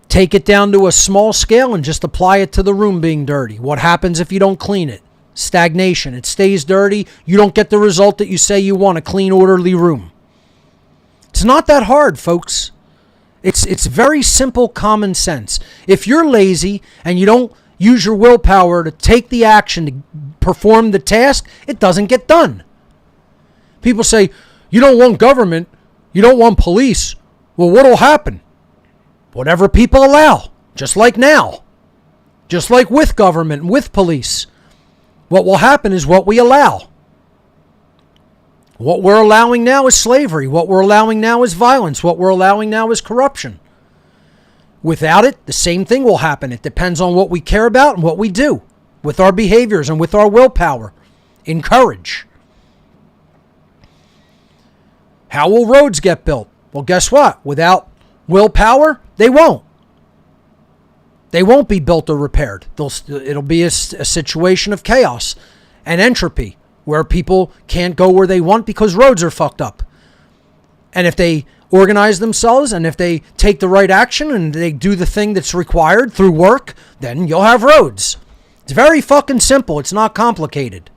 take it down to a small scale and just apply it to the room being dirty. What happens if you don't clean it? Stagnation. It stays dirty. You don't get the result that you say you want, a clean, orderly room. It's not that hard, folks. It's very simple common sense. If you're lazy and you don't use your willpower to take the action to perform the task, it doesn't get done. People say, you don't want government, you don't want police. Well, what'll happen? Whatever people allow, just like now. Just like with government and with police. What will happen is what we allow. What we're allowing now is slavery. What we're allowing now is violence. What we're allowing now is corruption. Without it, the same thing will happen. It depends on what we care about and what we do with our behaviors and with our willpower. Encourage. How will roads get built? Well, guess what? Without willpower, they won't. They won't be built or repaired. It'll be a situation of chaos and entropy where people can't go where they want because roads are fucked up. And if they organize themselves and if they take the right action and they do the thing that's required through work, then you'll have roads. It's very fucking simple. It's not complicated.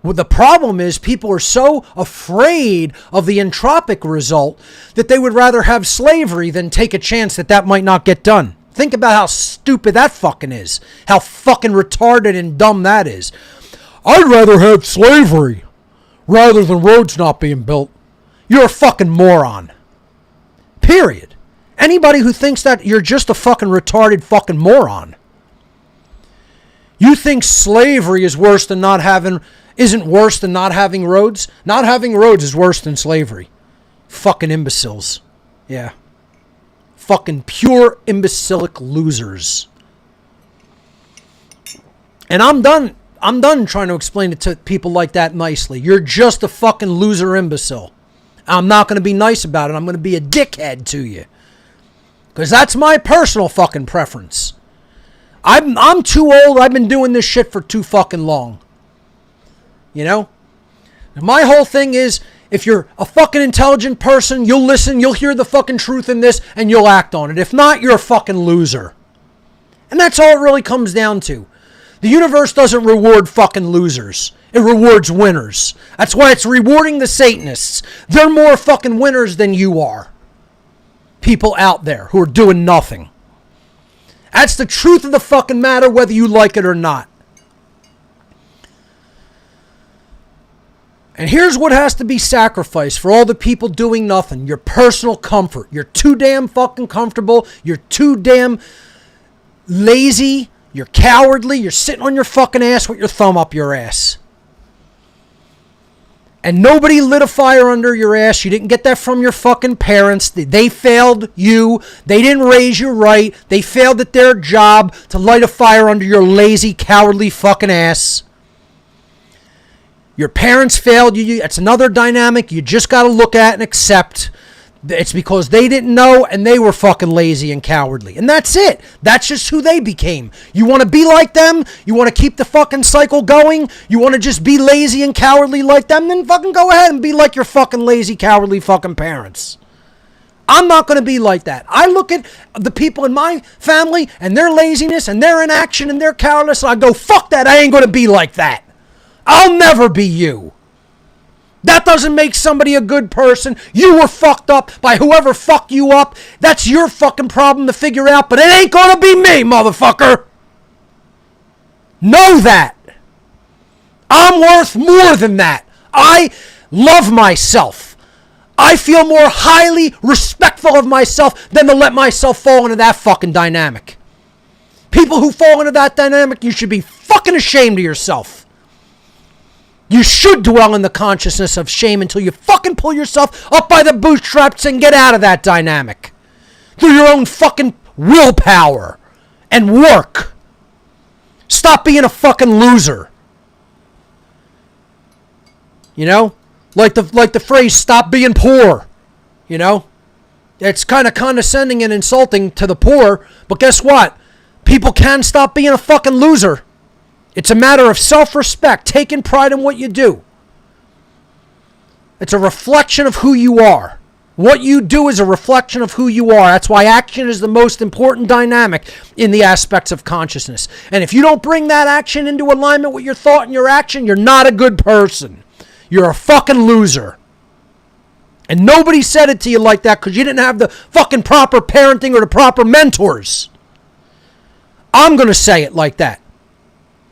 Well, the problem is people are so afraid of the entropic result that they would rather have slavery than take a chance that that might not get done. Think about how stupid that fucking is. How fucking retarded and dumb that is. I'd rather have slavery rather than roads not being built. You're a fucking moron. Period. Anybody who thinks that, you're just a fucking retarded fucking moron. You think slavery is worse than isn't worse than not having roads? Not having roads is worse than slavery. Fucking imbeciles. Yeah. Fucking pure imbecilic losers. And I'm done trying to explain it to people like that nicely. You're just a fucking loser imbecile. I'm not going to be nice about it. I'm going to be a dickhead to you. Because that's my personal fucking preference. I'm too old. I've been doing this shit for too fucking long. You know? My whole thing is, if you're a fucking intelligent person, you'll listen, you'll hear the fucking truth in this, and you'll act on it. If not, you're a fucking loser. And that's all it really comes down to. The universe doesn't reward fucking losers. It rewards winners. That's why it's rewarding the Satanists. They're more fucking winners than you are. People out there who are doing nothing. That's the truth of the fucking matter, whether you like it or not. And here's what has to be sacrificed for all the people doing nothing. Your personal comfort. You're too damn fucking comfortable. You're too damn lazy. You're cowardly. You're sitting on your fucking ass with your thumb up your ass. And nobody lit a fire under your ass. You didn't get that from your fucking parents. They failed you. They didn't raise you right. They failed at their job to light a fire under your lazy, cowardly fucking ass. Your parents failed you. It's another dynamic you just got to look at and accept. It's because they didn't know and they were fucking lazy and cowardly. And that's it. That's just who they became. You want to be like them? You want to keep the fucking cycle going? You want to just be lazy and cowardly like them? Then fucking go ahead and be like your fucking lazy, cowardly fucking parents. I'm not going to be like that. I look at the people in my family and their laziness and their inaction and their cowardice and I go, fuck that. I ain't going to be like that. I'll never be you. That doesn't make somebody a good person. You were fucked up by whoever fucked you up. That's your fucking problem to figure out, but it ain't gonna be me, motherfucker. Know that. I'm worth more than that. I love myself. I feel more highly respectful of myself than to let myself fall into that fucking dynamic. People who fall into that dynamic, you should be fucking ashamed of yourself. You should dwell in the consciousness of shame until you fucking pull yourself up by the bootstraps and get out of that dynamic. Through your own fucking willpower and work. Stop being a fucking loser. You know? Like the phrase, stop being poor. You know? It's kind of condescending and insulting to the poor, but guess what? People can stop being a fucking loser. It's a matter of self-respect, taking pride in what you do. It's a reflection of who you are. What you do is a reflection of who you are. That's why action is the most important dynamic in the aspects of consciousness. And if you don't bring that action into alignment with your thought and your action, you're not a good person. You're a fucking loser. And nobody said it to you like that because you didn't have the fucking proper parenting or the proper mentors. I'm going to say it like that.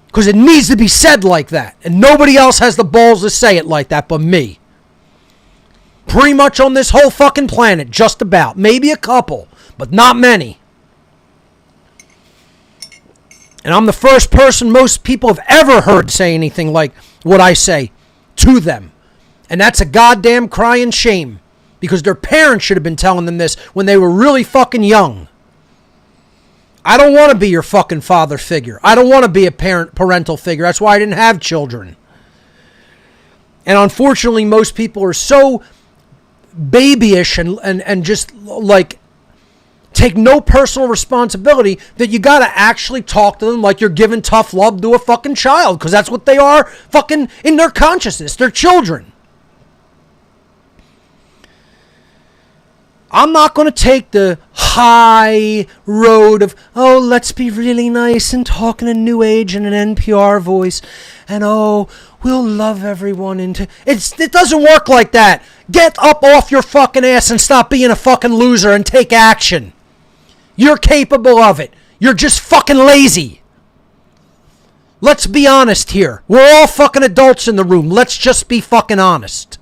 Because it needs to be said like that. And nobody else has the balls to say it like that but me. Pretty much on this whole fucking planet, just about. Maybe a couple, but not many. And I'm the first person most people have ever heard say anything like what I say to them. And that's a goddamn crying shame. Because their parents should have been telling them this when they were really fucking young. I don't want to be your fucking father figure. I don't want to be a parental figure. That's why I didn't have children. And unfortunately, most people are so babyish and just like take no personal responsibility that you got to actually talk to them like you're giving tough love to a fucking child. Because that's what they are fucking in their consciousness. They're children. I'm not going to take the high road of, oh, let's be really nice and talk in a new age in an NPR voice. And, oh, we'll love everyone into... It doesn't work like that. Get up off your fucking ass and stop being a fucking loser and take action. You're capable of it. You're just fucking lazy. Let's be honest here. We're all fucking adults in the room. Let's just be fucking honest.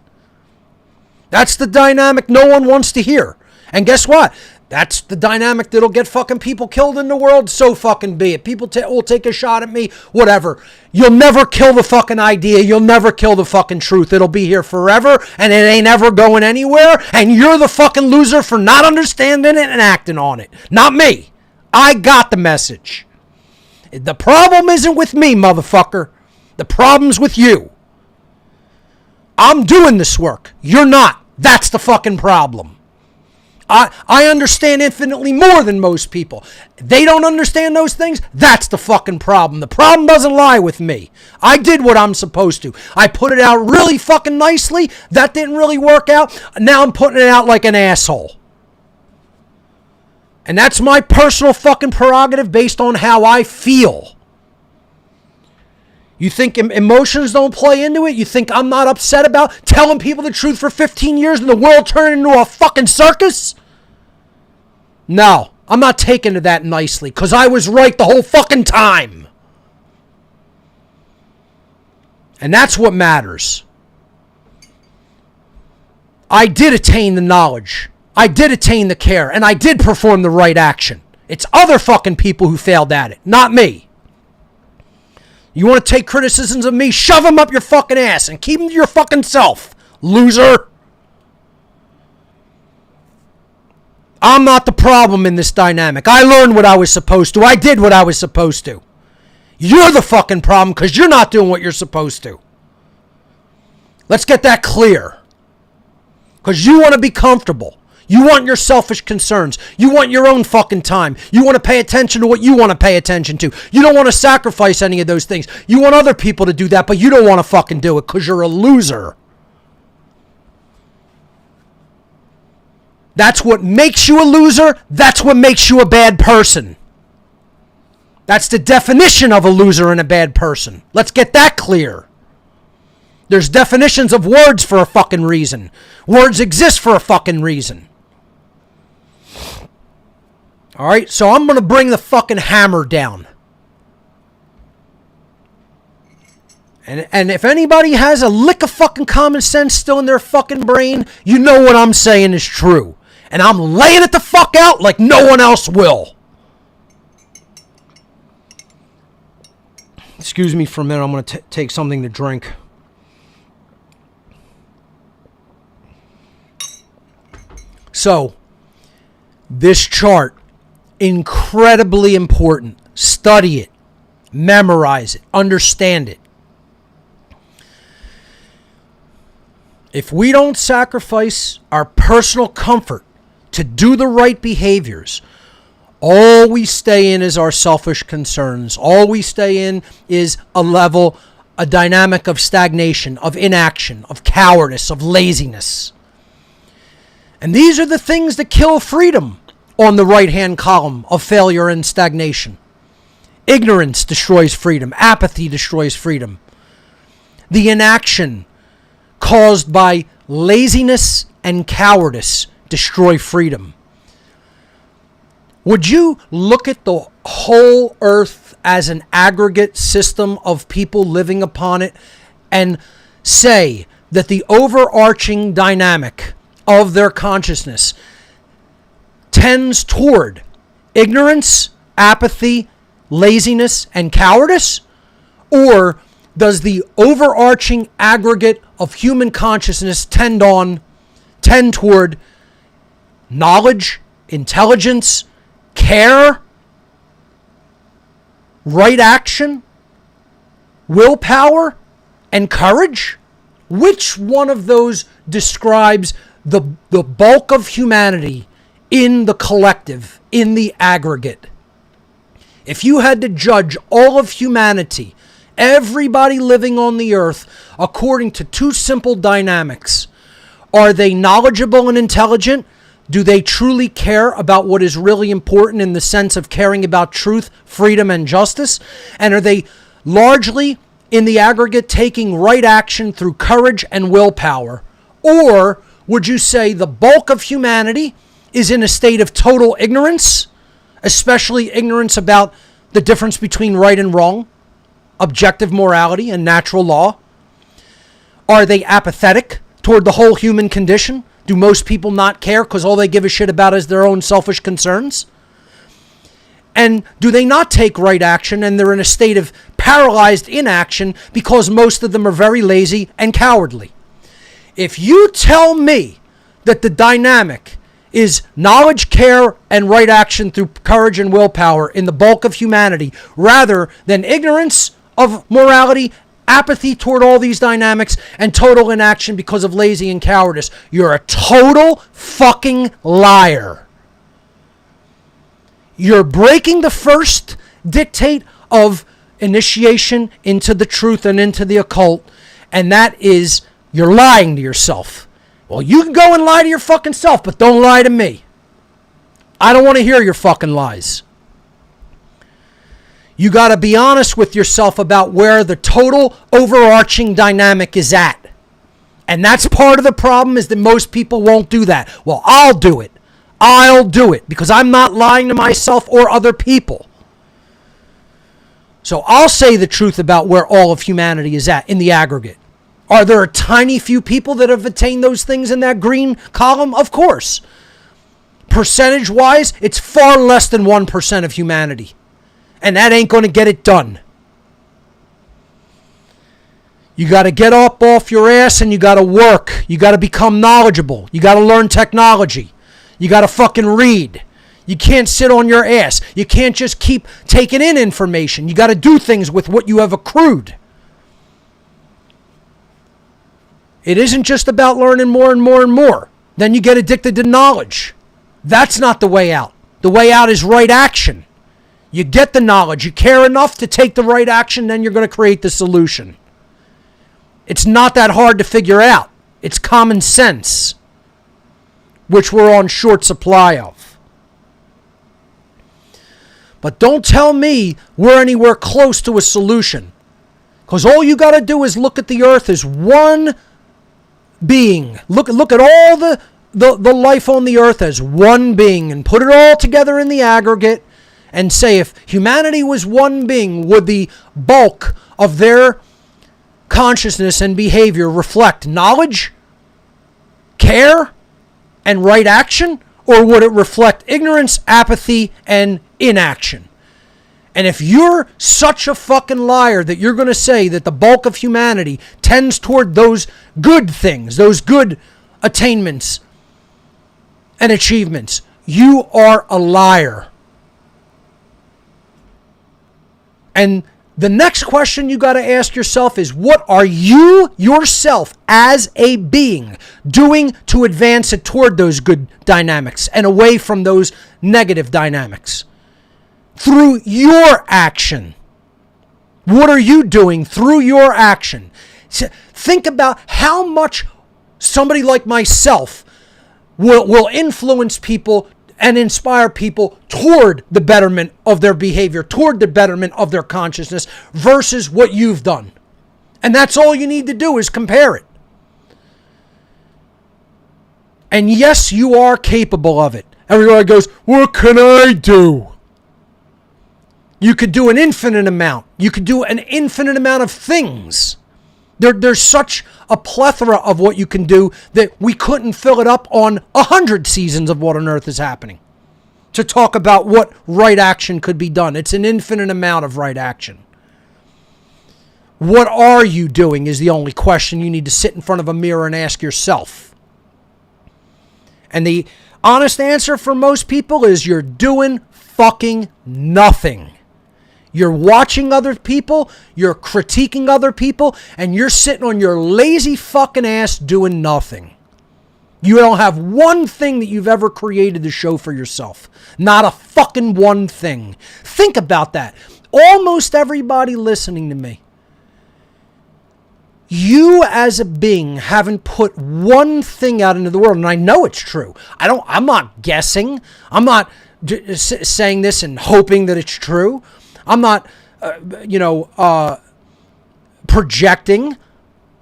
That's the dynamic no one wants to hear. And guess what? That's the dynamic that'll get fucking people killed in the world. So fucking be it. People will take a shot at me. Whatever. You'll never kill the fucking idea. You'll never kill the fucking truth. It'll be here forever. And it ain't ever going anywhere. And you're the fucking loser for not understanding it and acting on it. Not me. I got the message. The problem isn't with me, motherfucker. The problem's with you. I'm doing this work. You're not. That's the fucking problem. I understand infinitely more than most people. They don't understand those things. That's the fucking problem. The problem doesn't lie with me. I did what I'm supposed to. I put it out really fucking nicely. That didn't really work out. Now I'm putting it out like an asshole. And that's my personal fucking prerogative based on how I feel. You think emotions don't play into it? You think I'm not upset about telling people the truth for 15 years and the world turned into a fucking circus? No, I'm not taking to that nicely because I was right the whole fucking time. And that's what matters. I did attain the knowledge. I did attain the care. And I did perform the right action. It's other fucking people who failed at it, not me. You want to take criticisms of me? Shove them up your fucking ass and keep them to your fucking self, loser. I'm not the problem in this dynamic. I learned what I was supposed to. I did what I was supposed to. You're the fucking problem because you're not doing what you're supposed to. Let's get that clear. Because you want to be comfortable. You want your selfish concerns. You want your own fucking time. You want to pay attention to what you want to pay attention to. You don't want to sacrifice any of those things. You want other people to do that, but you don't want to fucking do it because you're a loser. That's what makes you a loser. That's what makes you a bad person. That's the definition of a loser and a bad person. Let's get that clear. There's definitions of words for a fucking reason. Words exist for a fucking reason. All right, so I'm going to bring the fucking hammer down. And if anybody has a lick of fucking common sense still in their fucking brain, you know what I'm saying is true. And I'm laying it the fuck out like no one else will. Excuse me for a minute. I'm going to take something to drink. So, this chart, incredibly important. Study it. Memorize it. Understand it. If we don't sacrifice our personal comfort to do the right behaviors, all we stay in is our selfish concerns. All we stay in is a dynamic of stagnation, of inaction, of cowardice, of laziness. And these are the things that kill freedom on the right-hand column of failure and stagnation. Ignorance destroys freedom. Apathy destroys freedom. The inaction caused by laziness and cowardice destroy freedom. Would you look at the whole earth as an aggregate system of people living upon it and say that the overarching dynamic of their consciousness tends toward ignorance, apathy, laziness, and cowardice? Or does the overarching aggregate of human consciousness tend toward knowledge, intelligence, care, right action, willpower, and courage? Which one of those describes the bulk of humanity in the collective, in the aggregate? If you had to judge all of humanity, everybody living on the earth, according to two simple dynamics, are they knowledgeable and intelligent? Do they truly care about what is really important in the sense of caring about truth, freedom, and justice? And are they largely, in the aggregate, taking right action through courage and willpower? Or would you say the bulk of humanity is in a state of total ignorance, especially ignorance about the difference between right and wrong, objective morality and natural law? Are they apathetic toward the whole human condition? Do most people not care because all they give a shit about is their own selfish concerns? And do they not take right action and they're in a state of paralyzed inaction because most of them are very lazy and cowardly? If you tell me that the dynamic is knowledge, care, and right action through courage and willpower in the bulk of humanity, rather than ignorance of morality, apathy toward all these dynamics, and total inaction because of lazy and cowardice, you're a total fucking liar. You're breaking the first dictate of initiation into the truth and into the occult, and that is you're lying to yourself. Well, you can go and lie to your fucking self, but don't lie to me. I don't want to hear your fucking lies. You got to be honest with yourself about where the total overarching dynamic is at. And that's part of the problem, is that most people won't do that. Well, I'll do it. I'll do it because I'm not lying to myself or other people. So I'll say the truth about where all of humanity is at in the aggregate. Are there a tiny few people that have attained those things in that green column? Of course. Percentage-wise, it's far less than 1% of humanity. And that ain't going to get it done. You got to get up off your ass and you got to work. You got to become knowledgeable. You got to learn technology. You got to fucking read. You can't sit on your ass. You can't just keep taking in information. You got to do things with what you have accrued. It isn't just about learning more and more and more. Then you get addicted to knowledge. That's not the way out. The way out is right action. You get the knowledge. You care enough to take the right action, then you're going to create the solution. It's not that hard to figure out. It's common sense, which we're on short supply of. But don't tell me we're anywhere close to a solution. Because all you got to do is look at the earth as one being. Look at all the life on the earth as one being and put it all together in the aggregate and say if humanity was one being, would the bulk of their consciousness and behavior reflect knowledge, care, and right action? Or would it reflect ignorance, apathy, and inaction? And if you're such a fucking liar that you're going to say that the bulk of humanity tends toward those good things, those good attainments and achievements, you are a liar. And the next question you got to ask yourself is, what are you yourself as a being doing to advance it toward those good dynamics and away from those negative dynamics? Through your action. What are you doing through your action? Think about how much somebody like myself will influence people and inspire people toward the betterment of their behavior, toward the betterment of their consciousness versus what you've done. And that's all you need to do is compare it. And yes, you are capable of it. Everybody goes, what can I do? You could do an infinite amount. You could do an infinite amount of things. There's such a plethora of what you can do that we couldn't fill it up on 100 seasons of What on Earth is Happening to talk about what right action could be done. It's an infinite amount of right action. What are you doing is the only question you need to sit in front of a mirror and ask yourself. And the honest answer for most people is you're doing fucking nothing. You're watching other people, you're critiquing other people, and you're sitting on your lazy fucking ass doing nothing. You don't have one thing that you've ever created to show for yourself. Not a fucking one thing. Think about that. Almost everybody listening to me. You as a being haven't put one thing out into the world, and I know it's true. I'm not guessing. I'm not saying this and hoping that it's true. I'm not, projecting.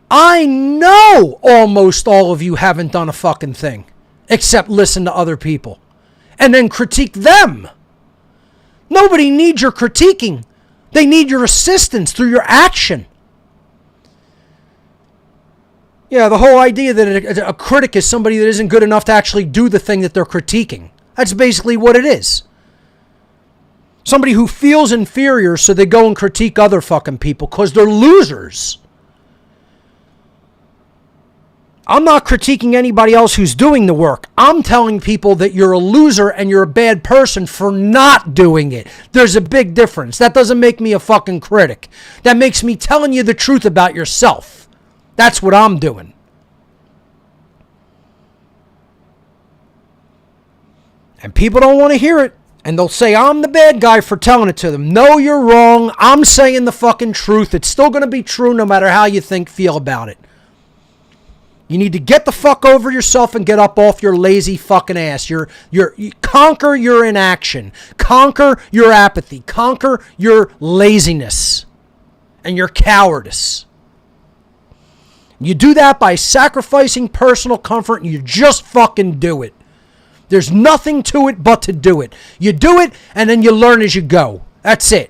I know almost all of you haven't done a fucking thing except listen to other people and then critique them. Nobody needs your critiquing. They need your assistance through your action. Yeah, the whole idea that a critic is somebody that isn't good enough to actually do the thing that they're critiquing. That's basically what it is. Somebody who feels inferior, so they go and critique other fucking people because they're losers. I'm not critiquing anybody else who's doing the work. I'm telling people that you're a loser and you're a bad person for not doing it. There's a big difference. That doesn't make me a fucking critic. That makes me telling you the truth about yourself. That's what I'm doing. And people don't want to hear it. And they'll say, I'm the bad guy for telling it to them. No, you're wrong. I'm saying the fucking truth. It's still going to be true no matter how you feel about it. You need to get the fuck over yourself and get up off your lazy fucking ass. You conquer your inaction. Conquer your apathy. Conquer your laziness and your cowardice. You do that by sacrificing personal comfort, and you just fucking do it. There's nothing to it but to do it. You do it, and then you learn as you go. That's it.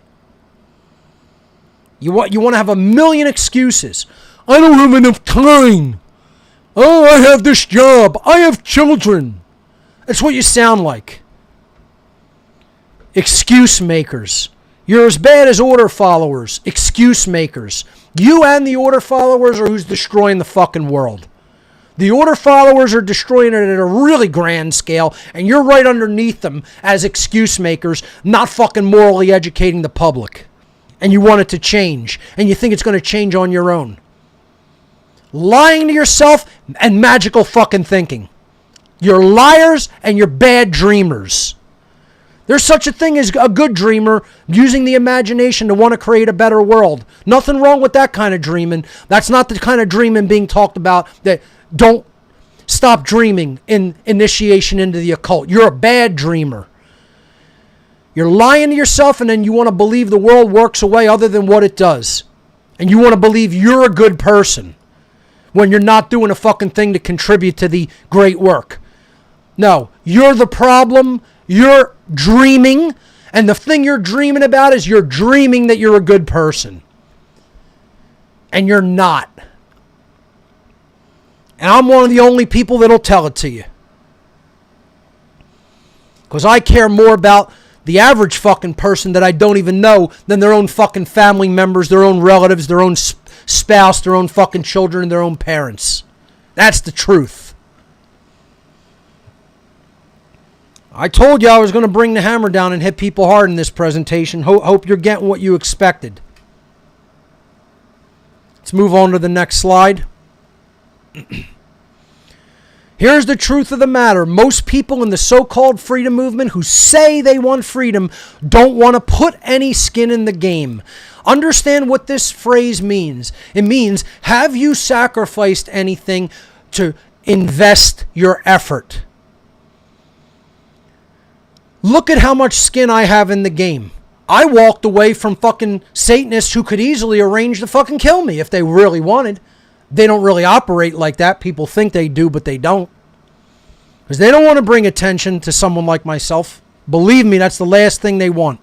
You want to have a million excuses. I don't have enough time. Oh, I have this job. I have children. That's what you sound like. Excuse makers. You're as bad as order followers. Excuse makers. You and the Order followers are who's destroying the fucking world. The Order followers are destroying it at a really grand scale, and you're right underneath them as excuse makers, not fucking morally educating the public. And you want it to change, and you think it's going to change on your own. Lying to yourself and magical fucking thinking. You're liars and you're bad dreamers. There's such a thing as a good dreamer using the imagination to want to create a better world. Nothing wrong with that kind of dreaming. That's not the kind of dreaming being talked about. That don't stop dreaming in initiation into the occult. You're a bad dreamer. You're lying to yourself, and then you want to believe the world works a way other than what it does. And you want to believe you're a good person when you're not doing a fucking thing to contribute to the great work. No, you're the problem. You're dreaming, and the thing you're dreaming about is you're dreaming that you're a good person. And you're not. And I'm one of the only people that'll tell it to you. Because I care more about the average fucking person that I don't even know than their own fucking family members, their own relatives, their own spouse, their own fucking children, and their own parents. That's the truth. I told you I was going to bring the hammer down and hit people hard in this presentation. Hope you're getting what you expected. Let's move on to the next slide. Here's the truth of the matter. Most people in the so-called freedom movement who say they want freedom don't want to put any skin in the game. Understand what this phrase means. It means, have you sacrificed anything to invest your effort? Look at how much skin I have in the game. I walked away from fucking Satanists who could easily arrange to fucking kill me if they really wanted. They don't really operate like that. People think they do, but they don't. Because they don't want to bring attention to someone like myself. Believe me, that's the last thing they want.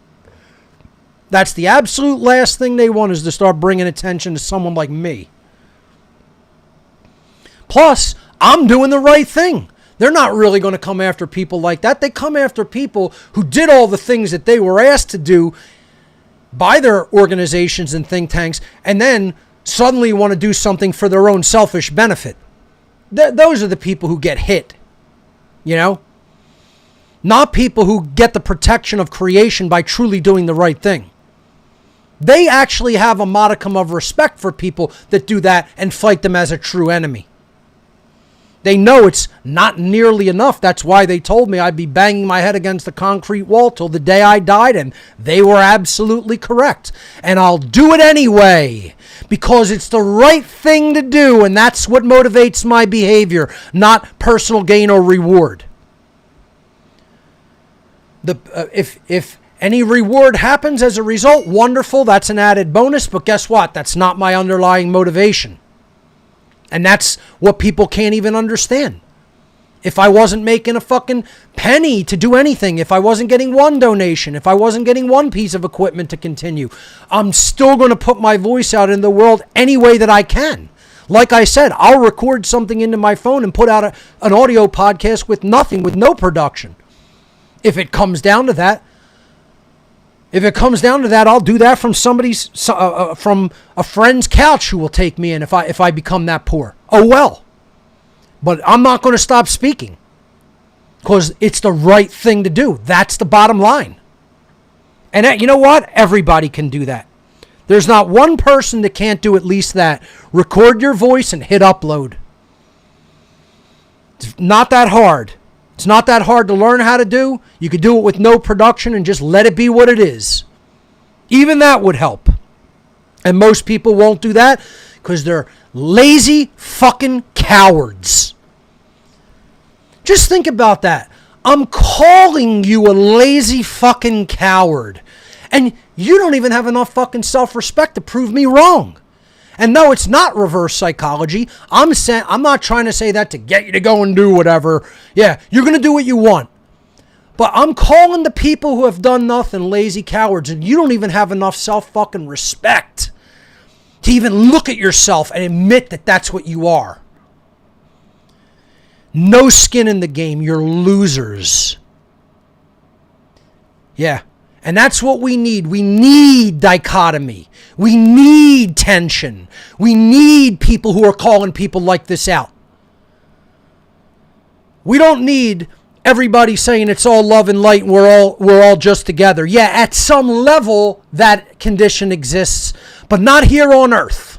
That's the absolute last thing they want, is to start bringing attention to someone like me. Plus, I'm doing the right thing. They're not really going to come after people like that. They come after people who did all the things that they were asked to do by their organizations and think tanks, and then suddenly want to do something for their own selfish benefit. Those are the people who get hit, you know? Not people who get the protection of creation by truly doing the right thing. They actually have a modicum of respect for people that do that and fight them as a true enemy. They know it's not nearly enough. That's why they told me I'd be banging my head against the concrete wall till the day I died, and they were absolutely correct. And I'll do it anyway, because it's the right thing to do, and that's what motivates my behavior, not personal gain or reward. If any reward happens as a result, wonderful, that's an added bonus, but guess what? That's not my underlying motivation. And that's what people can't even understand. If I wasn't making a fucking penny to do anything, if I wasn't getting one donation, if I wasn't getting one piece of equipment to continue, I'm still going to put my voice out in the world any way that I can. Like I said, I'll record something into my phone and put out an audio podcast with nothing, with no production. If it comes down to that. I'll do that from from a friend's couch who will take me in if I become that poor. Oh well. But I'm not going to stop speaking, because it's the right thing to do. That's the bottom line. And you know what? Everybody can do that. There's not one person that can't do at least that. Record your voice and hit upload. It's not that hard. It's not that hard to learn how to do. You could do it with no production and just let it be what it is. Even that would help. And most people won't do that because they're lazy fucking cowards. Just think about that. I'm calling you a lazy fucking coward. And you don't even have enough fucking self-respect to prove me wrong. And no, it's not reverse psychology. I'm not trying to say that to get you to go and do whatever. Yeah, you're going to do what you want. But I'm calling the people who have done nothing lazy cowards, and you don't even have enough self-fucking respect to even look at yourself and admit that that's what you are. No skin in the game. You're losers. Yeah. And that's what we need. We need dichotomy. We need tension. We need people who are calling people like this out. We don't need everybody saying it's all love and light and we're all just together. Yeah, at some level that condition exists, but not here on earth.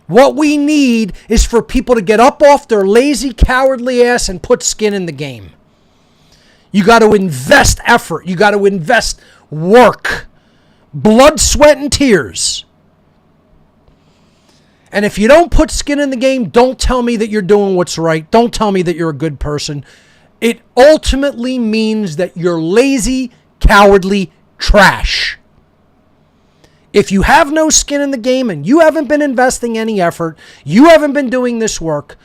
What we need is for people to get up off their lazy, cowardly ass and put skin in the game. You got to invest effort. You got to invest work. Blood, sweat, and tears. And if you don't put skin in the game, don't tell me that you're doing what's right. Don't tell me that you're a good person. It ultimately means that you're lazy, cowardly trash. If you have no skin in the game and you haven't been investing any effort, you haven't been doing this work,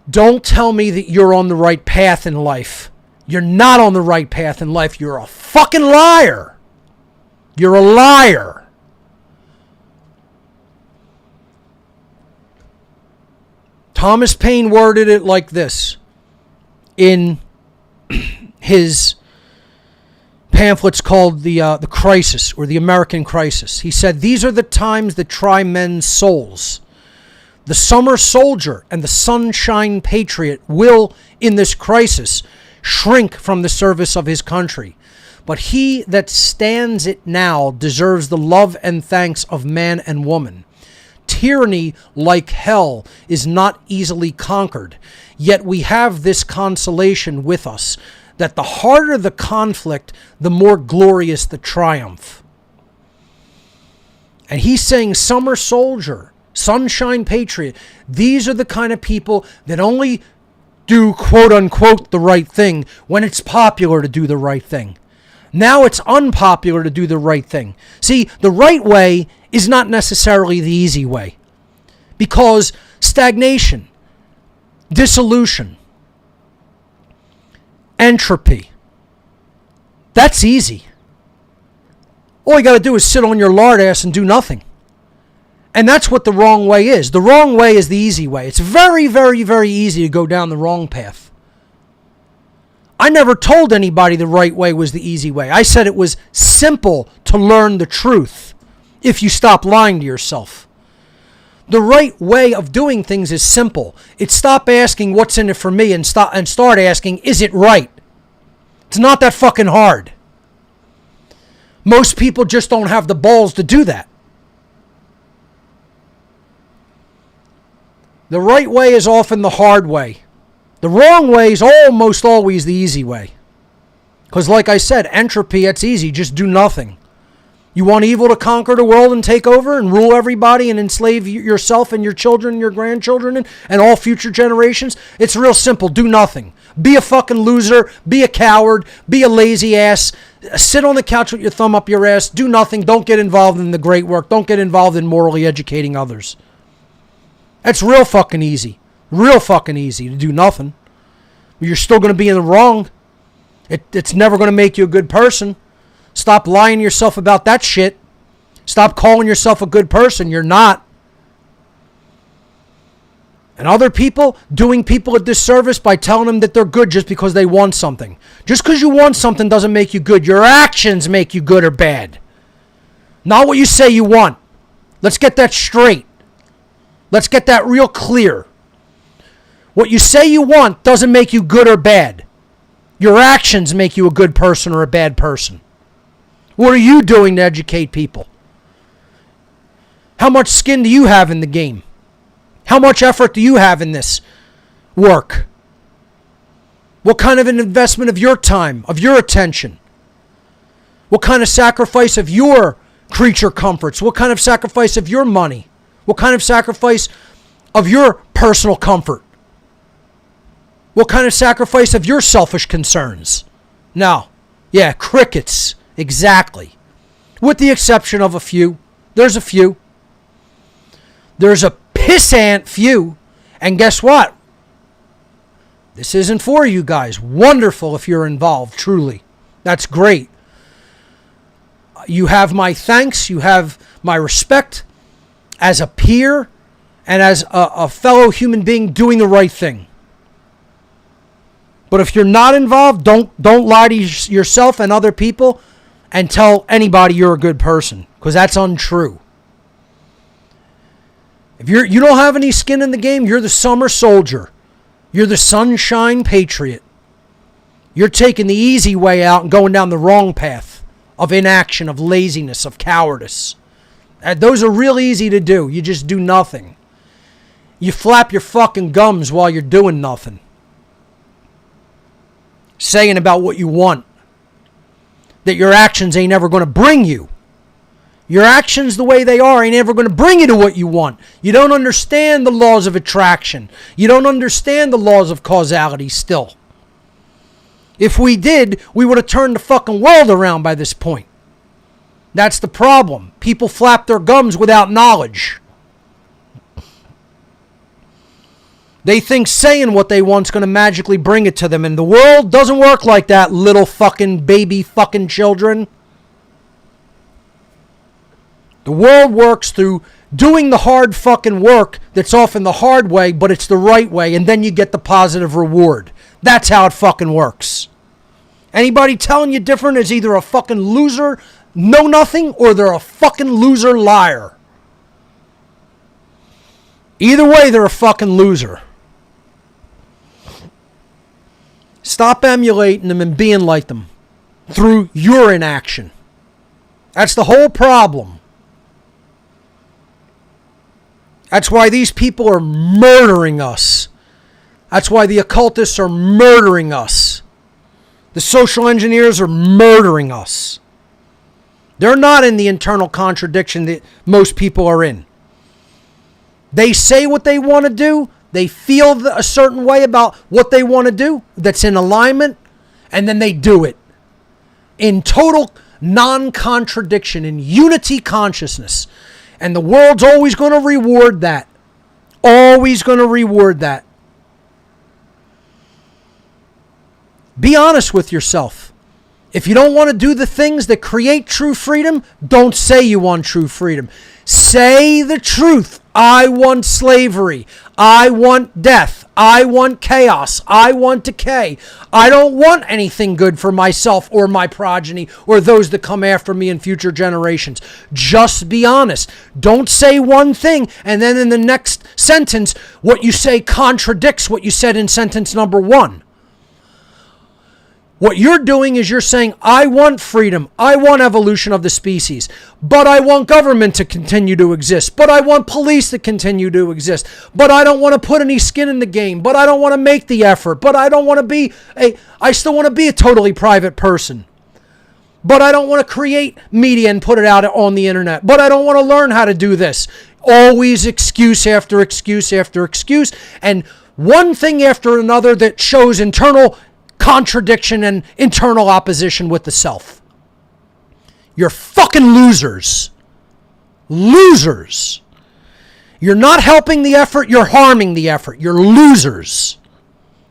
don't tell me that you're on the right path in life. You're not on the right path in life. You're a fucking liar. You're a liar. Thomas Paine worded it like this in his pamphlets called the Crisis, or the American Crisis. He said, "These are the times that try men's souls. The summer soldier and the sunshine patriot will, in this crisis, shrink from the service of his country. But he that stands it now deserves the love and thanks of man and woman. Tyranny, like hell, is not easily conquered. Yet we have this consolation with us, that the harder the conflict, the more glorious the triumph." And he's saying summer soldier, sunshine patriot, these are the kind of people that only do quote unquote the right thing when it's popular to do the right thing. Now it's unpopular to do the right thing. See, the right way is not necessarily the easy way, because stagnation, dissolution, entropy, that's easy. All you got to do is sit on your lard ass and do nothing. And that's what the wrong way is. The wrong way is the easy way. It's very, very, very easy to go down the wrong path. I never told anybody the right way was the easy way. I said it was simple to learn the truth if you stop lying to yourself. The right way of doing things is simple. It's stop asking what's in it for me and start asking, is it right? It's not that fucking hard. Most people just don't have the balls to do that. The right way is often the hard way. The wrong way is almost always the easy way. Because like I said, entropy, it's easy. Just do nothing. You want evil to conquer the world and take over and rule everybody and enslave yourself and your children and your grandchildren and all future generations? It's real simple. Do nothing. Be a fucking loser. Be a coward. Be a lazy ass. Sit on the couch with your thumb up your ass. Do nothing. Don't get involved in the great work. Don't get involved in morally educating others. That's real fucking easy. Real fucking easy to do nothing. You're still going to be in the wrong. It's never going to make you a good person. Stop lying to yourself about that shit. Stop calling yourself a good person. You're not. And other people doing people a disservice by telling them that they're good just because they want something. Just because you want something doesn't make you good. Your actions make you good or bad. Not what you say you want. Let's get that straight. Let's get that real clear. What you say you want doesn't make you good or bad. Your actions make you a good person or a bad person. What are you doing to educate people? How much skin do you have in the game? How much effort do you have in this work? What kind of an investment of your time, of your attention? What kind of sacrifice of your creature comforts? What kind of sacrifice of your money? What kind of sacrifice of your personal comfort? What kind of sacrifice of your selfish concerns? No. Yeah, crickets. Exactly. With the exception of a few. There's a few. There's a pissant few. And guess what? This isn't for you guys. Wonderful if you're involved, truly. That's great. You have my thanks. You have my respect as a peer and as a fellow human being doing the right thing. But if you're not involved, don't lie to yourself and other people and tell anybody you're a good person, because that's untrue. If you don't have any skin in the game, you're the summer soldier. You're the sunshine patriot. You're taking the easy way out and going down the wrong path of inaction, of laziness, of cowardice. And those are real easy to do. You just do nothing. You flap your fucking gums while you're doing nothing. Saying about what you want. That your actions ain't ever going to bring you. Your actions the way they are ain't ever going to bring you to what you want. You don't understand the laws of attraction. You don't understand the laws of causality still. If we did, we would have turned the fucking world around by this point. That's the problem. People flap their gums without knowledge. They think saying what they want's going to magically bring it to them. And the world doesn't work like that, little fucking baby fucking children. The world works through doing the hard fucking work that's often the hard way, but it's the right way, and then you get the positive reward. That's how it fucking works. Anybody telling you different is either a fucking loser, know nothing, or they're a fucking loser liar. Either way, they're a fucking loser. Stop emulating them and being like them through your inaction. That's the whole problem. That's why these people are murdering us. That's why the occultists are murdering us. The social engineers are murdering us. They're not in the internal contradiction that most people are in. They say what they want to do. They feel a certain way about what they want to do that's in alignment, and then they do it. In total non-contradiction, in unity consciousness. And the world's always going to reward that. Always going to reward that. Be honest with yourself. If you don't want to do the things that create true freedom, don't say you want true freedom. Say the truth. I want slavery. I want death. I want chaos. I want decay. I don't want anything good for myself or my progeny or those that come after me in future generations. Just be honest. Don't say one thing and then in the next sentence, what you say contradicts what you said in sentence number 1. What you're doing is you're saying, I want freedom. I want evolution of the species. But I want government to continue to exist. But I want police to continue to exist. But I don't want to put any skin in the game. But I don't want to make the effort. But I don't want to be I still want to be a totally private person. But I don't want to create media and put it out on the internet. But I don't want to learn how to do this. Always excuse after excuse after excuse. And one thing after another that shows internal contradiction and internal opposition with the self. You're fucking losers. Losers. You're not helping the effort, you're harming the effort. You're losers.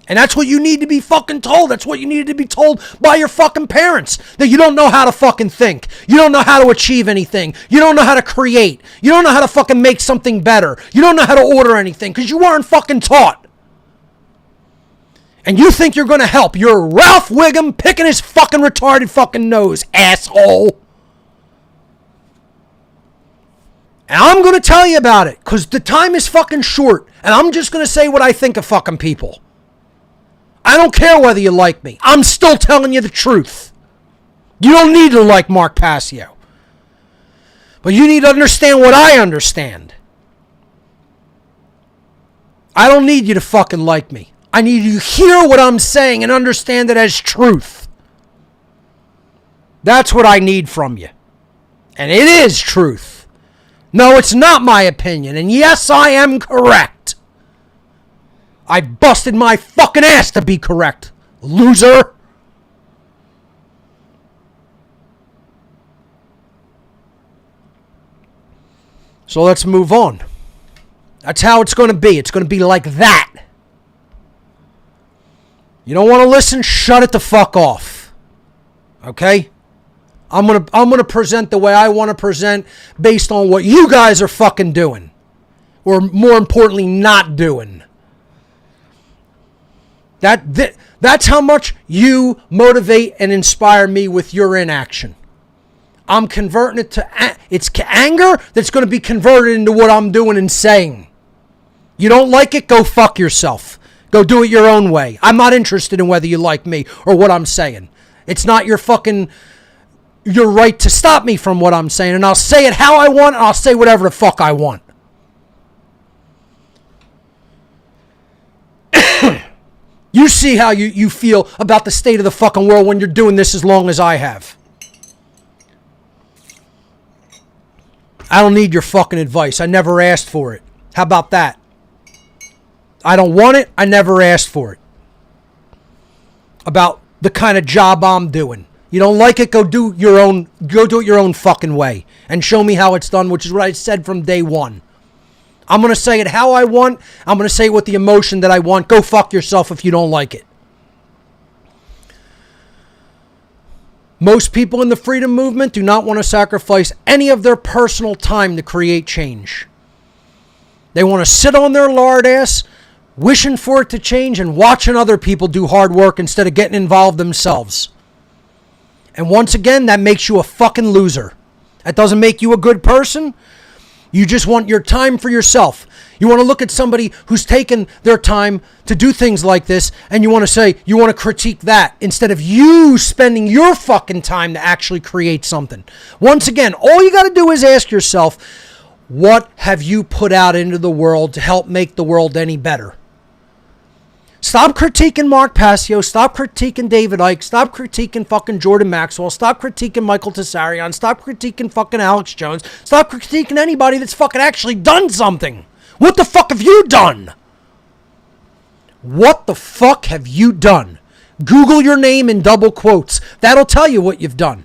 And that's what you need to be fucking told. That's what you needed to be told by your fucking parents. That you don't know how to fucking think. You don't know how to achieve anything. You don't know how to create. You don't know how to fucking make something better. You don't know how to order anything because you weren't fucking taught. And you think you're going to help. You're Ralph Wiggum picking his fucking retarded fucking nose, asshole. And I'm going to tell you about it because the time is fucking short. And I'm just going to say what I think of fucking people. I don't care whether you like me. I'm still telling you the truth. You don't need to like Mark Passio. But you need to understand what I understand. I don't need you to fucking like me. I need you to hear what I'm saying and understand it as truth. That's what I need from you. And it is truth. No, it's not my opinion. And yes, I am correct. I busted my fucking ass to be correct, loser. So let's move on. That's how it's going to be. It's going to be like that. You don't want to listen? Shut it the fuck off. Okay? I'm gonna present the way I want to present based on what you guys are fucking doing. Or more importantly, not doing. That's how much you motivate and inspire me with your inaction. I'm converting it to it's anger that's going to be converted into what I'm doing and saying. You don't like it? Go fuck yourself. Go do it your own way. I'm not interested in whether you like me or what I'm saying. It's not your right to stop me from what I'm saying, and I'll say it how I want, and I'll say whatever the fuck I want. You see how you feel about the state of the fucking world when you're doing this as long as I have. I don't need your fucking advice. I never asked for it. How about that? I don't want it. I never asked for it. About the kind of job I'm doing. You don't like it? Go do it your own fucking way. And show me how it's done, which is what I said from day one. I'm going to say it how I want. I'm going to say it with the emotion that I want. Go fuck yourself if you don't like it. Most people in the freedom movement do not want to sacrifice any of their personal time to create change. They want to sit on their lard ass, wishing for it to change and watching other people do hard work instead of getting involved themselves. And once again, that makes you a fucking loser. That doesn't make you a good person. You just want your time for yourself. You want to look at somebody who's taken their time to do things like this, and you want to say, you want to critique that instead of you spending your fucking time to actually create something. Once again, all you got to do is ask yourself, what have you put out into the world to help make the world any better? Stop critiquing Mark Passio. Stop critiquing David Icke. Stop critiquing fucking Jordan Maxwell. Stop critiquing Michael Tessarion. Stop critiquing fucking Alex Jones. Stop critiquing anybody that's fucking actually done something. What the fuck have you done? What the fuck have you done? Google your name in double quotes. That'll tell you what you've done.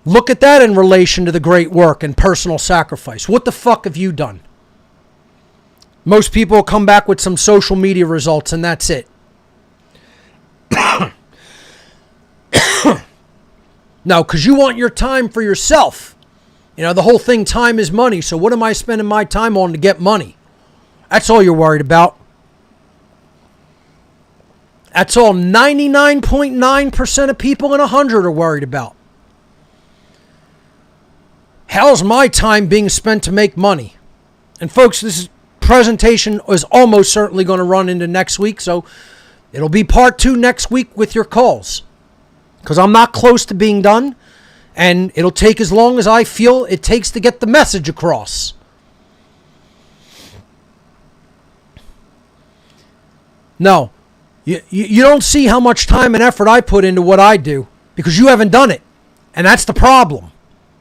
Look at that in relation to the great work and personal sacrifice. What the fuck have you done? Most people will come back with some social media results, and that's it. No, because you want your time for yourself. You know, the whole thing, time is money. So what am I spending my time on to get money? That's all you're worried about. That's all 99.9% of people in 100 are worried about. How's my time being spent to make money? And folks, this presentation is almost certainly going to run into next week, so it'll be part 2 next week with your calls. Because I'm not close to being done, and it'll take as long as I feel it takes to get the message across. No, you don't see how much time and effort I put into what I do, because you haven't done it, and that's the problem.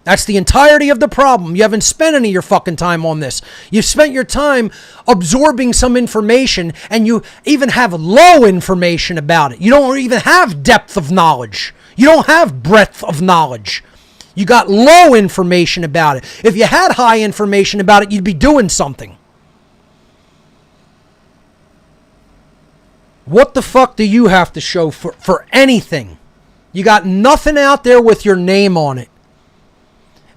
That's the entirety of the problem. You haven't spent any of your fucking time on this. You've spent your time absorbing some information, and you even have low information about it. You don't even have depth of knowledge. You don't have breadth of knowledge. You got low information about it. If you had high information about it, you'd be doing something. What the fuck do you have to show for anything? You got nothing out there with your name on it.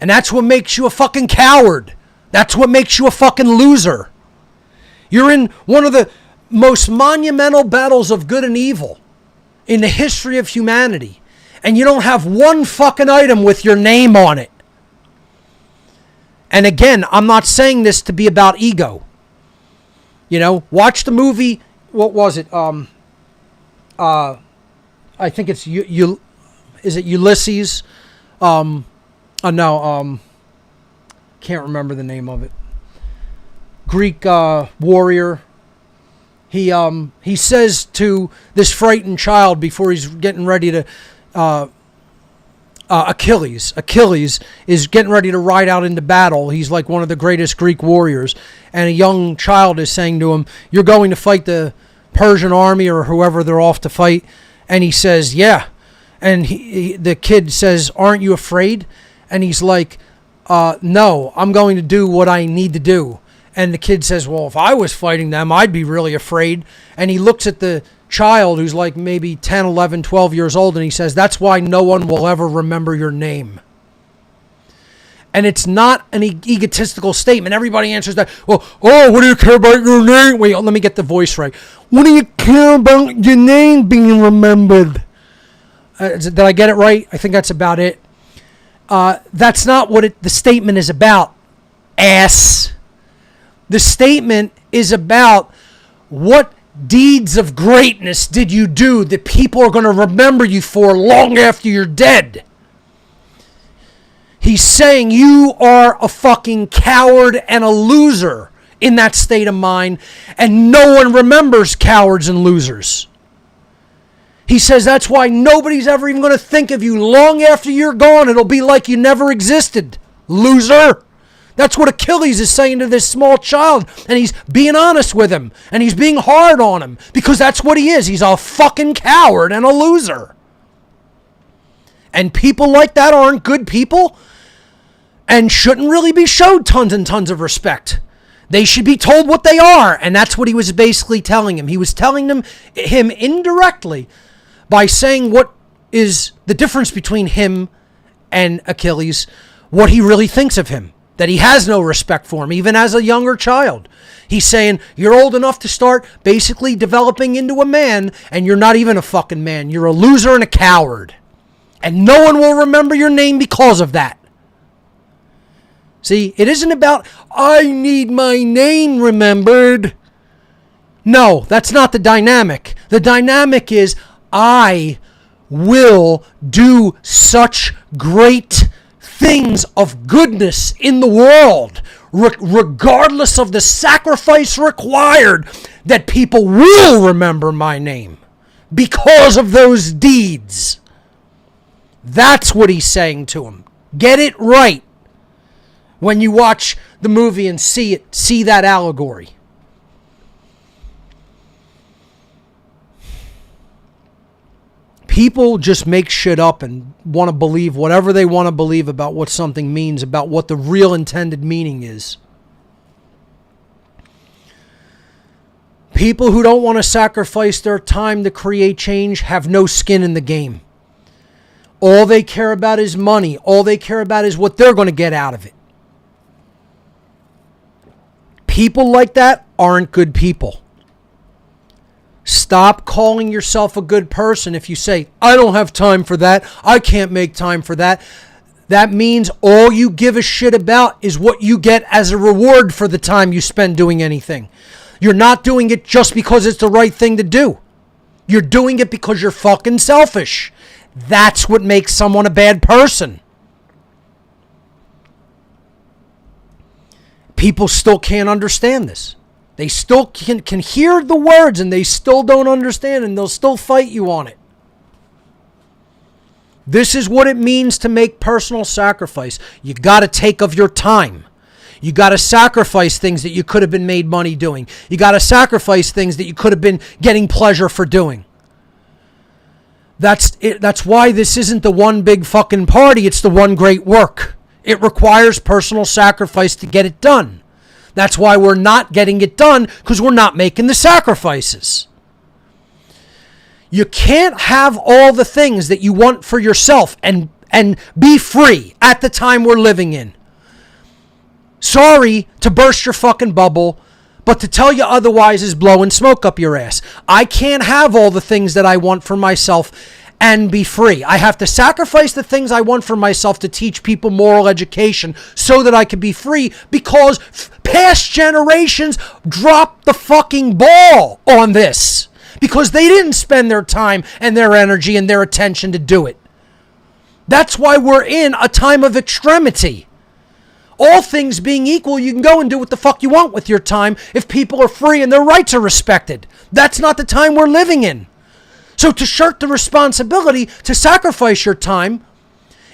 And that's what makes you a fucking coward. That's what makes you a fucking loser. You're in one of the most monumental battles of good and evil in the history of humanity. And you don't have one fucking item with your name on it. And again, I'm not saying this to be about ego. You know, watch the movie, what was it? I think it's, is it Ulysses? Can't remember the name of it. Greek warrior. He says to this frightened child before he's getting ready to Achilles is getting ready to ride out into battle. He's like one of the greatest Greek warriors, and a young child is saying to him, "You're going to fight the Persian army or whoever they're off to fight," and he says, "Yeah," and the kid says, "Aren't you afraid?" And he's like, "No, I'm going to do what I need to do." And the kid says, "Well, if I was fighting them, I'd be really afraid." And he looks at the child who's like maybe 10, 11, 12 years old, and he says, "That's why no one will ever remember your name." And it's not an egotistical statement. Everybody answers that, well, oh, what do you care about your name? Wait, let me get the voice right. What do you care about your name being remembered? Did I get it right? I think that's about it. That's not what the statement is about, ass. The statement is about what deeds of greatness did you do that people are going to remember you for long after you're dead. He's saying you are a fucking coward and a loser in that state of mind, and no one remembers cowards and losers. He says that's why nobody's ever even going to think of you long after you're gone. It'll be like you never existed, loser. That's what Achilles is saying to this small child, and he's being honest with him, and he's being hard on him, because that's what he is. He's a fucking coward and a loser. And people like that aren't good people, and shouldn't really be showed tons and tons of respect. They should be told what they are, and that's what he was basically telling him. He was telling him indirectly by saying what is the difference between him and Achilles, what he really thinks of him, that he has no respect for him, even as a younger child. He's saying, you're old enough to start basically developing into a man, and you're not even a fucking man. You're a loser and a coward. And no one will remember your name because of that. See, it isn't about, I need my name remembered. No, that's not the dynamic. The dynamic is, I will do such great things of goodness in the world, regardless of the sacrifice required, that people will remember my name because of those deeds. That's what he's saying to him. Get it right when you watch the movie and see that allegory. People just make shit up and want to believe whatever they want to believe about what something means, about what the real intended meaning is. People who don't want to sacrifice their time to create change have no skin in the game. All they care about is money. All they care about is what they're going to get out of it. People like that aren't good people. Stop calling yourself a good person if you say, I don't have time for that. I can't make time for that. That means all you give a shit about is what you get as a reward for the time you spend doing anything. You're not doing it just because it's the right thing to do. You're doing it because you're fucking selfish. That's what makes someone a bad person. People still can't understand this. They still can hear the words and they still don't understand, and they'll still fight you on it. This is what it means to make personal sacrifice. You got to take of your time. You got to sacrifice things that you could have been made money doing. You got to sacrifice things that you could have been getting pleasure for doing. That's it. That's why this isn't the one big fucking party. It's the one great work. It requires personal sacrifice to get it done. That's why we're not getting it done, because we're not making the sacrifices. You can't have all the things that you want for yourself and be free at the time we're living in. Sorry to burst your fucking bubble, but to tell you otherwise is blowing smoke up your ass. I can't have all the things that I want for myself and be free. I have to sacrifice the things I want for myself to teach people moral education so that I can be free, because past generations dropped the fucking ball on this because they didn't spend their time and their energy and their attention to do it. That's why we're in a time of extremity. All things being equal, you can go and do what the fuck you want with your time if people are free and their rights are respected. That's not the time we're living in. So to shirk the responsibility to sacrifice your time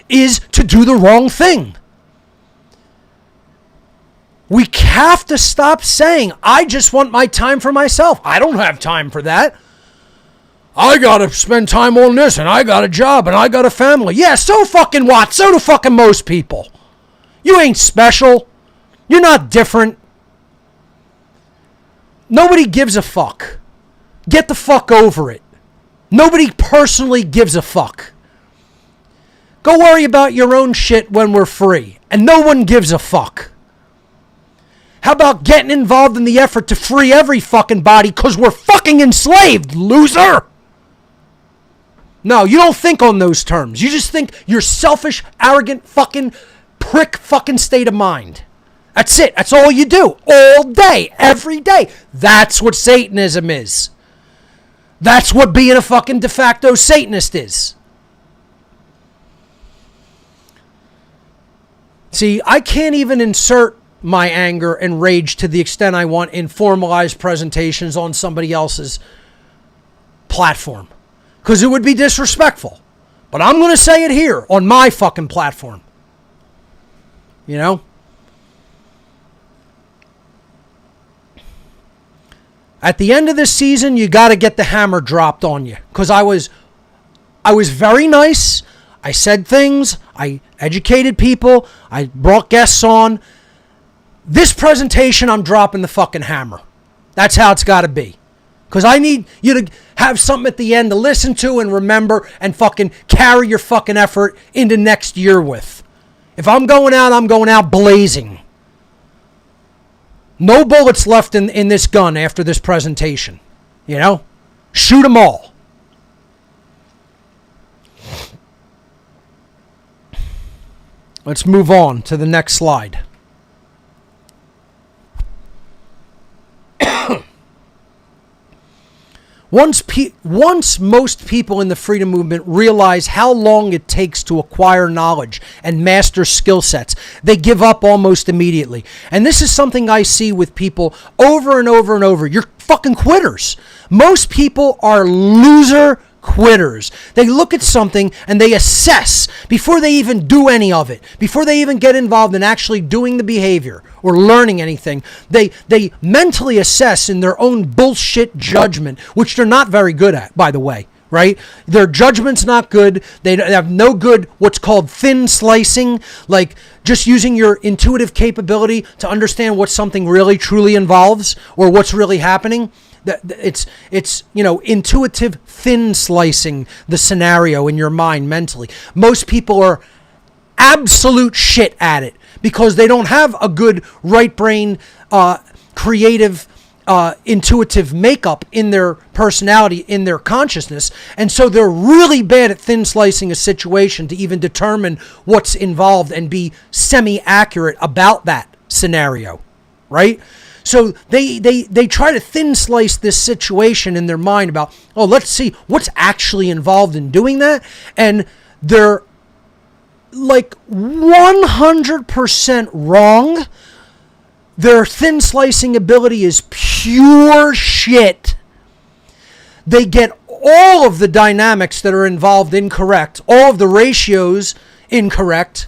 is to do the wrong thing. We have to stop saying, I just want my time for myself. I don't have time for that. I gotta spend time on this, and I got a job, and I got a family. Yeah, so fucking what? So do fucking most people. You ain't special. You're not different. Nobody gives a fuck. Get the fuck over it. Nobody personally gives a fuck. Go worry about your own shit when we're free. And no one gives a fuck. How about getting involved in the effort to free every fucking body because we're fucking enslaved, loser? No, you don't think on those terms. You just think your selfish, arrogant, fucking prick fucking state of mind. That's it. That's all you do. All day. Every day. That's what Satanism is. That's what being a fucking de facto Satanist is. See, I can't even insert my anger and rage to the extent I want in formalized presentations on somebody else's platform. Because it would be disrespectful. But I'm going to say it here on my fucking platform. You know? At the end of this season, you got to get the hammer dropped on you. Because I was very nice. I said things. I educated people. I brought guests on. This presentation, I'm dropping the fucking hammer. That's how it's got to be. Because I need you to have something at the end to listen to and remember and fucking carry your fucking effort into next year with. If I'm going out blazing. No bullets left in this gun after this presentation. You know? Shoot them all. Let's move on to the next slide. Once most people in the freedom movement realize how long it takes to acquire knowledge and master skill sets, they give up almost immediately. And this is something I see with people over and over and over. You're fucking quitters. Most people are loser quitters. They look at something and they assess before they even do any of it, before they even get involved in actually doing the behavior or learning anything. They mentally assess in their own bullshit judgment, which they're not very good at, by the way, right? Their judgment's not good. They have no good what's called thin slicing, like just using your intuitive capability to understand what something really truly involves or what's really happening. It's intuitive thin slicing the scenario in your mind mentally. Most people are absolute shit at it because they don't have a good right brain, creative, intuitive makeup in their personality, in their consciousness. And so they're really bad at thin slicing a situation to even determine what's involved and be semi-accurate about that scenario, right? So they try to thin slice this situation in their mind about, let's see what's actually involved in doing that. And they're like 100% wrong. Their thin slicing ability is pure shit. They get all of the dynamics that are involved incorrect, all of the ratios incorrect,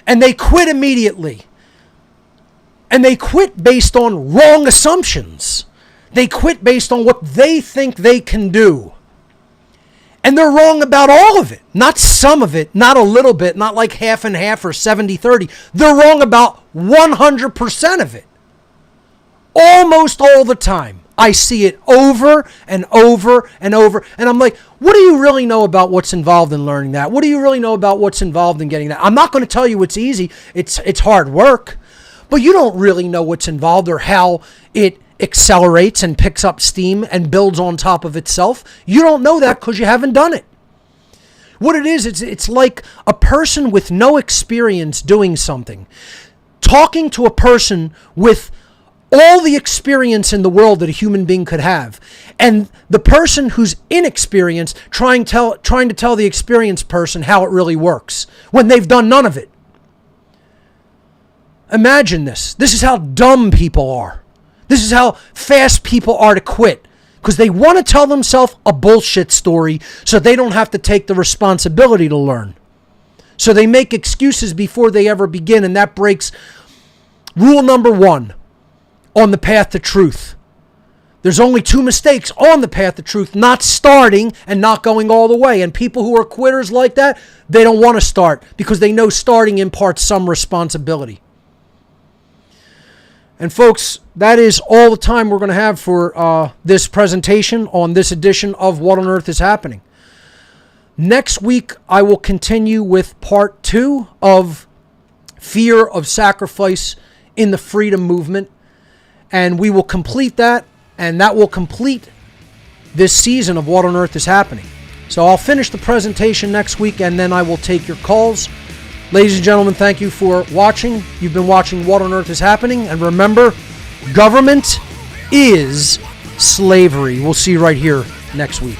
and they quit immediately. And they quit based on wrong assumptions. They quit based on what they think they can do. And they're wrong about all of it. Not some of it, not a little bit, not like half and half or 70-30. They're wrong about 100% of it. Almost all the time. I see it over and over and over. And I'm like, what do you really know about what's involved in learning that? What do you really know about what's involved in getting that? I'm not going to tell you it's easy. It's hard work. But you don't really know what's involved or how it accelerates and picks up steam and builds on top of itself. You don't know that because you haven't done it. What it is, it's like a person with no experience doing something. Talking to a person with all the experience in the world that a human being could have. And the person who's inexperienced trying to tell the experienced person how it really works when they've done none of it. Imagine this. This is how dumb people are. This is how fast people are to quit. Because they want to tell themselves a bullshit story so they don't have to take the responsibility to learn. So they make excuses before they ever begin, and that breaks rule number 1 on the path to truth. There's only 2 mistakes on the path to truth: not starting and not going all the way. And people who are quitters like that, they don't want to start because they know starting imparts some responsibility. And folks, that is all the time we're going to have for this presentation on this edition of What on Earth is Happening. Next week, I will continue with part 2 of Fear of Sacrifice in the Freedom Movement. And we will complete that, and that will complete this season of What on Earth is Happening. So I'll finish the presentation next week, and then I will take your calls. Ladies and gentlemen, thank you for watching. You've been watching What on Earth is Happening. And remember, government is slavery. We'll see you right here next week.